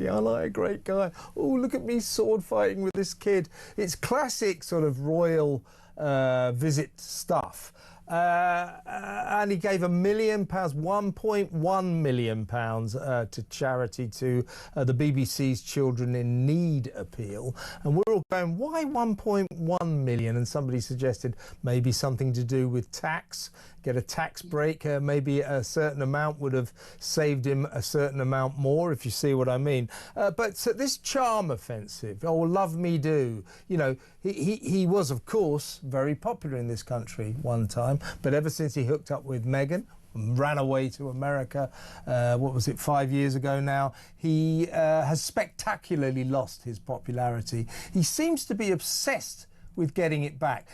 I'm like a great guy. Oh, look at me sword fighting with this kid. It's classic sort of royal visit stuff. And he gave £1 million, £1.1 million to charity, to the BBC's Children in Need appeal. And we're all going, why 1.1 million? And somebody suggested maybe something to do with tax, get a tax break. Maybe a certain amount would have saved him a certain amount more, if you see what I mean. But this charm offensive, love me do, he was, of course, very popular in this country one time. But ever since he hooked up with Meghan, ran away to America, 5 years ago now, he has spectacularly lost his popularity. He seems to be obsessed with getting it back.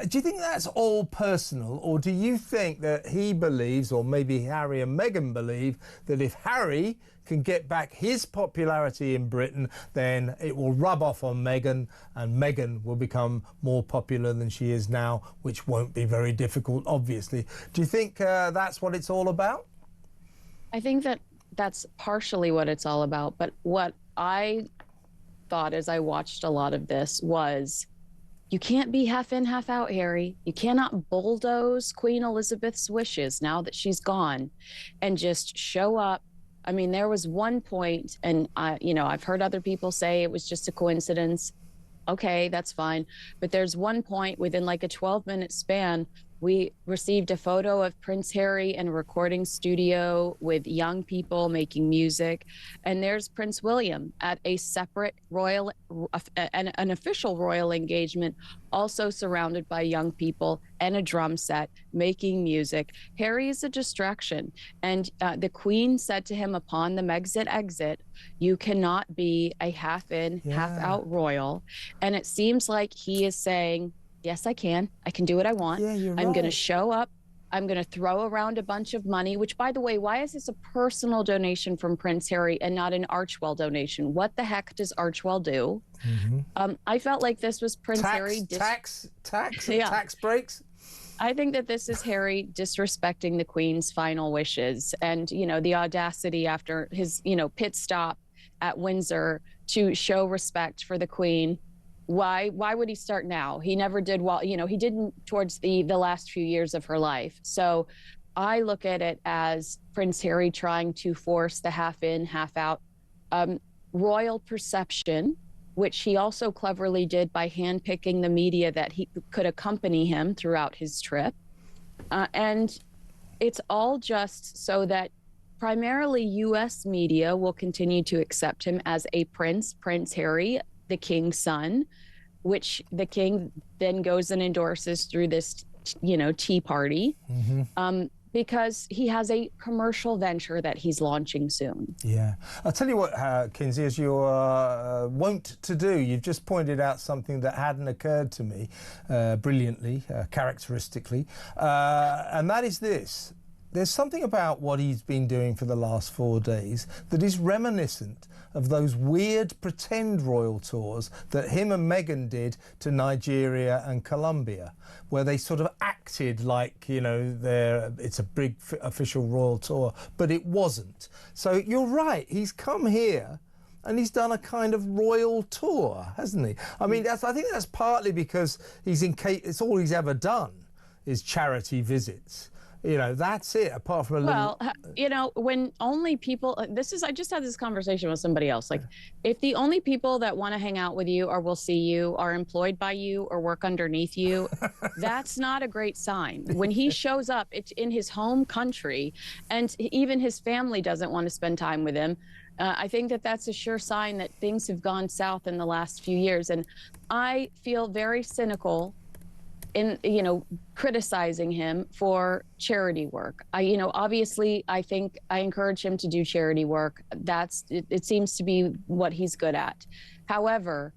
Do you think that's all personal, or do you think that he believes, or maybe Harry and Meghan believe, that if Harry can get back his popularity in Britain, then it will rub off on Meghan, and Meghan will become more popular than she is now, which won't be very difficult, obviously. Do you think that's what it's all about? I think that that's partially what it's all about. But what I thought as I watched a lot of this was, you can't be half in, half out, Harry. You cannot bulldoze Queen Elizabeth's wishes now that she's gone and just show up. I mean, there was one point, and I've heard other people say it was just a coincidence. Okay, that's fine. But there's one point within like a 12-minute span, we received a photo of Prince Harry in a recording studio with young people making music. And there's Prince William at a separate an official royal engagement, also surrounded by young people and a drum set making music. Harry is a distraction. And the Queen said to him upon the Megxit exit, you cannot be a half in, half out royal. And it seems like he is saying, yes, I can do what I want. Yeah, you're I'm right. going to show up. I'm going to throw around a bunch of money, which, by the way, why is this a personal donation from Prince Harry and not an Archewell donation? What the heck does Archewell do? Mm-hmm. I felt like this was Prince Harry. Tax breaks? I think that this is Harry disrespecting the Queen's final wishes. And, the audacity after his, pit stop at Windsor to show respect for the Queen. Why would he start now? He never did well, he didn't towards the last few years of her life. So I look at it as Prince Harry trying to force the half in, half out royal perception, which he also cleverly did by handpicking the media that he could accompany him throughout his trip. And it's all just so that primarily U.S. media will continue to accept him as a prince, Prince Harry, the king's son, which the king then goes and endorses through this, Tea Party, because he has a commercial venture that he's launching soon. Yeah. I'll tell you what, Kinsey, as you're wont to do, you've just pointed out something that hadn't occurred to me brilliantly, characteristically, and that is this. There's something about what he's been doing for the last 4 days that is reminiscent of those weird pretend royal tours that him and Meghan did to Nigeria and Colombia, where they sort of acted like, it's a big official royal tour, but it wasn't. So you're right, he's come here and he's done a kind of royal tour, hasn't he? I mean, I think that's partly because it's all he's ever done is charity visits. That's it, apart from a little... Well, when only people... I just had this conversation with somebody else. Like, if the only people that want to hang out with you or will see you are employed by you or work underneath you, that's not a great sign. When he shows up, it's in his home country, and even his family doesn't want to spend time with him. I think that that's a sure sign that things have gone south in the last few years. And I feel very cynical in criticizing him for charity work. Obviously I think I encourage him to do charity work. It seems to be what he's good at. However,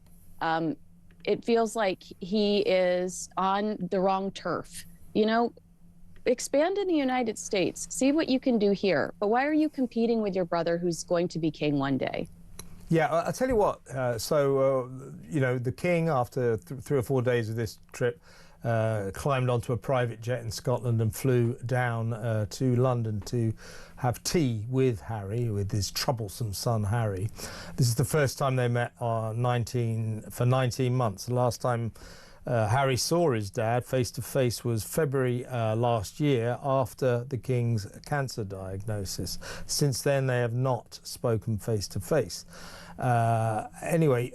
it feels like he is on the wrong turf. Expand in the United States, see what you can do here. But why are you competing with your brother who's going to be king one day? Yeah, I'll tell you what. The king, after 3 or 4 days of this trip, climbed onto a private jet in Scotland and flew down to London to have tea with Harry, with his troublesome son Harry. This is the first time they met for 19 months. The last time Harry saw his dad face to face was February last year after the king's cancer diagnosis. Since then they have not spoken face to face. Anyway,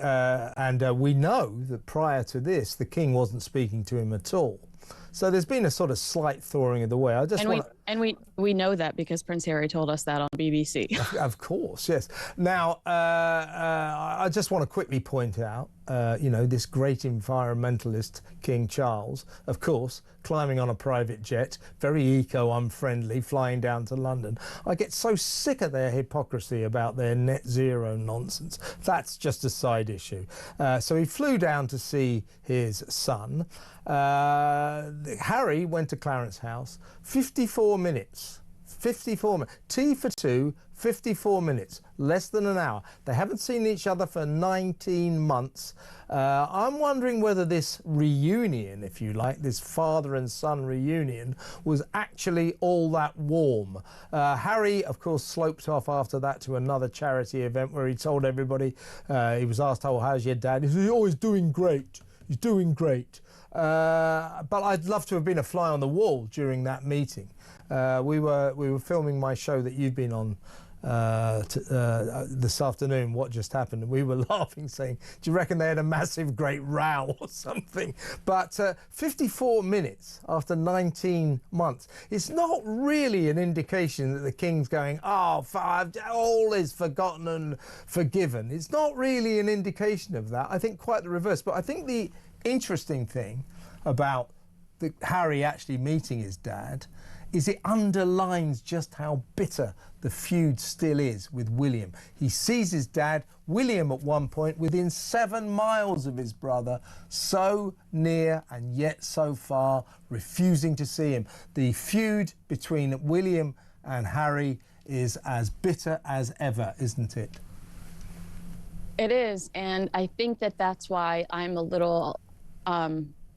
we know that prior to this, the king wasn't speaking to him at all. So there's been a sort of slight thawing of the way. We know that because Prince Harry told us that on BBC. Of course, yes. Now, I just want to quickly point out, this great environmentalist, King Charles, of course, climbing on a private jet, very eco-unfriendly, flying down to London. I get so sick of their hypocrisy about their net zero nonsense. That's just a side issue. So he flew down to see his son. Harry went to Clarence House, 54 minutes. 54 minutes. Tea for two, 54 minutes. Less than an hour. They haven't seen each other for 19 months. I'm wondering whether this reunion, if you like, this father and son reunion, was actually all that warm. Harry, of course, sloped off after that to another charity event where he told everybody, he was asked, how's your dad? He said, he's doing great. He's doing great. But I'd love to have been a fly on the wall during that meeting. We were filming my show that you've been on this afternoon, What Just Happened, and we were laughing, saying, do you reckon they had a massive great row or something? But 54 minutes after 19 months, it's not really an indication that the king's going, all is forgotten and forgiven. It's not really an indication of that. I think quite the reverse. But I think the interesting thing about Harry actually meeting his dad is it underlines just how bitter the feud still is with William. He sees his dad, William, at one point within 7 miles of his brother, so near and yet so far, refusing to see him. The feud between William and Harry is as bitter as ever, isn't it? It is, and I think that that's why I'm a little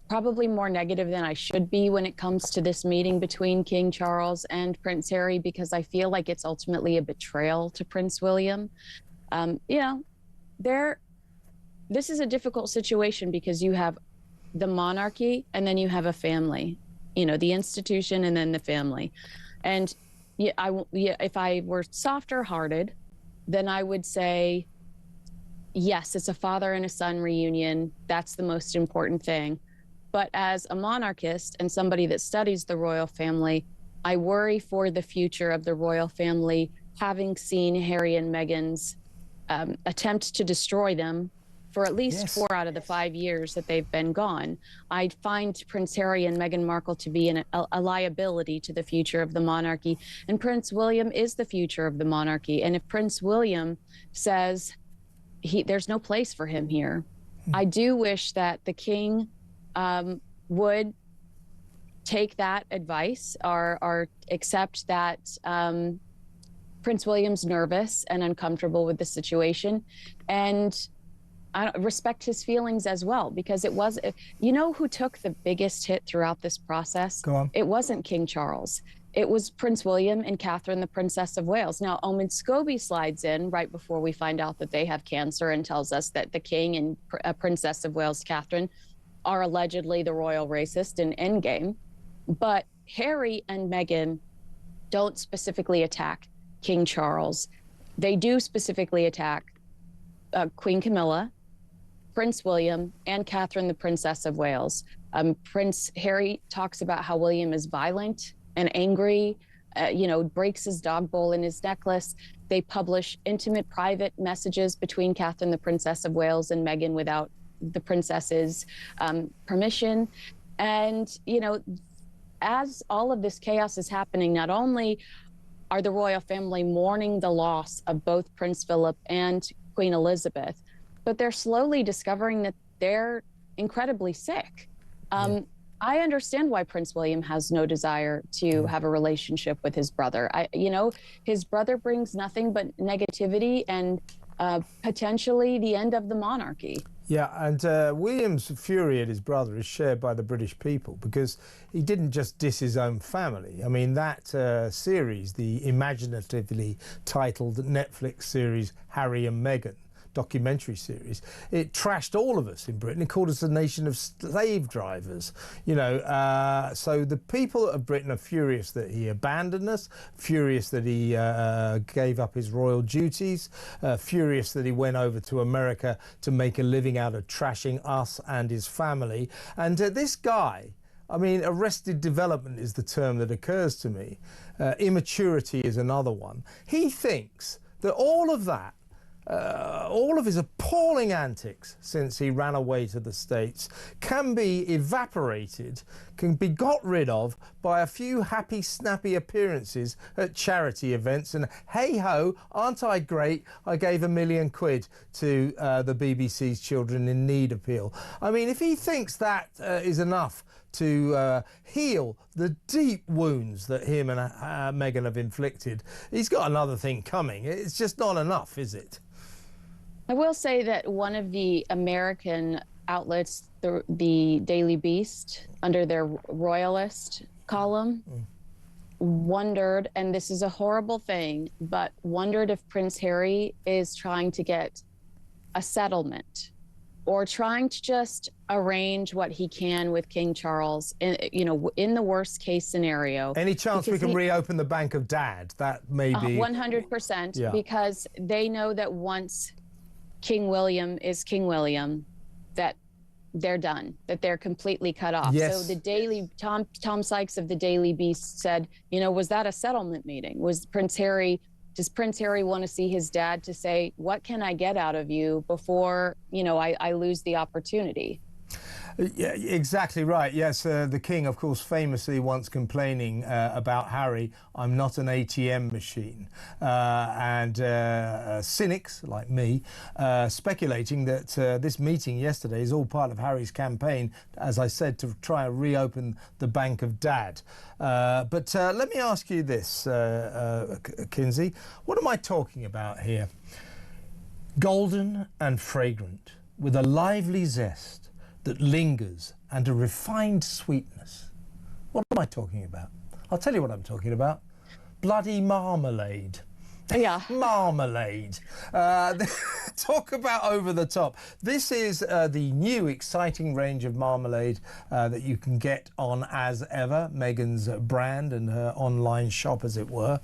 probably more negative than I should be when it comes to this meeting between King Charles and Prince Harry, because I feel like it's ultimately a betrayal to Prince William. This is a difficult situation because you have the monarchy and then you have a family, the institution and then the family. And if I were softer hearted, then I would say, yes, it's a father and a son reunion. That's the most important thing. But as a monarchist and somebody that studies the royal family, I worry for the future of the royal family having seen Harry and Meghan's attempt to destroy them for at least 4 out of the 5 years that they've been gone, I find Prince Harry and Meghan Markle to be a liability to the future of the monarchy. And Prince William is the future of the monarchy. And if Prince William says there's no place for him here, I do wish that the king would take that advice or accept that Prince William's nervous and uncomfortable with the situation, and I respect his feelings as well, because it was, you know, who took the biggest hit throughout this process? Go on. It wasn't King Charles. It was Prince William and Catherine, the Princess of Wales. Now, Omen Scobie slides in right before we find out that they have cancer and tells us that the King and Princess of Wales, Catherine, are allegedly the royal racist in Endgame. But Harry and Meghan don't specifically attack King Charles. They do specifically attack Queen Camilla, Prince William, and Catherine, the Princess of Wales. Prince Harry talks about how William is violent and angry, breaks his dog bowl in his necklace. They publish intimate, private messages between Catherine, the Princess of Wales, and Meghan without the princess's permission. And, as all of this chaos is happening, not only are the royal family mourning the loss of both Prince Philip and Queen Elizabeth, but they're slowly discovering that they're incredibly sick. I understand why Prince William has no desire to have a relationship with his brother. His brother brings nothing but negativity and potentially the end of the monarchy. Yeah, and William's fury at his brother is shared by the British people, because he didn't just diss his own family. I mean, that series, the imaginatively titled Netflix series Harry and Meghan, documentary series, it trashed all of us in Britain. It called us a nation of slave drivers, so the people of Britain are furious that he abandoned us, furious that he gave up his royal duties, furious that he went over to America to make a living out of trashing us and his family. And this guy, I mean, arrested development is the term that occurs to me. Immaturity is another one. He thinks that all of that, all of his appalling antics since he ran away to the States, can be evaporated, can be got rid of by a few happy, snappy appearances at charity events. And hey-ho, aren't I great? I gave £1 million to the BBC's Children in Need appeal. I mean, if he thinks that is enough to heal the deep wounds that him and Meghan have inflicted, he's got another thing coming. It's just not enough, is it? I will say that one of the American outlets, the Daily Beast, under their royalist column, wondered, and this is a horrible thing, but wondered if Prince Harry is trying to get a settlement or trying to just arrange what he can with King Charles, in the worst case scenario. Any chance we can reopen the Bank of Dad? That may be 100%, because they know that once King William is King William, that they're done, that they're completely cut off. Yes. So the Daily, Tom Sykes of the Daily Beast said, was that a settlement meeting? Does Prince Harry want to see his dad to say, what can I get out of you before, I lose the opportunity? Yeah, exactly right. Yes, the King, of course, famously once complaining about Harry, I'm not an ATM machine. And cynics like me speculating that this meeting yesterday is all part of Harry's campaign, as I said, to try and reopen the Bank of Dad. But let me ask you this, Kinsey. What am I talking about here? Golden and fragrant, with a lively zest that lingers and a refined sweetness. What am I talking about? I'll tell you what I'm talking about. Bloody marmalade. Yeah. Marmalade. Talk about over the top. This is the new exciting range of marmalade that you can get on As Ever, Meghan's brand and her online shop, as it were.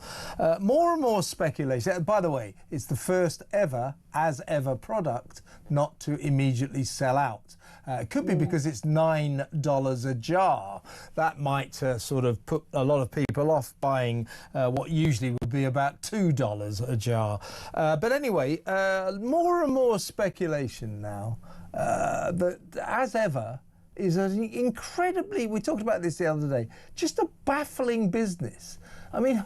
More and more speculation. By the way, it's the first ever As Ever product not to immediately sell out. It could be because it's $9 a jar. That might sort of put a lot of people off buying what usually would would be about $2 a jar. But anyway, more and more speculation now that, as ever, is an incredibly, we talked about this the other day, just a baffling business. I mean,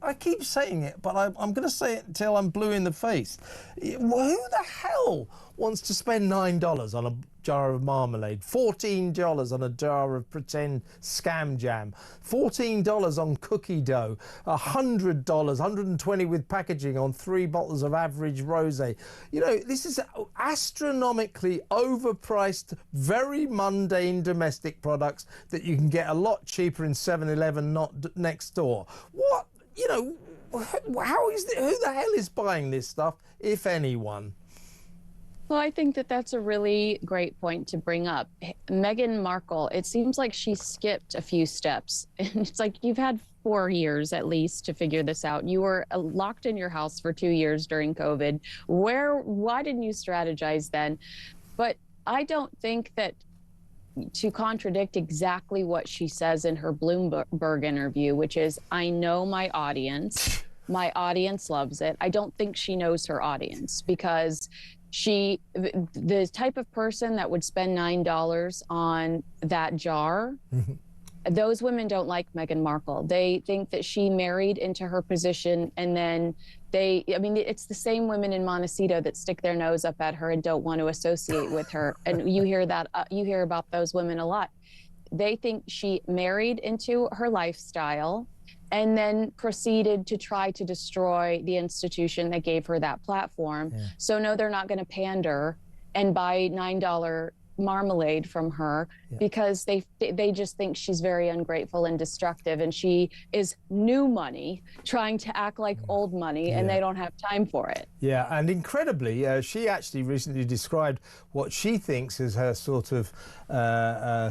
I keep saying it, but I'm going to say it until I'm blue in the face. Who the hell wants to spend $9 on a jar of marmalade, $14 on a jar of pretend scam jam, $14 on cookie dough, $100, $120 with packaging on 3 bottles of average rosé? You know, this is astronomically overpriced, very mundane domestic products that you can get a lot cheaper in 7-Eleven, not next door. What, you know, how is it, who the hell is buying this stuff, if anyone? Well, I think that that's a really great point to bring up. Meghan Markle, it seems like she skipped a few steps. And it's like you've had 4 years at least to figure this out. You were locked in your house for 2 years during COVID. Why didn't you strategize then? But I don't think that, to contradict exactly what she says in her Bloomberg interview, which is, I know my audience loves it. I don't think she knows her audience, because the type of person that would spend $9 on that jar, those women don't like Meghan Markle. They think that she married into her position, and then it's the same women in Montecito that stick their nose up at her and don't want to associate with her. And you hear that, you hear about those women a lot. They think she married into her lifestyle and then proceeded to try to destroy the institution that gave her that platform. Yeah. So no, they're not going to pander and buy $9 marmalade from her, because they just think she's very ungrateful and destructive, and she is new money trying to act like old money, and they don't have time for it. Yeah, and incredibly, she actually recently described what she thinks is her sort of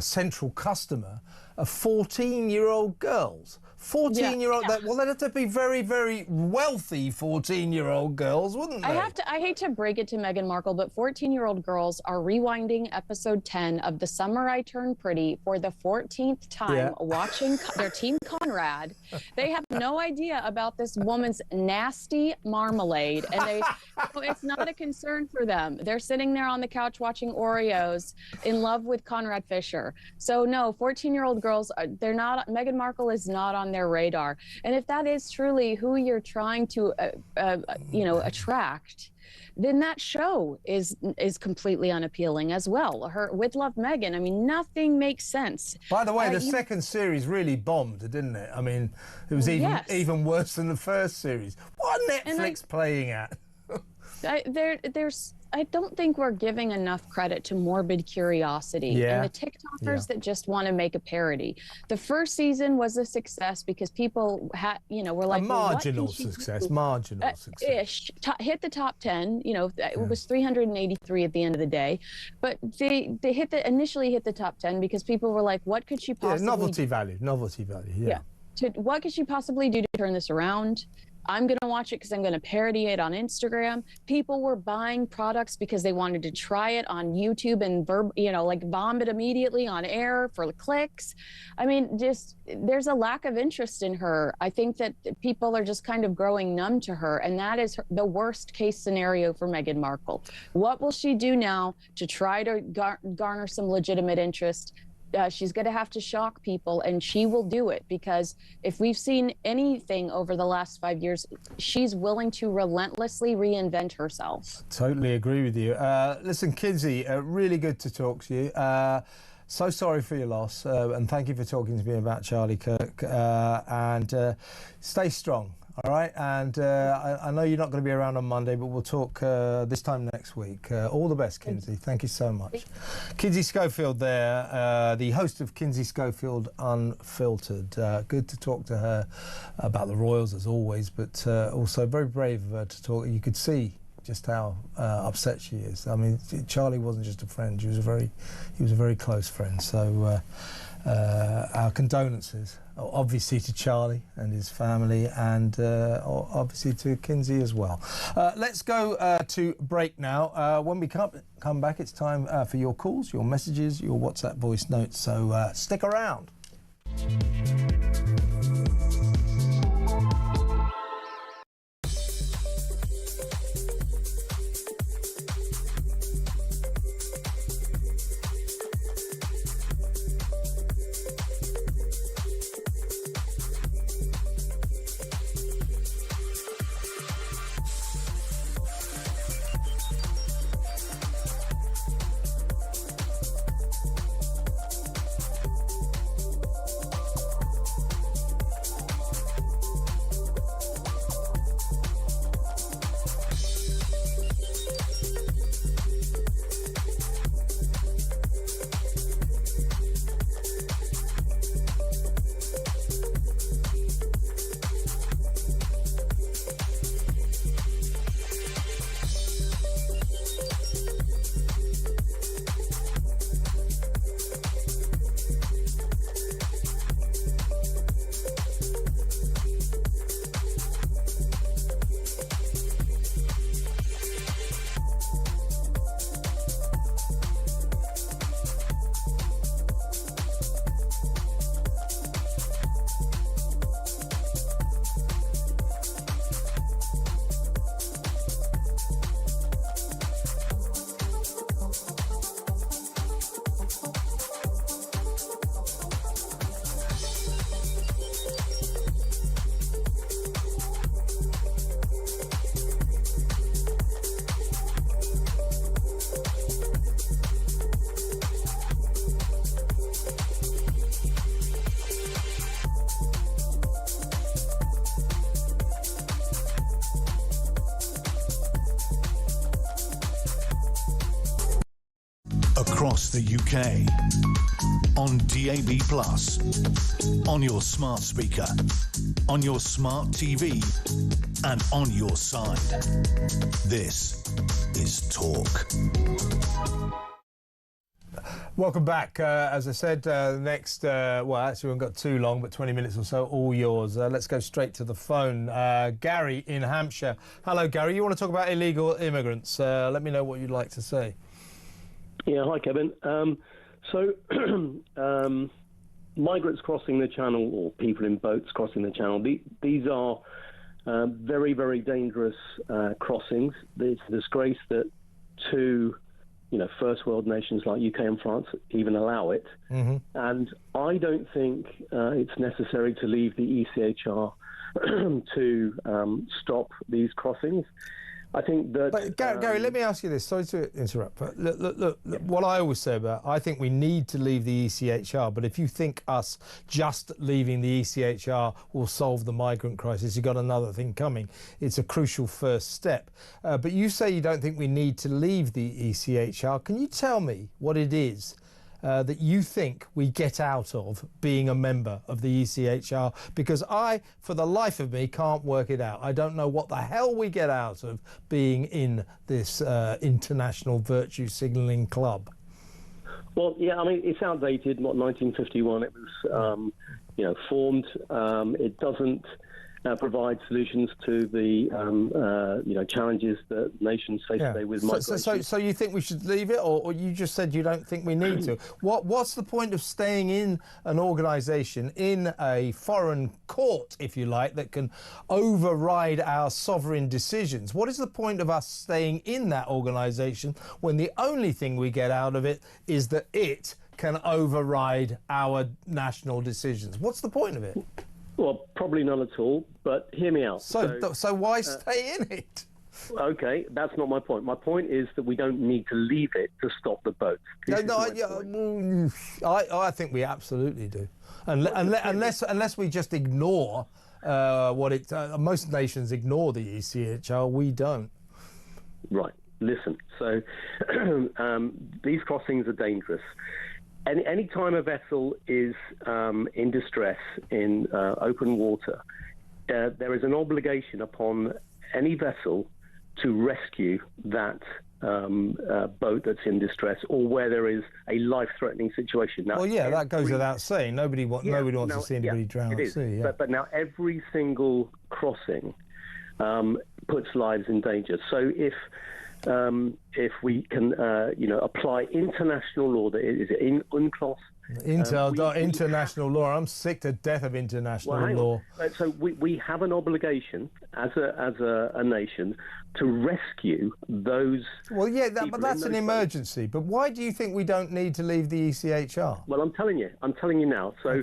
central customer of 14-year-old girls. 14-year-old, well, they'd have to be very, very wealthy 14-year-old girls, wouldn't they? I hate to break it to Meghan Markle, but 14-year-old girls are rewinding episode 10 of The Summer I Turned Pretty for the 14th time, watching their Team Conrad. They have no idea about this woman's nasty marmalade, and it's not a concern for them. They're sitting there on the couch watching Oreos, in love with Conrad Fisher. So no, 14-year-old girls, they're not. Meghan Markle is not on their radar. And if that is truly who you're trying to attract, then that show is completely unappealing as well. Her with Love Meghan, I mean, nothing makes sense. By the way, the second series really bombed, didn't it? I mean, it was even worse than the first series. What are Netflix playing at? I don't think we're giving enough credit to morbid curiosity and the TikTokers that just want to make a parody. The first season was a success because people were like, marginal success. Hit the top 10. It was 383 at the end of the day, but they initially hit the top 10 because people were like, what could she possibly novelty value. What could she possibly do to turn this around? I'm going to watch it because I'm going to parody it on Instagram. People were buying products because they wanted to try it on YouTube and vomit immediately on air for clicks. I mean, there's a lack of interest in her. I think that people are just kind of growing numb to her, and that is the worst case scenario for Meghan Markle. What will she do now to try to garner some legitimate interest? She's going to have to shock people, and she will do it, because if we've seen anything over the last 5 years, she's willing to relentlessly reinvent herself. Totally agree with you. Listen, Kinsey, really good to talk to you. So sorry for your loss, and thank you for talking to me about Charlie Kirk. And stay strong. All right, and I know you're not going to be around on Monday, but we'll talk this time next week. All the best, Kinsey. Thank you so much. Kinsey Schofield there, the host of Kinsey Schofield Unfiltered. Good to talk to her about the Royals, as always, but also very brave of her to talk. You could see just how upset she is. I mean, Charlie wasn't just a friend; he was a very close friend. So our condolences, obviously, to Charlie and his family, and obviously to Kinsey as well. Let's go to break now. When we come back, it's time for your calls, your messages, your WhatsApp voice notes. So stick around. across the UK, on DAB+, on your smart speaker, on your smart TV, and on your side. This is Talk. Welcome back. As I said, next, well, actually, we haven't got too long, but 20 minutes or so, all yours. Let's go straight to the phone. Gary in Hampshire. Hello, Gary. You want to talk about illegal immigrants? Let me know what you'd like to say. Yeah, hi, Kevin. Migrants crossing the channel, or people in boats crossing the channel, these are very, very dangerous crossings. It's a disgrace that two first world nations like UK and France even allow it. Mm-hmm. And I don't think it's necessary to leave the ECHR to stop these crossings. I think that... But Gary, let me ask you this. Sorry to interrupt. But look, what I always say about, I think we need to leave the ECHR, but if you think us just leaving the ECHR will solve the migrant crisis, you've got another thing coming. It's a crucial first step. But you say you don't think we need to leave the ECHR. Can you tell me what it is that you think we get out of being a member of the ECHR? Because I, for the life of me, can't work it out. I don't know what the hell we get out of being in this international virtue signalling club. Well, yeah, I mean, it's outdated. 1951 it was, formed. It doesn't provide solutions to the challenges that nations face today with migration. So you think we should leave it, or you just said you don't think we need to? What's the point of staying in an organisation, in a foreign court, if you like, that can override our sovereign decisions? What is the point of us staying in that organisation when the only thing we get out of it is that it can override our national decisions? What's the point of it? Well, probably none at all, but hear me out. So why stay in it? Okay, that's not my point. My point is that we don't need to leave it to stop the boats. I think we absolutely do. Unless we just ignore what it... most nations ignore the ECHR, we don't. Right, listen. So these crossings are dangerous. Any time a vessel is in distress in open water, there is an obligation upon any vessel to rescue that boat that's in distress, or where there is a life-threatening situation. Now, that goes without saying. Nobody wants to see anybody drown at sea. Yeah. But now every single crossing puts lives in danger. So if we can, apply international law, that is UNCLOS. International law. I'm sick to death of international law. So we have an obligation as a nation to rescue those. Well, yeah, but that's an emergency. But why do you think we don't need to leave the ECHR? Well, I'm telling you now. So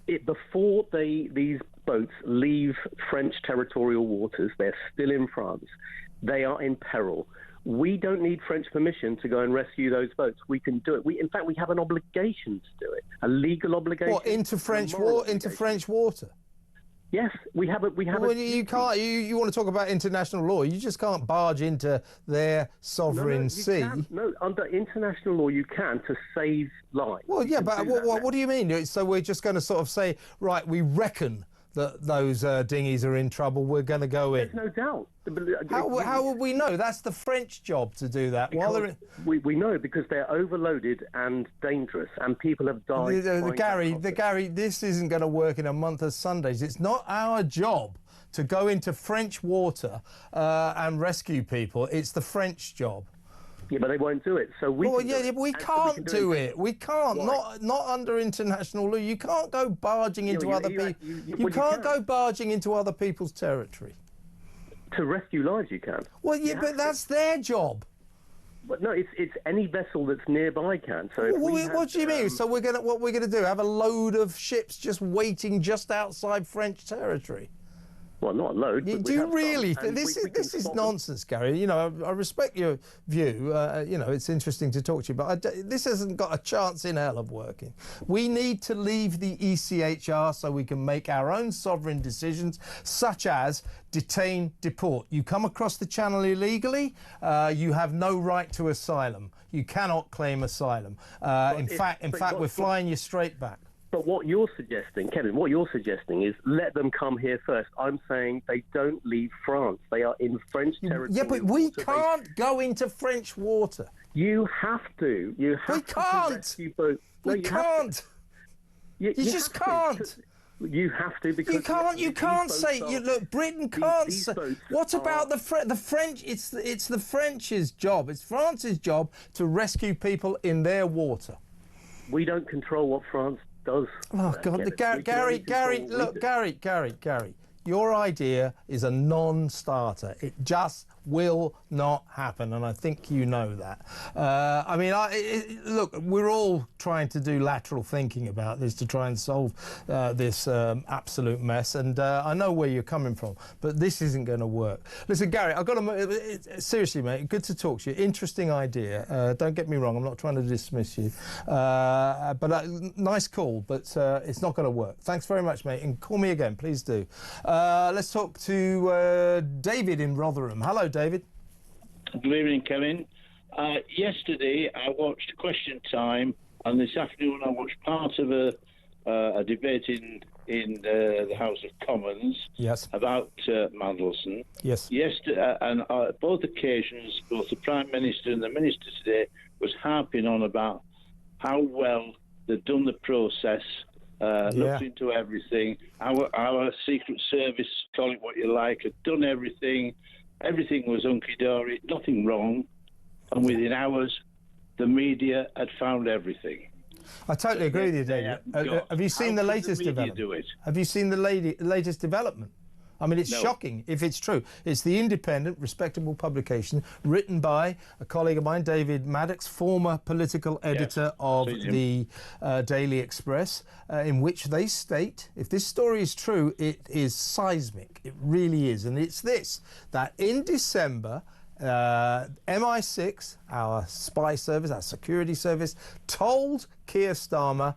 before these boats leave French territorial waters, they're still in France. They are in peril. We don't need French permission to go and rescue those boats. We can do it. In fact, we have an obligation to do it, a legal obligation. What, into French water? Yes, we have. You can't. You want to talk about international law? You just can't barge into their sovereign sea. No, under international law, you can, to save lives. Well, yeah, but what do you mean? So we're just going to sort of say, right, we reckon that those dinghies are in trouble, we're going to go in. There's no doubt. How would we know? That's the French job to do that. We know because they're overloaded and dangerous, and people have died. Gary, this isn't going to work in a month of Sundays. It's not our job to go into French water and rescue people. It's the French job. Yeah, but they won't do it. So we. We can't do it. We can't. Not under international law. You can't go barging into other people. You can't go barging into other people's territory. To rescue lives, you can. Well, yeah, but that's their job. But no, it's any vessel that's nearby can. So what do you mean? So we're gonna do? Have a load of ships just waiting just outside French territory? Well, not a load. Do you really? This is nonsense, Gary. You know, I respect your view. You know, it's interesting to talk to you, but this hasn't got a chance in hell of working. We need to leave the ECHR so we can make our own sovereign decisions, such as detain, deport. You come across the channel illegally, you have no right to asylum. You cannot claim asylum. In fact, we're flying you straight back. But what you're suggesting, Kevin, is let them come here first. I'm saying they don't leave France. They are in French territory. Yeah, but we can't go into French water. You have to. You have we can't. To rescue boats. No, we can't. You just can't. You have to because you can't say. Look, Britain can't say. What about the French? It's the French's job. It's France's job to rescue people in their water. We don't control what France does. Oh God, Gary, look, Gary. Your idea is a non-starter. It just will not happen, and I think you know that. I mean, look, we're all trying to do lateral thinking about this to try and solve this absolute mess, and I know where you're coming from, but this isn't going to work. Listen, Gary, I've got to... Seriously, mate, good to talk to you. Interesting idea. Don't get me wrong, I'm not trying to dismiss you. But nice call, but it's not going to work. Thanks very much, mate, and call me again, please do. Let's talk to David in Rotherham. Hello, David. Good evening, Kevin. Yesterday, I watched Question Time, and this afternoon I watched part of a debate in the House of Commons about Mandelson. Yes. Yesterday, and both occasions, both the Prime Minister and the Minister today was harping on about how well they've done the process. Looked into everything. Our Secret Service, call it what you like, had done everything. Everything was hunky-dory, nothing wrong. And within hours, the media had found everything. I totally agree with you, David. Have you seen the latest development? Have you seen the latest development? I mean, it's shocking if it's true. It's the independent, respectable publication written by a colleague of mine, David Maddox, former political editor of the Daily Express, in which they state, if this story is true, it is seismic. It really is. And it's this, that in December, MI6, our spy service, our security service, told Keir Starmer,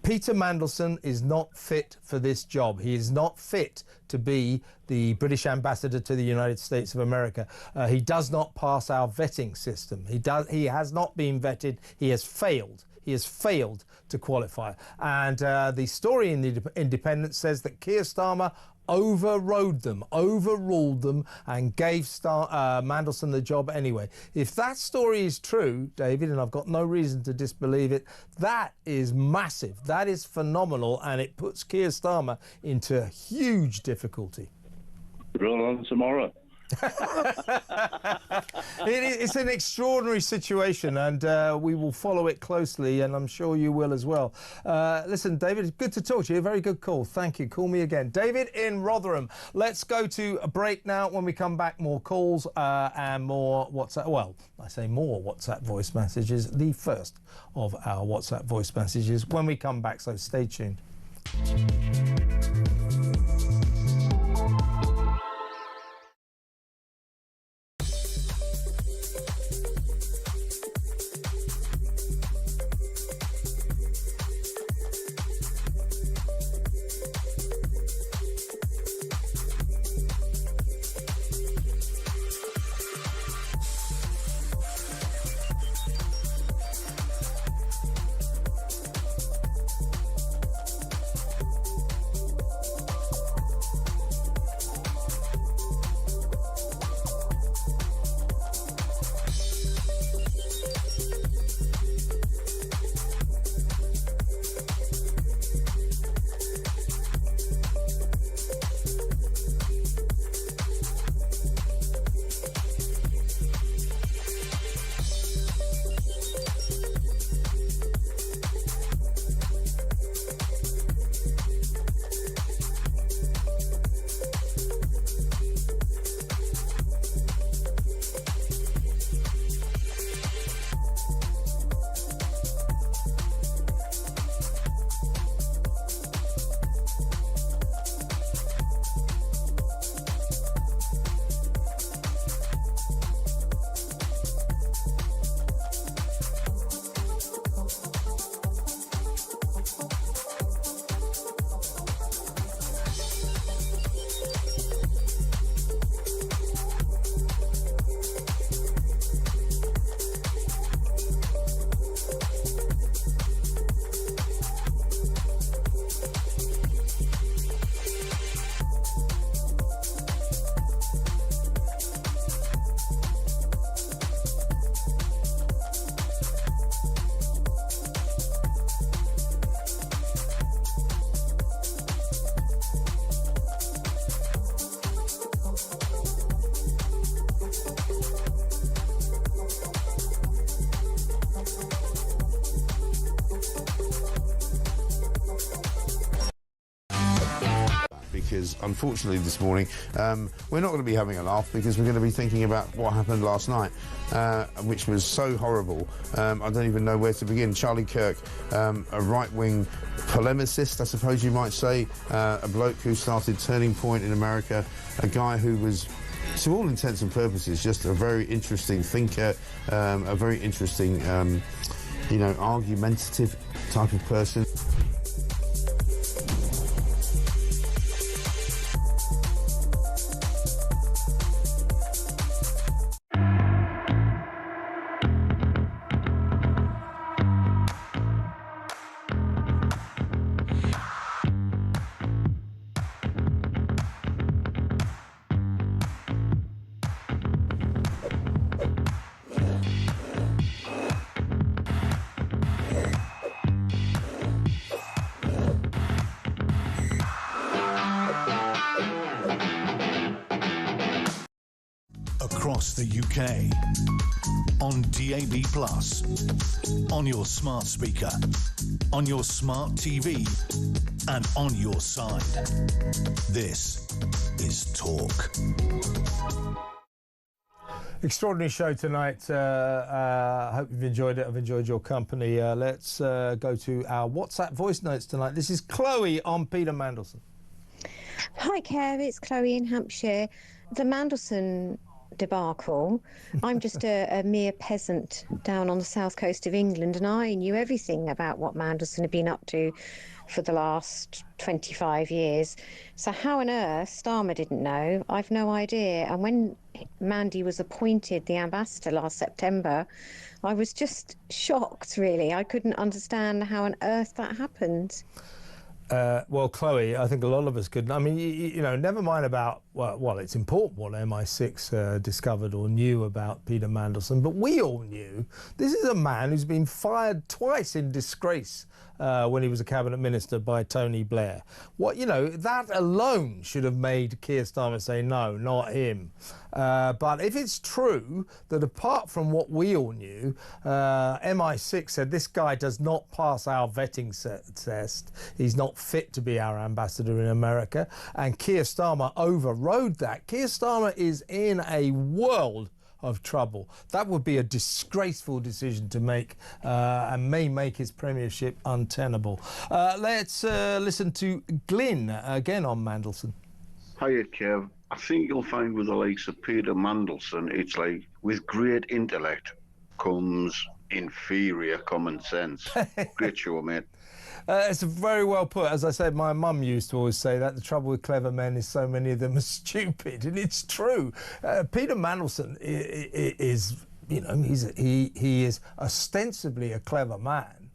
Peter Mandelson is not fit for this job. He is not fit to be the British ambassador to the United States of America. He does not pass our vetting system. He has not been vetted. He has failed. He has failed to qualify. And the story in the Independent says that Keir Starmer overrode them, overruled them, and gave Mandelson the job anyway. If that story is true, David, and I've got no reason to disbelieve it, that is massive. That is phenomenal, and it puts Keir Starmer into huge difficulty. Roll on tomorrow. It's an extraordinary situation, and we will follow it closely, and I'm sure you will as well. Listen, David, good to talk to you. Very good call. Thank you. Call me again. David in Rotherham. Let's go to a break now. When we come back, more calls and more WhatsApp. Well, I say more WhatsApp voice messages. The first of our WhatsApp voice messages when we come back, so stay tuned. because unfortunately this morning we're not going to be having a laugh because we're going to be thinking about what happened last night, which was so horrible. I don't even know where to begin. Charlie Kirk, a right-wing polemicist, I suppose you might say, a bloke who started Turning Point in America, a guy who was, to all intents and purposes, just a very interesting thinker, a very interesting, argumentative type of person. Across the UK, on DAB+, on your smart speaker, on your smart TV, and on your side. This is Talk. Extraordinary show tonight. I hope you've enjoyed it. I've enjoyed your company. Let's go to our WhatsApp voice notes tonight. This is Chloe on Peter Mandelson. Hi, Kev. It's Chloe in Hampshire. The Mandelson debacle. I'm just a mere peasant down on the south coast of England, and I knew everything about what Mandelson had been up to for the last 25 years. So how on earth Starmer didn't know, I've no idea. And when Mandy was appointed the ambassador last September, I was just shocked, really. I couldn't understand how on earth that happened. Well, Chloe, I think a lot of us couldn't. I mean, you know, never mind about, well, it's important what MI6 discovered or knew about Peter Mandelson, but we all knew this is a man who's been fired twice in disgrace when he was a cabinet minister by Tony Blair. That alone should have made Keir Starmer say, no, not him. But if it's true that apart from what we all knew, MI6 said this guy does not pass our vetting test, he's not fit to be our ambassador in America, and Keir Starmer overrode that. Keir Starmer is in a world of trouble. That would be a disgraceful decision to make and may make his premiership untenable. Let's listen to Glyn again on Mandelson. Hiya, Kev. I think you'll find with the likes of Peter Mandelson, it's like with great intellect comes inferior common sense. Great show, mate. It's very well put. As I said, my mum used to always say that the trouble with clever men is so many of them are stupid, and it's true. Peter Mandelson is, he is ostensibly a clever man.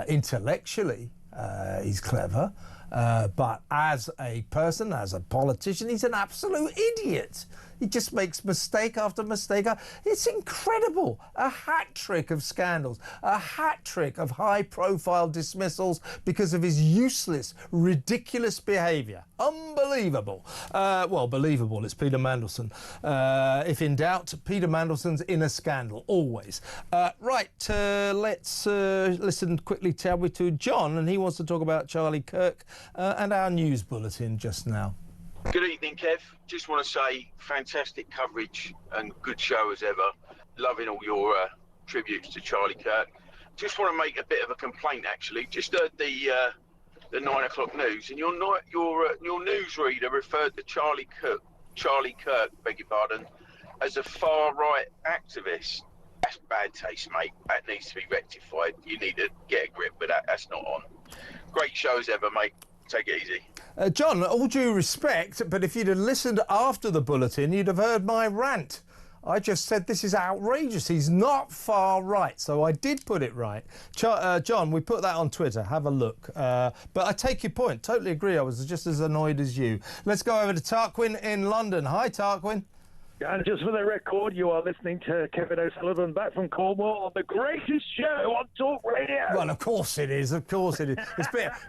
Intellectually, he's clever, but as a person, as a politician, he's an absolute idiot. He just makes mistake after mistake. It's incredible. A hat trick of scandals, a hat trick of high-profile dismissals because of his useless, ridiculous behaviour. Unbelievable. Believable. It's Peter Mandelson. If in doubt, Peter Mandelson's in a scandal, always. Let's listen quickly, shall we, to John, and he wants to talk about Charlie Kirk and our news bulletin just now. Good evening, Kev. Just want to say fantastic coverage and good show as ever. Loving all your tributes to Charlie Kirk. Just want to make a bit of a complaint, actually. Just heard the 9 o'clock news, and your newsreader referred to Charlie Kirk, beg your pardon, as a far-right activist. That's bad taste, mate. That needs to be rectified. You need to get a grip with that. That's not on. Great show as ever, mate. Take it easy. John, all due respect, but if you'd have listened after the bulletin, you'd have heard my rant. I just said this is outrageous. He's not far right, so I did put it right. John, we put that on Twitter. Have a look. But I take your point. Totally agree. I was just as annoyed as you. Let's go over to Tarquin in London. Hi, Tarquin. And just for the record, you are listening to Kevin O'Sullivan back from Cornwall on the greatest show on Talk Radio. Well, of course it is. Of course it is.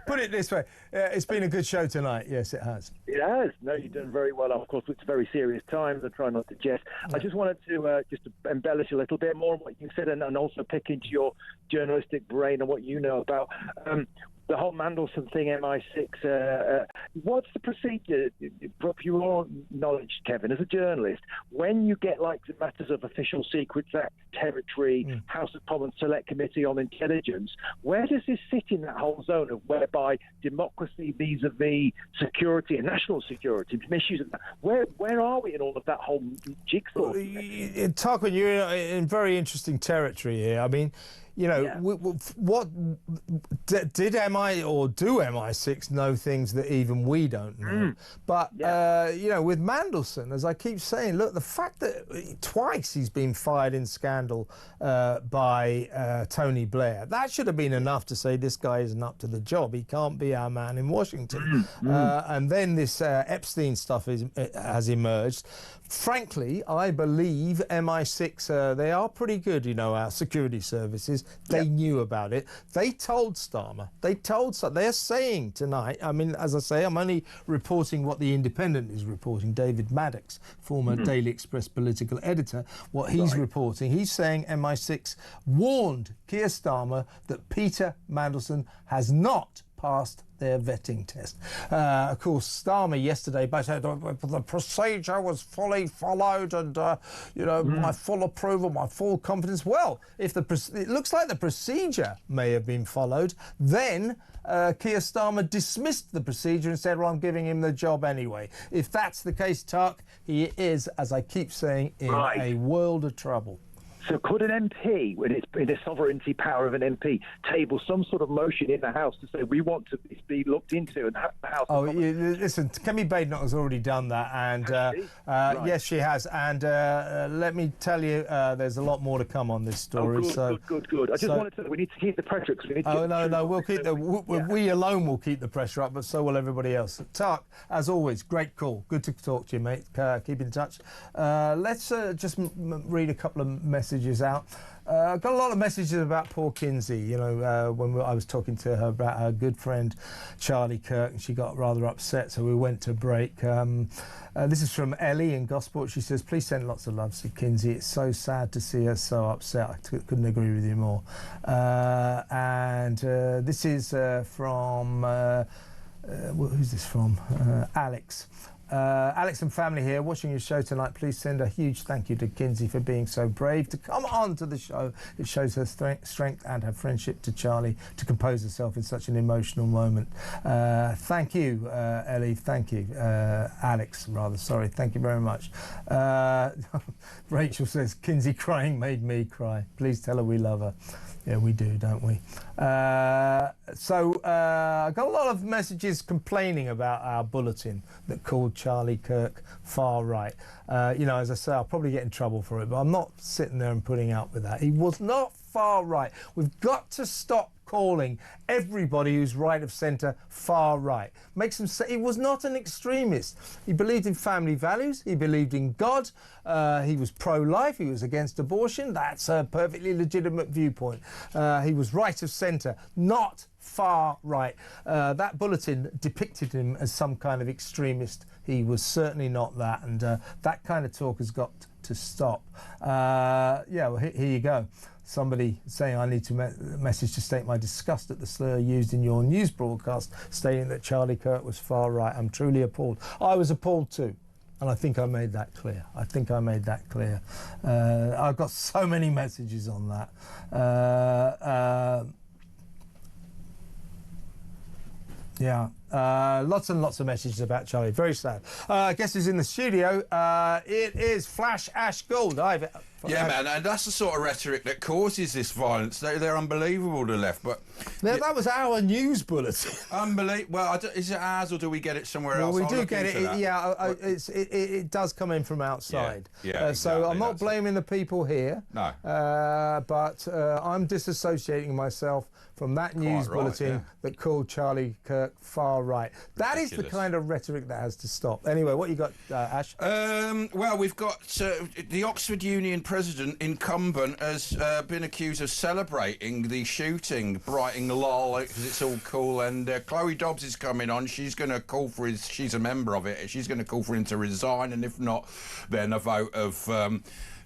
Put it this way. It's been a good show tonight. Yes, it has. It has. No, you've done very well. Of course, it's very serious times. I try not to jest. I just wanted to just embellish a little bit more on what you said and also pick into your journalistic brain and what you know about. the whole Mandelson thing, MI6. What's the procedure, from your knowledge, Kevin, as a journalist, when you get like the matters of Official Secrets Act territory, House of Commons Select Committee on Intelligence? Where does this sit in that whole zone of whereby democracy vis-a-vis security and national security issues? Where are we in all of that whole jigsaw? Tarquin, you're in very interesting territory here. I mean, you know, what did MI or do MI6 know things that even we don't know? But you know, with Mandelson, as I keep saying, look, the fact that twice he's been fired in scandal by Tony Blair, that should have been enough to say this guy isn't up to the job. He can't be our man in Washington. And then this Epstein stuff has emerged. Frankly, I believe MI6, they are pretty good, you know, our security services. They knew about it. They told Starmer. They're saying tonight, I mean, as I say, I'm only reporting what The Independent is reporting. David Maddox, former Daily Express political editor, what he's reporting. He's saying MI6 warned Keir Starmer that Peter Mandelson has not passed their vetting test. Of course, Starmer yesterday said the procedure was fully followed and, you know, my full approval, my full competence. Well, if it looks like the procedure may have been followed, then Keir Starmer dismissed the procedure and said, well, I'm giving him the job anyway. If that's the case, Tuck, he is, as I keep saying, in a world of trouble. So could an MP, when it's in the sovereignty power of an MP, table some sort of motion in the House to say we want to be looked into? And the House. Oh, listen, Kemi Badenoch has already done that, and yes, she has. And let me tell you, there's a lot more to come on this story. Good. I just wanted to. We need to keep the pressure up. We'll keep we alone will keep the pressure up, but so will everybody else. Tuck, as always, great call. Good to talk to you, mate. Keep in touch. Let's just read a couple of messages out. Got a lot of messages about poor Kinsey, you know, when I was talking to her about her good friend Charlie Kirk, and she got rather upset, so we went to break. This is from Ellie in Gosport. She says, please send lots of love to Kinsey. It's so sad to see her so upset. I couldn't agree with you more. And this is from, who's this from? Alex. Alex and family here watching your show tonight. Please send a huge thank you to Kinsey for being so brave to come on to the show. It shows her strength and her friendship to Charlie to compose herself in such an emotional moment. Thank you, Ellie. Thank you, Alex, rather. Sorry. Thank you very much. Rachel says, Kinsey crying made me cry. Please tell her we love her. Yeah, we do, don't we? I got a lot of messages complaining about our bulletin that called Charlie Kirk far right. You know, as I say, I'll probably get in trouble for it, but I'm not sitting there and putting up with that. He was not far right. We've got to stop calling everybody who's right of centre far right. Makes him say he was not an extremist. He believed in family values. He believed in God. He was pro-life. He was against abortion. That's a perfectly legitimate viewpoint. He was right of centre, not far right. That bulletin depicted him as some kind of extremist. He was certainly not that, and that kind of talk has got to stop. Yeah, well, here you go. Somebody saying I need to message to state my disgust at the slur used in your news broadcast, stating that Charlie Kirk was far right. I'm truly appalled. I was appalled too, and I think I made that clear. I've got so many messages on that. Yeah. Lots and lots of messages about Charlie. Very sad. Guess who's in the studio? It is Flash Ash Gould. Yeah, man, and that's the sort of rhetoric that causes this violence. They're unbelievable, the left. But that was our news bulletin. Unbelievable. Well, is it ours, or do we get it somewhere else? We do get it. Yeah, it does come in from outside. Yeah, so I'm not blaming the people here. No. But I'm disassociating myself from that news bulletin that called Charlie Kirk far right. That is the kind of rhetoric that has to stop. Anyway, what you got, Ash? Well, we've got the Oxford Union president, incumbent, has been accused of celebrating the shooting, writing lol because it's all cool, and Chloe Dobbs is coming on. She's going to call for she's a member of it, she's going to call for him to resign, and if not, then a vote of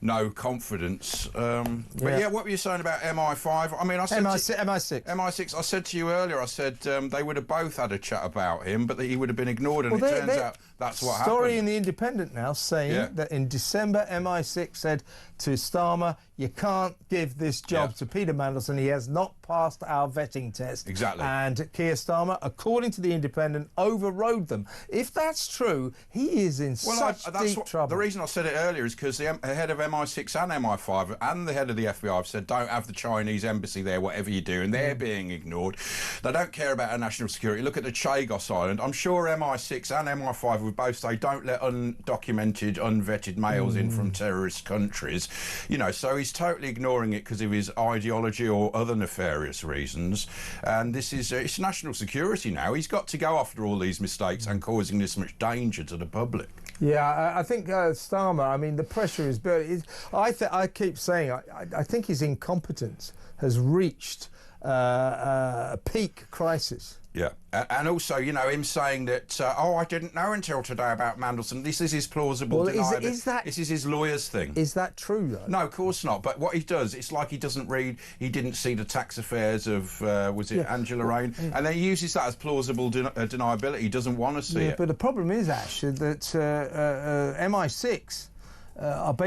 no confidence. But yeah, what were you saying about MI5? I mean, I said MI6. I said to you earlier, I said they would have both had a chat about him, but that he would have been ignored, and it turns out that's what happened. Story in the Independent now saying that in December, MI6 said to Starmer, you can't give this job to Peter Mandelson. He has not passed our vetting test. Exactly. And Keir Starmer, according to the Independent, overrode them. If that's true, he is in such deep trouble. The reason I said it earlier is because the head of MI6 and MI5 and the head of the FBI have said don't have the Chinese embassy there, whatever you do, and they're being ignored. They don't care about our national security. Look at the Chagos Island. I'm sure MI6 and MI5 would both say don't let undocumented, unvetted males in from terrorist countries. You know, so he's totally ignoring it because of his ideology or other nefarious reasons. And this is it's national security now. He's got to go after all these mistakes and causing this much danger to the public. Yeah, I think Starmer, I mean, the pressure is built. I keep saying, I think his incompetence has reached a peak crisis. Yeah, and also, you know, him saying that, I didn't know until today about Mandelson. This is his plausible denial. This is his lawyer's thing. Is that true, though? No, of course not. But what he does, it's like he doesn't read, he didn't see the tax affairs of, Angela Rayner? And then he uses that as plausible deniability. He doesn't want to see it. But the problem is, Ash, that MI6 are